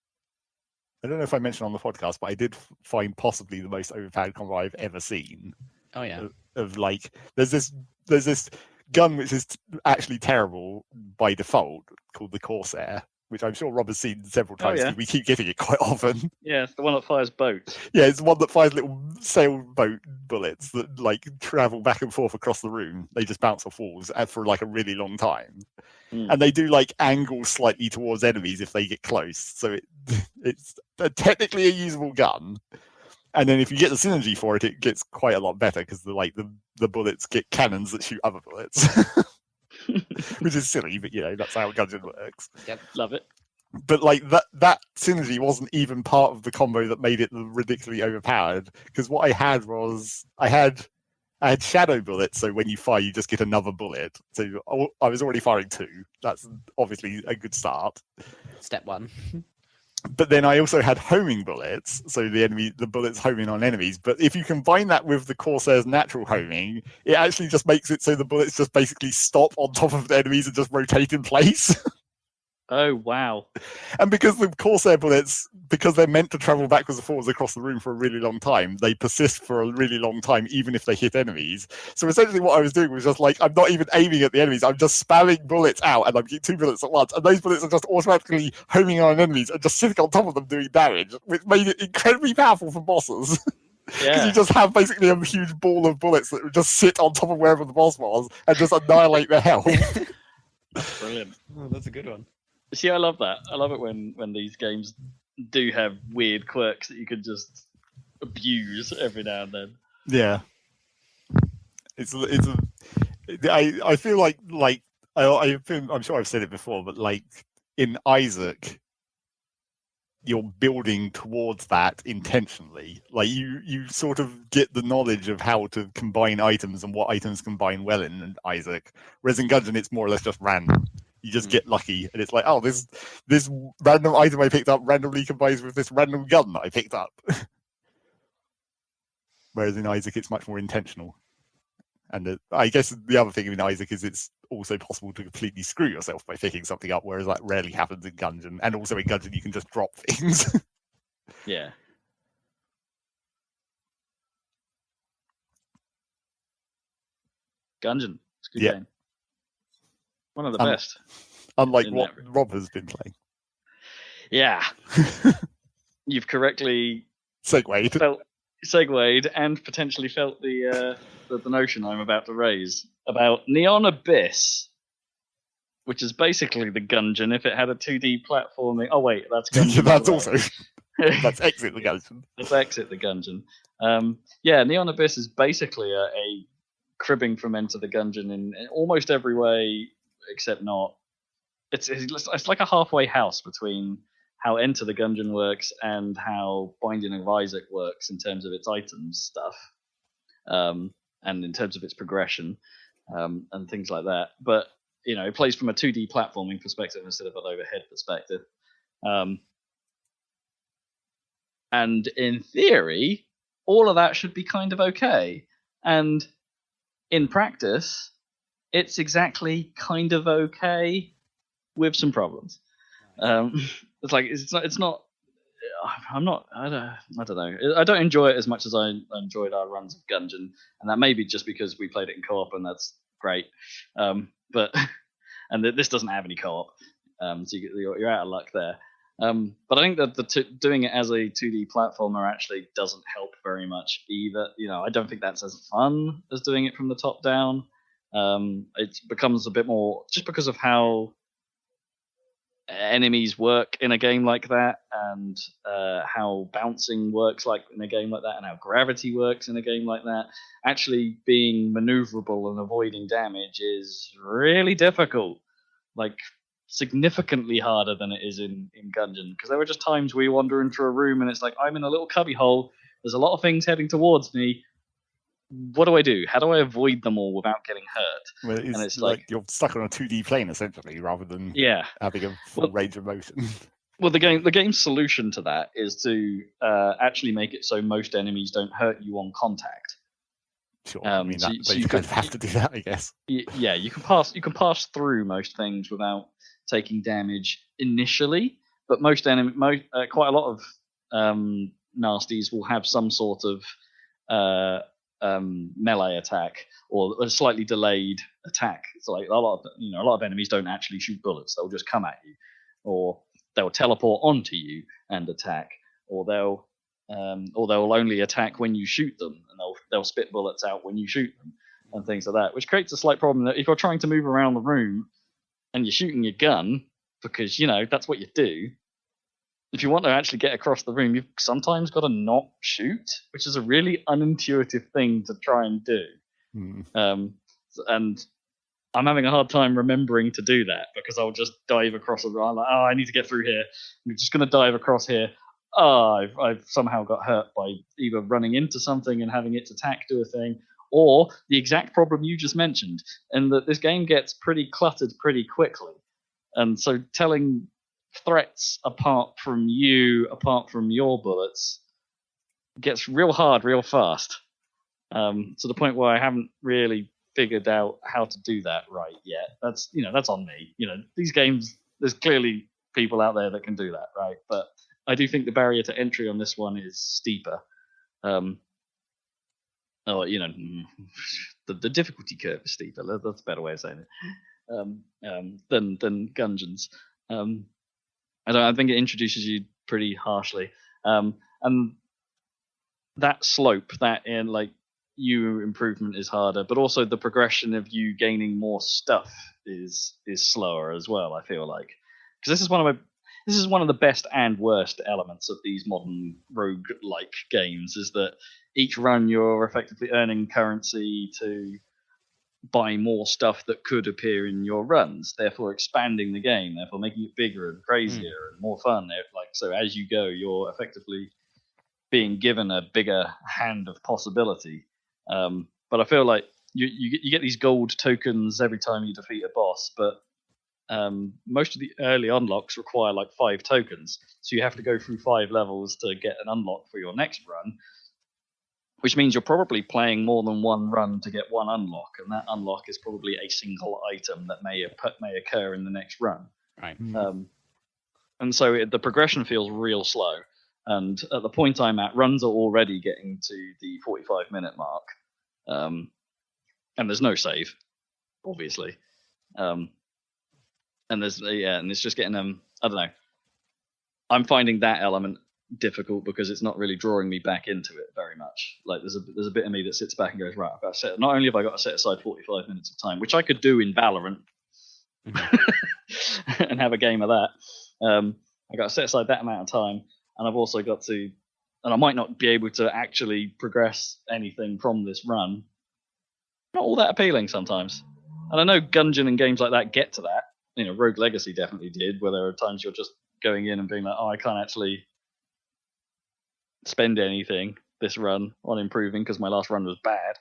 I don't know if I mentioned on the podcast, but I did find possibly the most overpowered combo I've ever seen. Oh yeah. Of like, there's this gun which is actually terrible by default called the Corsair, which I'm sure Rob has seen several times. Oh, yeah. We keep getting it quite often. Yeah, it's the one that fires boats. Yeah, it's the one that fires little sailboat bullets that like travel back and forth across the room. They just bounce off walls for like a really long time. And they do like angle slightly towards enemies if they get close. So it's technically a usable gun. And then if you get the synergy for it, it gets quite a lot better because the bullets get cannons that shoot other bullets. Which is silly, but that's how Gungeon works. Yep, love it. But like that synergy wasn't even part of the combo that made it ridiculously overpowered. Because what I had was I had shadow bullets, so when you fire, you just get another bullet. So I was already firing 2. That's obviously a good start. Step 1. But then I also had homing bullets, so the bullets homing on enemies. But if you combine that with the Corsair's natural homing, it actually just makes it so the bullets just basically stop on top of the enemies and just rotate in place. Oh wow! And because the Corsair bullets, because they're meant to travel backwards and forwards across the room for a really long time, they persist for a really long time, even if they hit enemies. So essentially what I was doing was just like, I'm not even aiming at the enemies, I'm just spamming bullets out, and I'm getting 2 bullets at once, and those bullets are just automatically homing on enemies and just sitting on top of them doing damage, which made it incredibly powerful for bosses. Because you just have basically a huge ball of bullets that would just sit on top of wherever the boss was and just annihilate their health. That's brilliant. Oh, that's a good one. See, I love that. I love it when these games do have weird quirks that you can just abuse every now and then. Yeah, I feel like I'm sure I've said it before, but like in Isaac, you're building towards that intentionally. Like you sort of get the knowledge of how to combine items and what items combine well in Isaac. Whereas in Gungeon, it's more or less just random. You just get lucky, and it's like, oh, this random item I picked up randomly combines with this random gun that I picked up. Whereas in Isaac, it's much more intentional. And I guess the other thing in Isaac is it's also possible to completely screw yourself by picking something up, whereas that rarely happens in Gungeon. And also in Gungeon, you can just drop things. Yeah. Gungeon. It's a good game. One of the best. Unlike what Rob has been playing. Yeah. You've correctly segued and potentially felt the notion I'm about to raise about Neon Abyss, which is basically the Gungeon if it had a 2D platforming. Oh wate, that's Gungeon. That's also that's Exit the Gungeon. That's Exit the Gungeon. Neon Abyss is basically a cribbing from Enter the Gungeon in almost every way except not. It's like a halfway house between how Enter the Gungeon works and how Binding of Isaac works in terms of its items stuff, and in terms of its progression, and things like that. But it plays from a 2D platforming perspective instead of an overhead perspective. And in theory, all of that should be kind of okay. And in practice, it's exactly kind of okay with some problems. It's not. I don't know. I don't enjoy it as much as I enjoyed our runs of Gungeon, and that may be just because we played it in co-op, and that's great. But this doesn't have any co-op, so you're out of luck there. But I think that doing it as a 2D platformer actually doesn't help very much either. I don't think that's as fun as doing it from the top down. It becomes a bit more just because of how enemies work in a game like that, and how bouncing works like in a game like that, and how gravity works in a game like that. Actually being maneuverable and avoiding damage is really difficult, like significantly harder than it is in Gungeon, because there were just times where you wander into a room and it's like, I'm in a little cubby hole, there's a lot of things heading towards me, what do I do? How do I avoid them all without getting hurt? Well, it's like you're stuck on a 2D plane essentially, rather than having a full range of motion. Well, the game's solution to that is to actually make it so most enemies don't hurt you on contact. Sure, you kind of have to do that, I guess. Yeah, you can pass through most things without taking damage initially, but quite a lot of nasties will have some sort of melee attack or a slightly delayed attack. It's like a lot of enemies don't actually shoot bullets; they'll just come at you, or they'll teleport onto you and attack, or they'll only attack when you shoot them, and they'll spit bullets out when you shoot them, and things like that, which creates a slight problem that if you're trying to move around the room and you're shooting your gun, because that's what you do, if you want to actually get across the room, you've sometimes got to not shoot, which is a really unintuitive thing to try and do. And I'm having a hard time remembering to do that, because I'll just dive across the room. I'm like, I need to get through here. I'm just going to dive across here. I've somehow got hurt by either running into something and having its attack do a thing, or the exact problem you just mentioned, and that this game gets pretty cluttered pretty quickly. And so telling threats apart from your bullets gets real hard real fast, to the point where I haven't really figured out how to do that right yet. That's on me. These games, there's clearly people out there that can do that, right? But I do think the barrier to entry on this one is steeper. The difficulty curve is steeper. That's a better way of saying it. Than Gungeons. I think it introduces you pretty harshly, and that slope, that in like you improvement is harder, but also the progression of you gaining more stuff is slower as well. I feel like, because this is one of the best and worst elements of these modern rogue-like games, is that each run you're effectively earning currency to buy more stuff that could appear in your runs, therefore expanding the game, therefore making it bigger and crazier and more fun. Like, so as you go, you're effectively being given a bigger hand of possibility. But I feel like you get these gold tokens every time you defeat a boss, but most of the early unlocks require like 5 tokens, so you have to go through 5 levels to get an unlock for your next run, which means you're probably playing more than one run to get one unlock, and that unlock is probably a single item that may occur in the next run. Right. And so the progression feels real slow. And at the point I'm at, runs are already getting to the 45-minute mark, and there's no save, obviously. And it's just getting I don't know. I'm finding that element difficult because it's not really drawing me back into it very much. Like there's a bit of me that sits back and goes, right, I've got to set. Not only have I got to set aside 45 minutes of time, which I could do in Valorant, and have a game of that. I got to set aside that amount of time, and I've also got to, and I might not be able to actually progress anything from this run. Not all that appealing sometimes. And I know Gungeon and games like that get to that. You know, Rogue Legacy definitely did, where there are times you're just going in and being like, oh, I can't actually spend anything this run on improving because my last run was bad.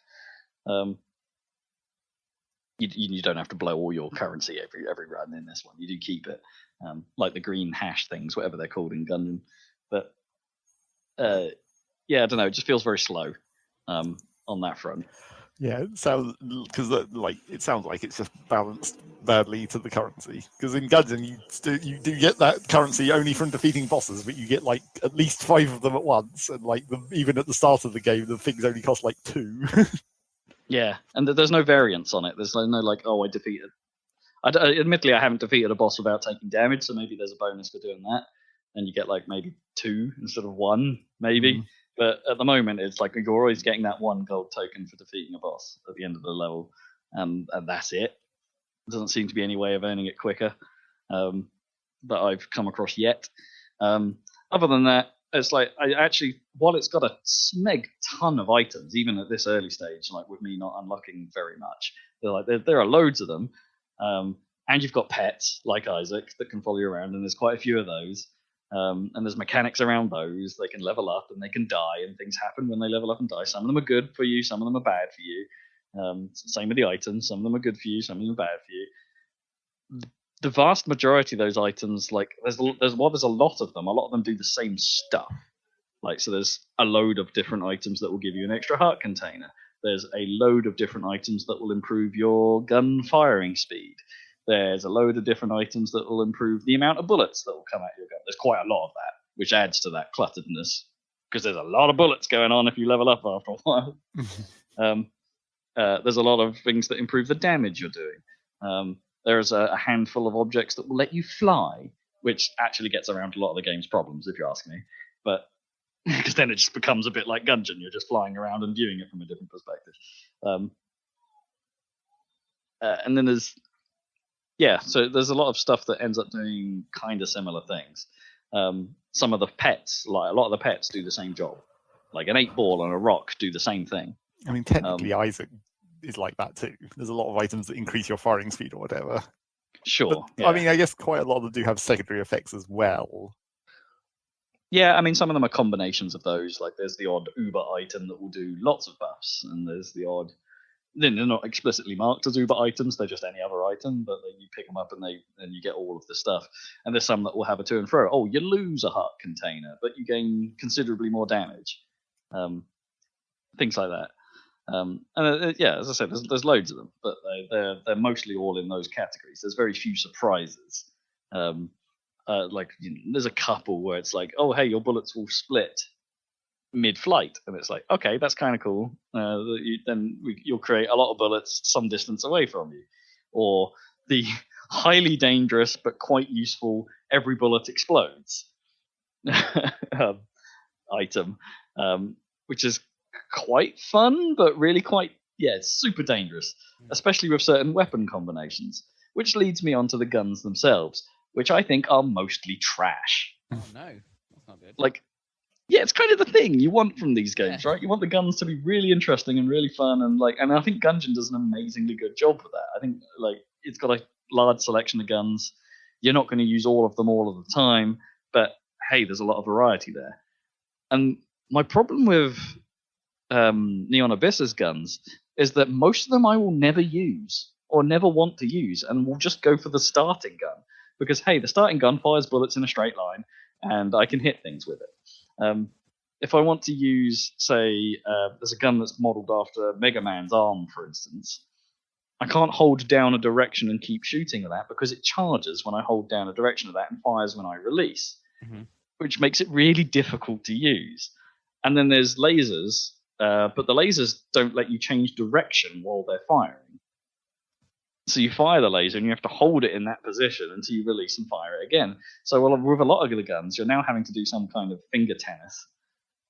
You don't have to blow all your currency every run in this one. You do keep it, like the green hash things, whatever they're called in Gungeon. But yeah, I don't know. It just feels very slow on that front. Yeah, it sounds it sounds like it's just balanced badly to the currency. Because in Gungeon, you do get that currency only from defeating bosses, but you get like at least 5 of them at once, and like even at the start of the game, the things only cost like 2. Yeah, and there's no variance on it. There's no like, oh, I defeated. Admittedly, I haven't defeated a boss without taking damage, so maybe there's a bonus for doing that, and you get like maybe 2 instead of 1, maybe. But at the moment, it's like you're always getting that 1 gold token for defeating a boss at the end of the level, and that's it. There doesn't seem to be any way of earning it quicker that I've come across yet. Other than that, it's like I actually, while it's got a smeg ton of items, even at this early stage, like with me not unlocking very much, there are loads of them, and you've got pets like Isaac that can follow you around, and there's quite a few of those. And there's mechanics around those. They can level up and they can die, and things happen when they level up and die. Some of them are good for you, some of them are bad for you. Same with the items. Some of them are good for you, some of them are bad for you. The vast majority of those items, like there's a lot of them. A lot of them do the same stuff. Like, so there's a load of different items that will give you an extra heart container. There's a load of different items that will improve your gun firing speed. There's a load of different items that will improve the amount of bullets that will come out your gun. There's quite a lot of that, which adds to that clutteredness, because there's a lot of bullets going on if you level up after a while. There's a lot of things that improve the damage you're doing. There's a handful of objects that will let you fly, which actually gets around a lot of the game's problems, if you ask me. But because then it just becomes a bit like Gungeon. You're just flying around and viewing it from a different perspective. And then so there's a lot of stuff that ends up doing kind of similar things. Some of the pets, like a lot of the pets, do the same job. Like an 8-ball and a rock do the same thing. I mean, technically, Isaac is like that too. There's a lot of items that increase your firing speed or whatever. Sure. But, yeah. I mean, I guess quite a lot of them do have secondary effects as well. Yeah, I mean, some of them are combinations of those. Like, there's the odd Uber item that will do lots of buffs, and there's the odd. Then they're not explicitly marked as Uber items; they're just any other item. But you pick them up, and you get all of the stuff. And there's some that will have a to and fro. Oh, you lose a heart container, but you gain considerably more damage. Things like that. As I said, there's loads of them, but they're mostly all in those categories. There's very few surprises. Like there's a couple where it's like, oh hey, your bullets will split mid-flight, and it's like, okay, that's kind of cool. You'll create a lot of bullets some distance away from you, or the highly dangerous but quite useful every bullet explodes item, which is quite fun, but really quite super dangerous, especially with certain weapon combinations. Which leads me on to the guns themselves, which I think are mostly trash. Oh no, that's not good. Like, yeah, it's kind of the thing you want from these games, right? You want the guns to be really interesting and really fun, and I think Gungeon does an amazingly good job with that. I think it's got a large selection of guns. You're not going to use all of them all of the time, but hey, there's a lot of variety there. And my problem with Neon Abyss's guns is that most of them I will never use or never want to use, and will just go for the starting gun because hey, the starting gun fires bullets in a straight line, and I can hit things with it. If I want to use, say, there's a gun that's modeled after Mega Man's arm, for instance, I can't hold down a direction and keep shooting at that because it charges when I hold down a direction of that and fires when I release, which makes it really difficult to use. And then there's lasers, but the lasers don't let you change direction while they're firing. So you fire the laser and you have to hold it in that position until you release and fire it again. So with a lot of the guns, you're now having to do some kind of finger tennis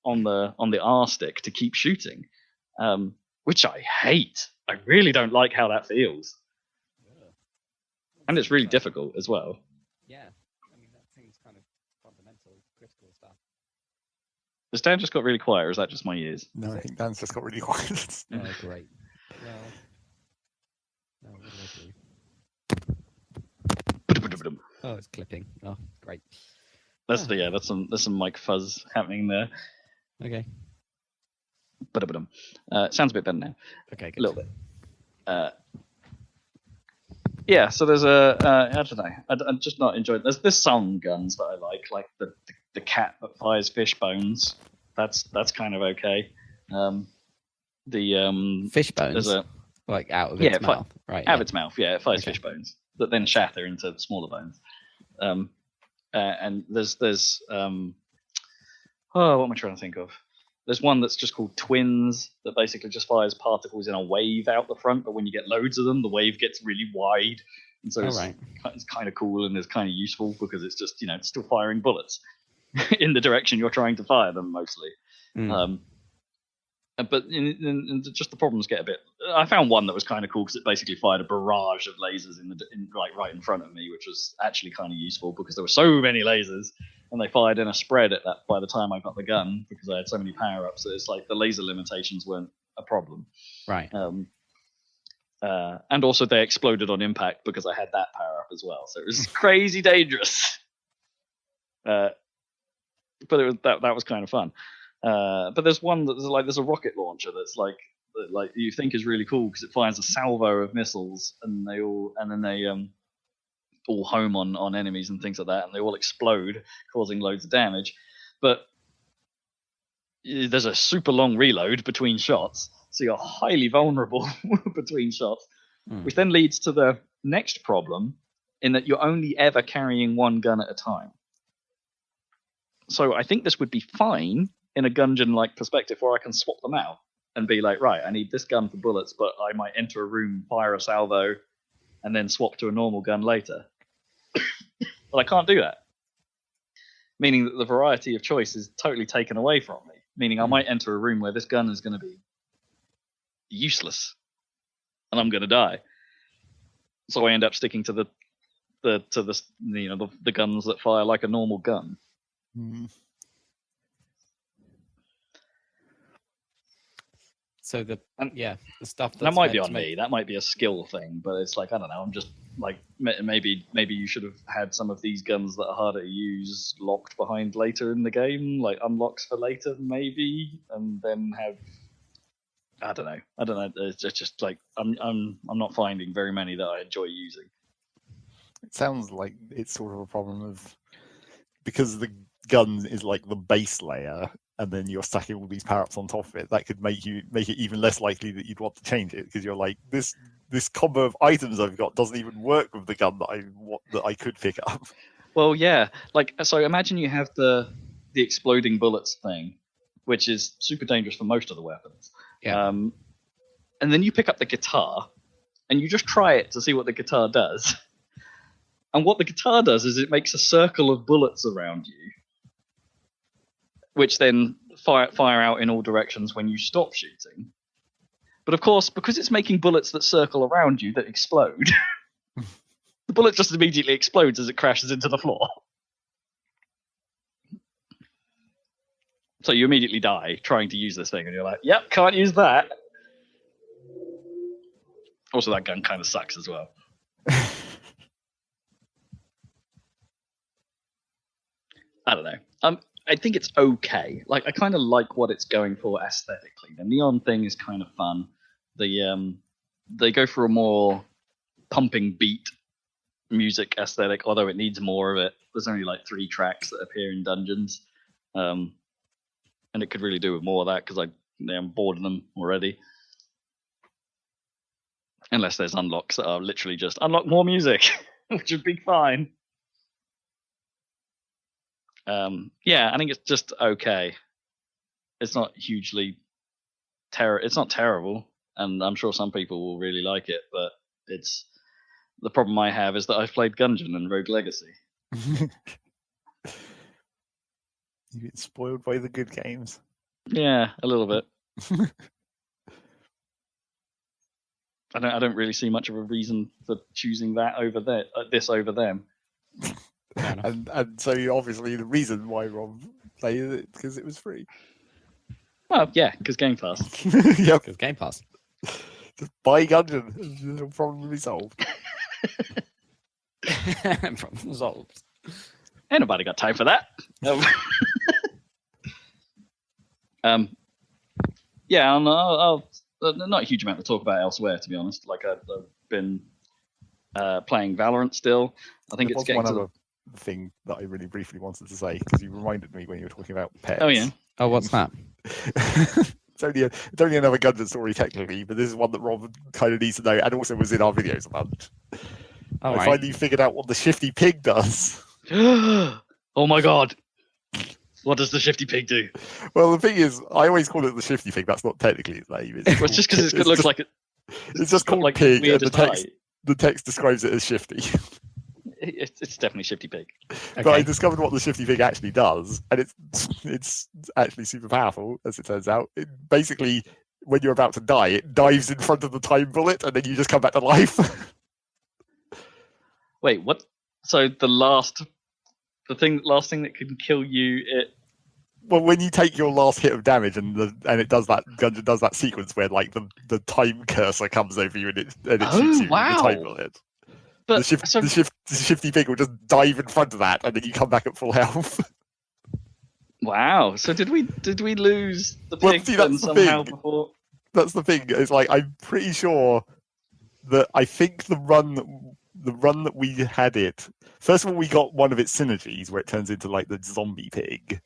on the R stick to keep shooting, which I hate. I really don't like how that feels. Yeah. And it's really difficult as well. Yeah, I mean, that seems kind of fundamental, critical stuff. Has Dan just got really quiet, or is that just my ears? No, I think Dan's just got really quiet. Oh, great. Well, no, what do I do? Oh, it's clipping. Oh, great. There's some mic fuzz happening there. Okay. Sounds a bit better now. Okay, good. A little bit. Yeah, so there's I don't know. I'm just not enjoying. There's some guns that I like the cat that fires fish bones. That's kind of okay. The fish bones. Like out of its mouth, right? Out of its mouth, yeah. It fires fish bones that then shatter into smaller bones. And there's what am I trying to think of? There's one that's just called Twins that basically just fires particles in a wave out the front, but when you get loads of them, the wave gets really wide, and so it's kind of cool and it's kind of useful because it's just it's still firing bullets in the direction you're trying to fire them mostly. But just the problems get a bit. I found one that was kind of cool because it basically fired a barrage of lasers right in front of me, which was actually kind of useful because there were so many lasers, and they fired in a spread at that by the time I got the gun because I had so many power ups. So it's like the laser limitations weren't a problem, right? And also they exploded on impact because I had that power up as well. So it was crazy dangerous. But that was kind of fun. But there's one there's a rocket launcher that's like you think is really cool because it fires a salvo of missiles and they all home on enemies and things like that, and they all explode, causing loads of damage. But there's a super long reload between shots, so you're highly vulnerable between shots, which then leads to the next problem in that you're only ever carrying one gun at a time. So I think this would be fine in a Gungeon-like perspective where I can swap them out and be like, right, I need this gun for bullets, but I might enter a room, fire a salvo, and then swap to a normal gun later. But I can't do that. Meaning that the variety of choice is totally taken away from me. Meaning I might enter a room where this gun is going to be useless, and I'm going to die. So I end up sticking to the guns that fire like a normal gun. So the stuff that might be on me. That might be a skill thing, but it's like I don't know. I'm just like maybe you should have had some of these guns that are harder to use locked behind later in the game, like unlocks for later maybe, and then have I don't know. It's just like I'm not finding very many that I enjoy using. It sounds like it's sort of a problem of because the gun is like the base layer, and then you're stacking all these power-ups on top of it, that could make it even less likely that you'd want to change it, because you're like, this combo of items I've got doesn't even work with the gun that I could pick up. Well, yeah. Like, so imagine you have the exploding bullets thing, which is super dangerous for most of the weapons. Yeah. And then you pick up the guitar, and you just try it to see what the guitar does. And what the guitar does is it makes a circle of bullets around you, which then fire out in all directions when you stop shooting. But of course, because it's making bullets that circle around you that explode, the bullet just immediately explodes as it crashes into the floor. So you immediately die trying to use this thing, and you're like, yep, can't use that. Also, that gun kind of sucks as well. I don't know. I think it's okay. Like, I kind of like what it's going for aesthetically. The neon thing is kind of fun. They go for a more pumping beat music aesthetic, although it needs more of it. There's only like 3 tracks that appear in dungeons, and it could really do with more of that, because I'm bored of them already. Unless there's unlocks that are literally just unlock more music, which would be fine. Yeah, I think it's just okay. It's not hugely it's not terrible, and I'm sure some people will really like it, but it's the problem I have is that I've played Gungeon and Rogue Legacy. You get spoiled by the good games. Yeah, a little bit. I don't really see much of a reason for choosing that over this over them. And so obviously the reason why Rob played it because it was free. Well, yeah, because Game Pass. Yep, Because Game Pass. just buy Gungeon. It'll probably be solved. Problem solved. Ain't nobody got time for that. Yeah, and I'll not a huge amount to talk about elsewhere, to be honest. Like, I've been playing Valorant still. I think There it's was getting one to other thing that I really briefly wanted to say, because you reminded me when you were talking about pets. Oh, yeah. Oh, what's that? It's only another Gungeon story technically, but this is one that Rob kind of needs to know, and also was in our videos a bunch. All I finally figured out what the shifty pig does. Oh my god. What does the shifty pig do? Well, the thing is, I always call it the shifty pig. That's not technically its name. Well, it's just because it looks like it. It's just called like pig, and weirdest the text describes it as shifty. It's definitely shifty pig. But I discovered what the shifty pig actually does, and it's actually super powerful, as it turns out. It basically, when you're about to die, it dives in front of the time bullet, and then you just come back to life. Wait, what? So the last thing that can kill you, Well, when you take your last hit of damage, and it does that, Gungeon does that sequence where like the time cursor comes over you and it shoots you with the time bullet. but The shifty pig will just dive in front of that, and then you come back at full health. wow. So did we lose the Well, pig see, that's the somehow thing. before? That's the thing. It's like, I'm pretty sure that I think the run that we had it. First of all, we got one of its synergies where it turns into like the zombie pig.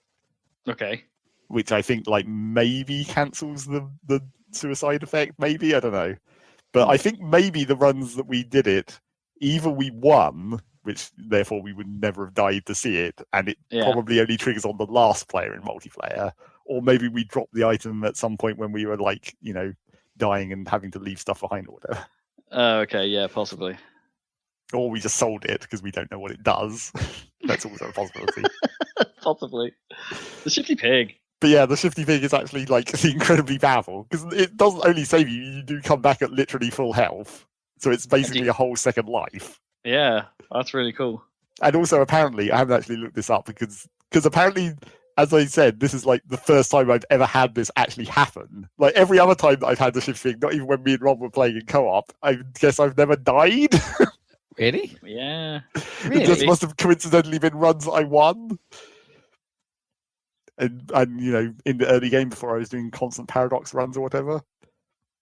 Okay. Which I think like maybe cancels the suicide effect. Maybe, I don't know. But I think maybe the runs that we did it, either we won, which therefore we would never have died to see it, and it probably only triggers on the last player in multiplayer, or maybe we dropped the item at some point when we were like, dying and having to leave stuff behind or whatever. Okay, yeah, possibly. Or we just sold it because we don't know what it does. That's also a possibility. Possibly. The shifty pig. But yeah, the shifty pig is actually like incredibly powerful because it doesn't only save you; you do come back at literally full health. So it's basically a whole second life. Yeah, that's really cool. And also, apparently, I haven't actually looked this up because apparently, as I said, this is like the first time I've ever had this actually happen. Like every other time that I've had the shifty pig, not even when me and Rob were playing in co-op, I guess I've never died. Really? Yeah. Really? It just must have coincidentally been runs I won. And in the early game before I was doing constant paradox runs or whatever.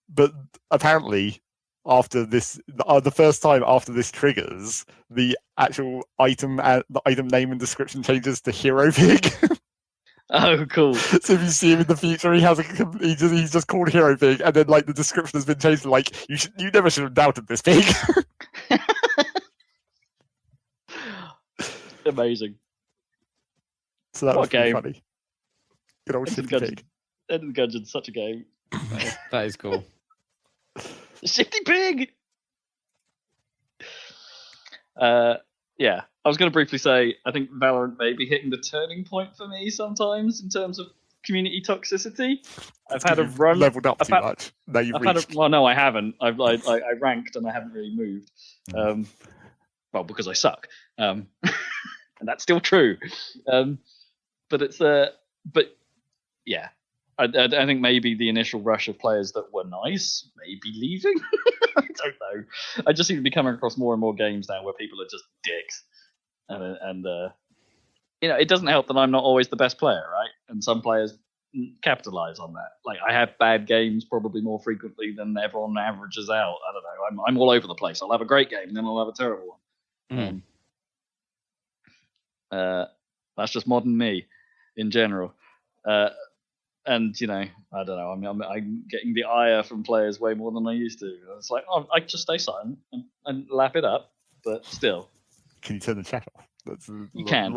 But apparently, after this, the first time after this triggers, the actual item name and description changes to Hero Pig. Oh, cool. So if you see him in the future, he's just called Hero Pig, and then like the description has been changed to like you never should have doubted this pig. Amazing. So that was game. funny. Good old Shitty Pig. End of the Gungeon's such a game. That is cool. Shitty Pig. Yeah, I was going to briefly say I think Valorant may be hitting the turning point for me sometimes in terms of community toxicity. I've had a run. Leveled up too much. Now you've reached. Well, no, I haven't. I ranked and I haven't really moved. Well, because I suck, and that's still true. But it's but yeah, I think maybe the initial rush of players that were nice may be leaving. I don't know. I just seem to be coming across more and more games now where people are just dicks, and you know, it doesn't help that I'm not always the best player, right? And some players capitalize on that. Like I have bad games probably more frequently than everyone averages out. I don't know. I'm all over the place. I'll have a great game, and then I'll have a terrible one. That's just modern me in general. And you know, I don't know. I'm getting the ire from players way more than I used to. It's like, oh, I just stay silent and lap it up, but still. Can you turn the chat off? You can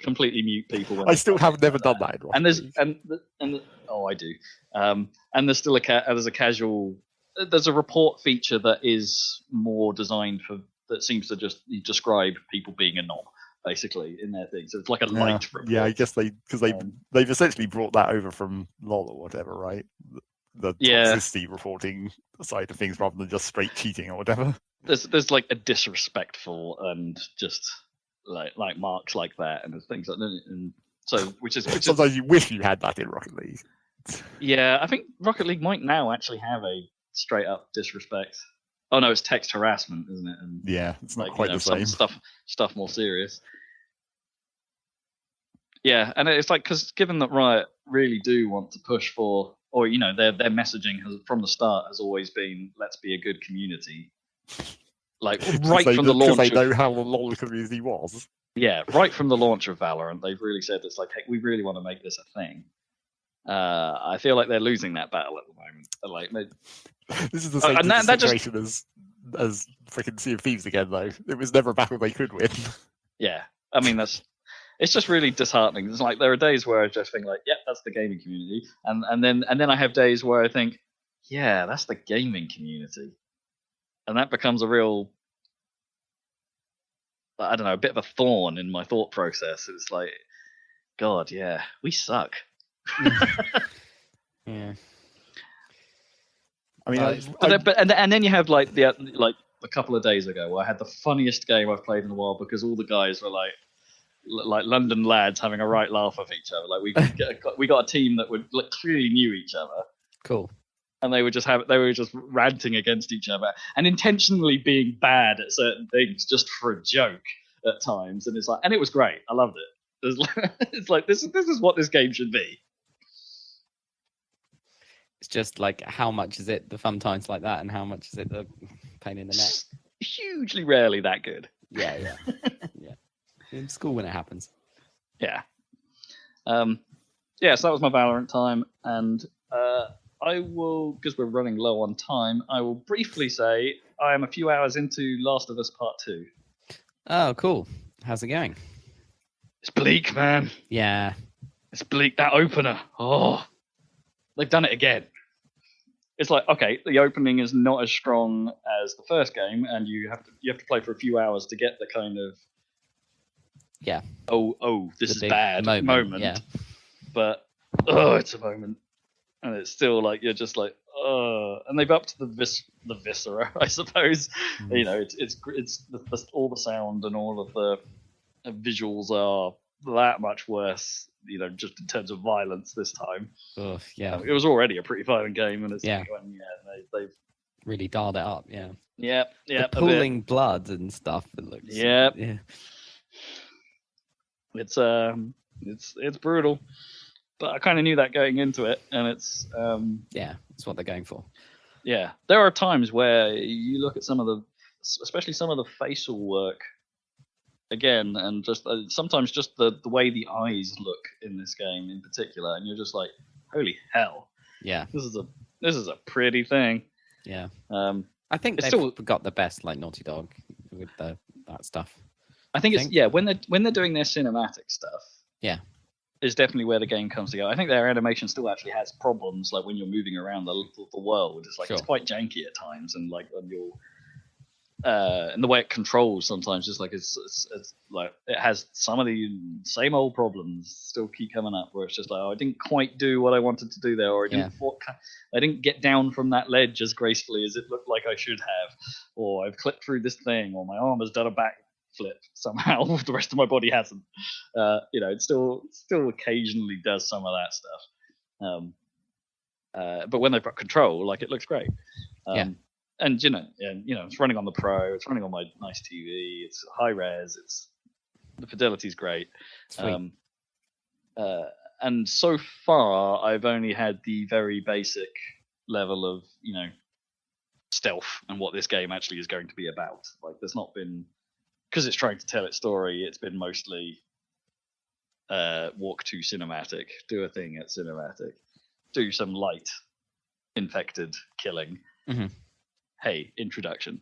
completely mute people. I still have never done that. And I do. And there's still there's a report feature that is more designed that seems to just describe people being a knob, basically, in their thing. So it's like a light report. Yeah, I guess they've essentially brought that over from LoL or whatever, right? The toxicity reporting side of things rather than just straight cheating or whatever. There's like a disrespectful and just like marks like that and things like that, and so which sometimes you wish you had that in Rocket League. Yeah, I think Rocket League might now actually have a straight up disrespect. Oh no, it's text harassment, isn't it? And yeah, it's not quite the same. Stuff more serious. Yeah, and it's like because given that Riot really do want to push for, or you know, their messaging from the start has always been, let's be a good community. Like from the launch, they know how the LoL community was. Yeah, right from the launch of Valorant, they've really said it's like, hey, we really want to make this a thing. I feel like they're losing that battle at the moment. This is the same situation as freaking Sea of Thieves again, though. It was never a battle they could win. Yeah, I mean it's just really disheartening. It's like there are days where I just think like, yeah, that's the gaming community, and then I have days where I think, yeah, that's the gaming community. And that becomes a real, I don't know, a bit of a thorn in my thought process. It's like, God, yeah, we suck. Yeah. I mean, and then you have like a couple of days ago where I had the funniest game I've played in a while because all the guys were like London lads having a right laugh of each other. Like we got a team that would clearly knew each other. Cool. And they were just ranting against each other and intentionally being bad at certain things just for a joke at times. And it was great. I loved it. It's like this is what this game should be. It's just like, how much is it the fun times like that, and how much is it the pain in the neck? Hugely rarely that good. Yeah. In school when it happens. Yeah. So that was my Valorant time, and I will, because we're running low on time, I will briefly say I am a few hours into Last of Us Part 2. Oh, cool. How's it going? It's bleak, man. Yeah. It's bleak. That opener. Oh, they've done it again. It's like, okay, the opening is not as strong as the first game, and you have to play for a few hours to get the kind of this is bad moment. Yeah. But it's a moment. And it's still like you're just like, and they've upped the viscera, I suppose. You know, it's all the sound and all of the visuals are that much worse. You know, just in terms of violence this time. Oh yeah, it was already a pretty violent game, and it's they've really dialed it up. Yeah. Yeah. The pooling blood and stuff. It looks. Yeah. Yeah. It's brutal. But I kind of knew that going into it, and it's it's what they're going for. Yeah, there are times where you look at especially some of the facial work again, and just sometimes just the way the eyes look in this game in particular, and you're just like, holy hell, Yeah, this is a pretty thing. yeah. Um, I think it's they've still- got the best, like Naughty Dog, with that stuff. I think it's when they're doing their cinematic stuff. Yeah. Is definitely where the game comes together. I think their animation still actually has problems, like when you're moving around the world. It's like it's quite janky at times, and like when you're and the way it controls sometimes, just like it's like it has some of the same old problems still keep coming up, where it's just like, oh, I didn't quite do what I wanted to do there, or I didn't get down from that ledge as gracefully as it looked like I should have, or I've clipped through this thing, or my arm has done a back flip somehow. The rest of my body hasn't. It still occasionally does some of that stuff. But when they've got control, like, it looks great. And it's running on the Pro. It's running on my nice TV. It's high res. The fidelity's great. Sweet. And so far, I've only had the very basic level of stealth and what this game actually is going to be about. Like, there's not been, because it's trying to tell its story, it's been mostly walk to cinematic, do a thing at cinematic, do some light infected killing. Mm-hmm. Hey, introduction.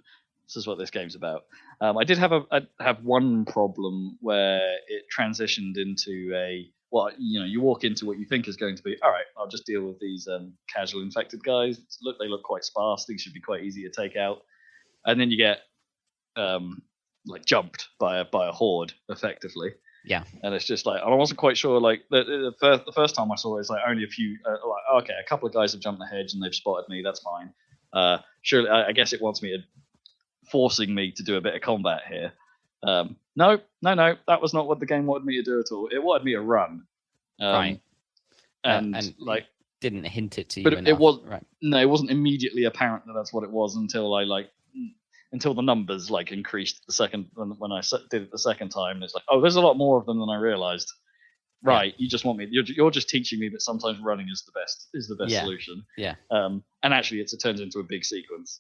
This is what this game's about. I did have one problem where it transitioned into you walk into what you think is going to be, all right, I'll just deal with these casual infected guys. They look quite sparse. These should be quite easy to take out. And then you get jumped by a horde, effectively. Yeah. And it's just like, I wasn't quite sure, like, the first time I saw it, it's like only a few, okay, a couple of guys have jumped the hedge and they've spotted me, that's fine. Surely, I guess it wants me forcing me to do a bit of combat here. No, that was not what the game wanted me to do at all. It wanted me to run. Right. And like, didn't hint it to you but enough. It was, right. No, it wasn't immediately apparent that that's what it was until the numbers increased the second when I did it the second time. And it's like, oh, there's a lot more of them than I realized. Right, you just want me. You're just teaching me that sometimes running is the best solution. Yeah. And actually, it turns into a big sequence,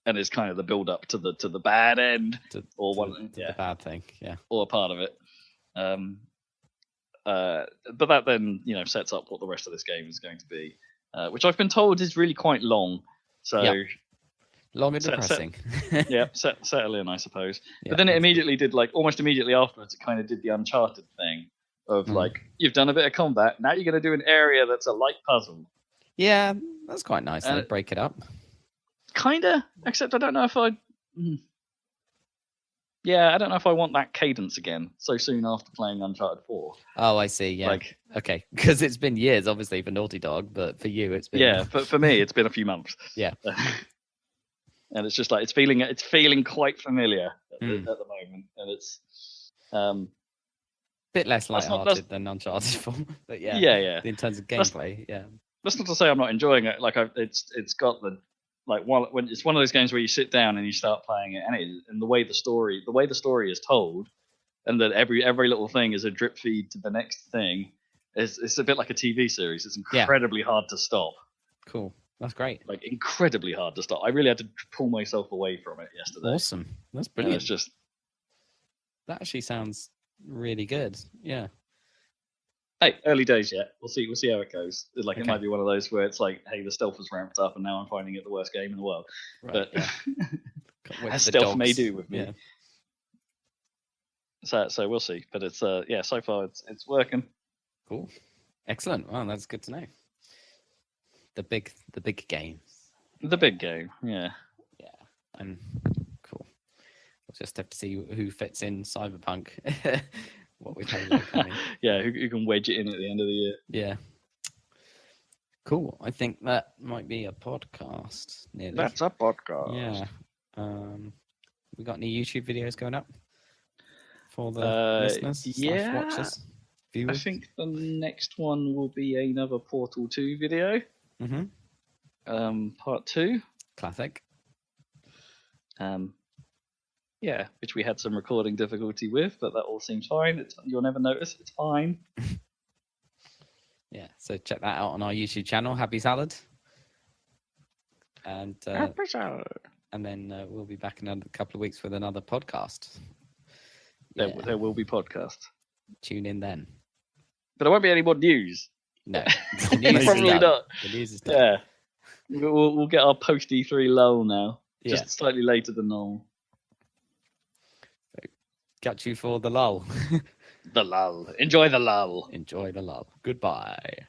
and it's kind of the build up to the bad end, the bad thing. Yeah. Or a part of it. But that then sets up what the rest of this game is going to be, which I've been told is really quite long. So. Yeah. Long and depressing. Settle in, I suppose. Yeah, but then it immediately did, almost immediately afterwards, it kind of did the Uncharted thing of you've done a bit of combat, now you're going to do an area that's a light puzzle. Yeah, that's quite nice. They break it up. Kinda, except I don't know if I. Yeah, I don't know if I want that cadence again so soon after playing Uncharted 4. Oh, I see. Yeah. Okay, because it's been years, obviously, for Naughty Dog, but for you, it's been. Yeah, for me, it's been a few months. Yeah. And it's just it's feeling quite familiar at the moment, and it's bit less lighthearted than Uncharted 4, but yeah. In terms of gameplay, That's not to say I'm not enjoying it. It's got the when it's one of those games where you sit down and you start playing it, and the way the story is told, and that every little thing is a drip feed to the next thing. It's a bit like a TV series. It's incredibly hard to stop. Cool. That's great. Incredibly hard to stop. I really had to pull myself away from it yesterday. Awesome. That's brilliant. It's just that actually sounds really good. Yeah. Hey, early days yet. We'll see how it goes. It might be one of those where it's like, hey, the stealth was ramped up and now I'm finding it the worst game in the world. Right, but as stealth may do with me. Yeah. So we'll see. But it's so far it's working. Cool. Excellent. Well, that's good to know. The big games. The big game, yeah. Yeah. And cool. We'll just have to see who fits in Cyberpunk. What we're coming. Yeah, who can wedge it in at the end of the year. Yeah. Cool. I think that might be a podcast. Nearly. That's a podcast. Yeah. We got any YouTube videos going up for the listeners? Yeah. Watchers, viewers? I think the next one will be another Portal 2 video. Mm-hmm. Part 2. Classic. Yeah, which we had some recording difficulty with, but that all seems fine. You'll never notice. It's fine. Yeah, so check that out on our YouTube channel, Happy Salad. And Episode. and then we'll be back in a couple of weeks with another podcast. There will be podcasts. Tune in then. But there won't be any more news. No, the news Probably is done. not. The news is done. Yeah. We'll get our post E3 lull now. Yeah. Just slightly later than normal. Got you for the lull. The lull. Enjoy the lull. Enjoy the lull. Goodbye.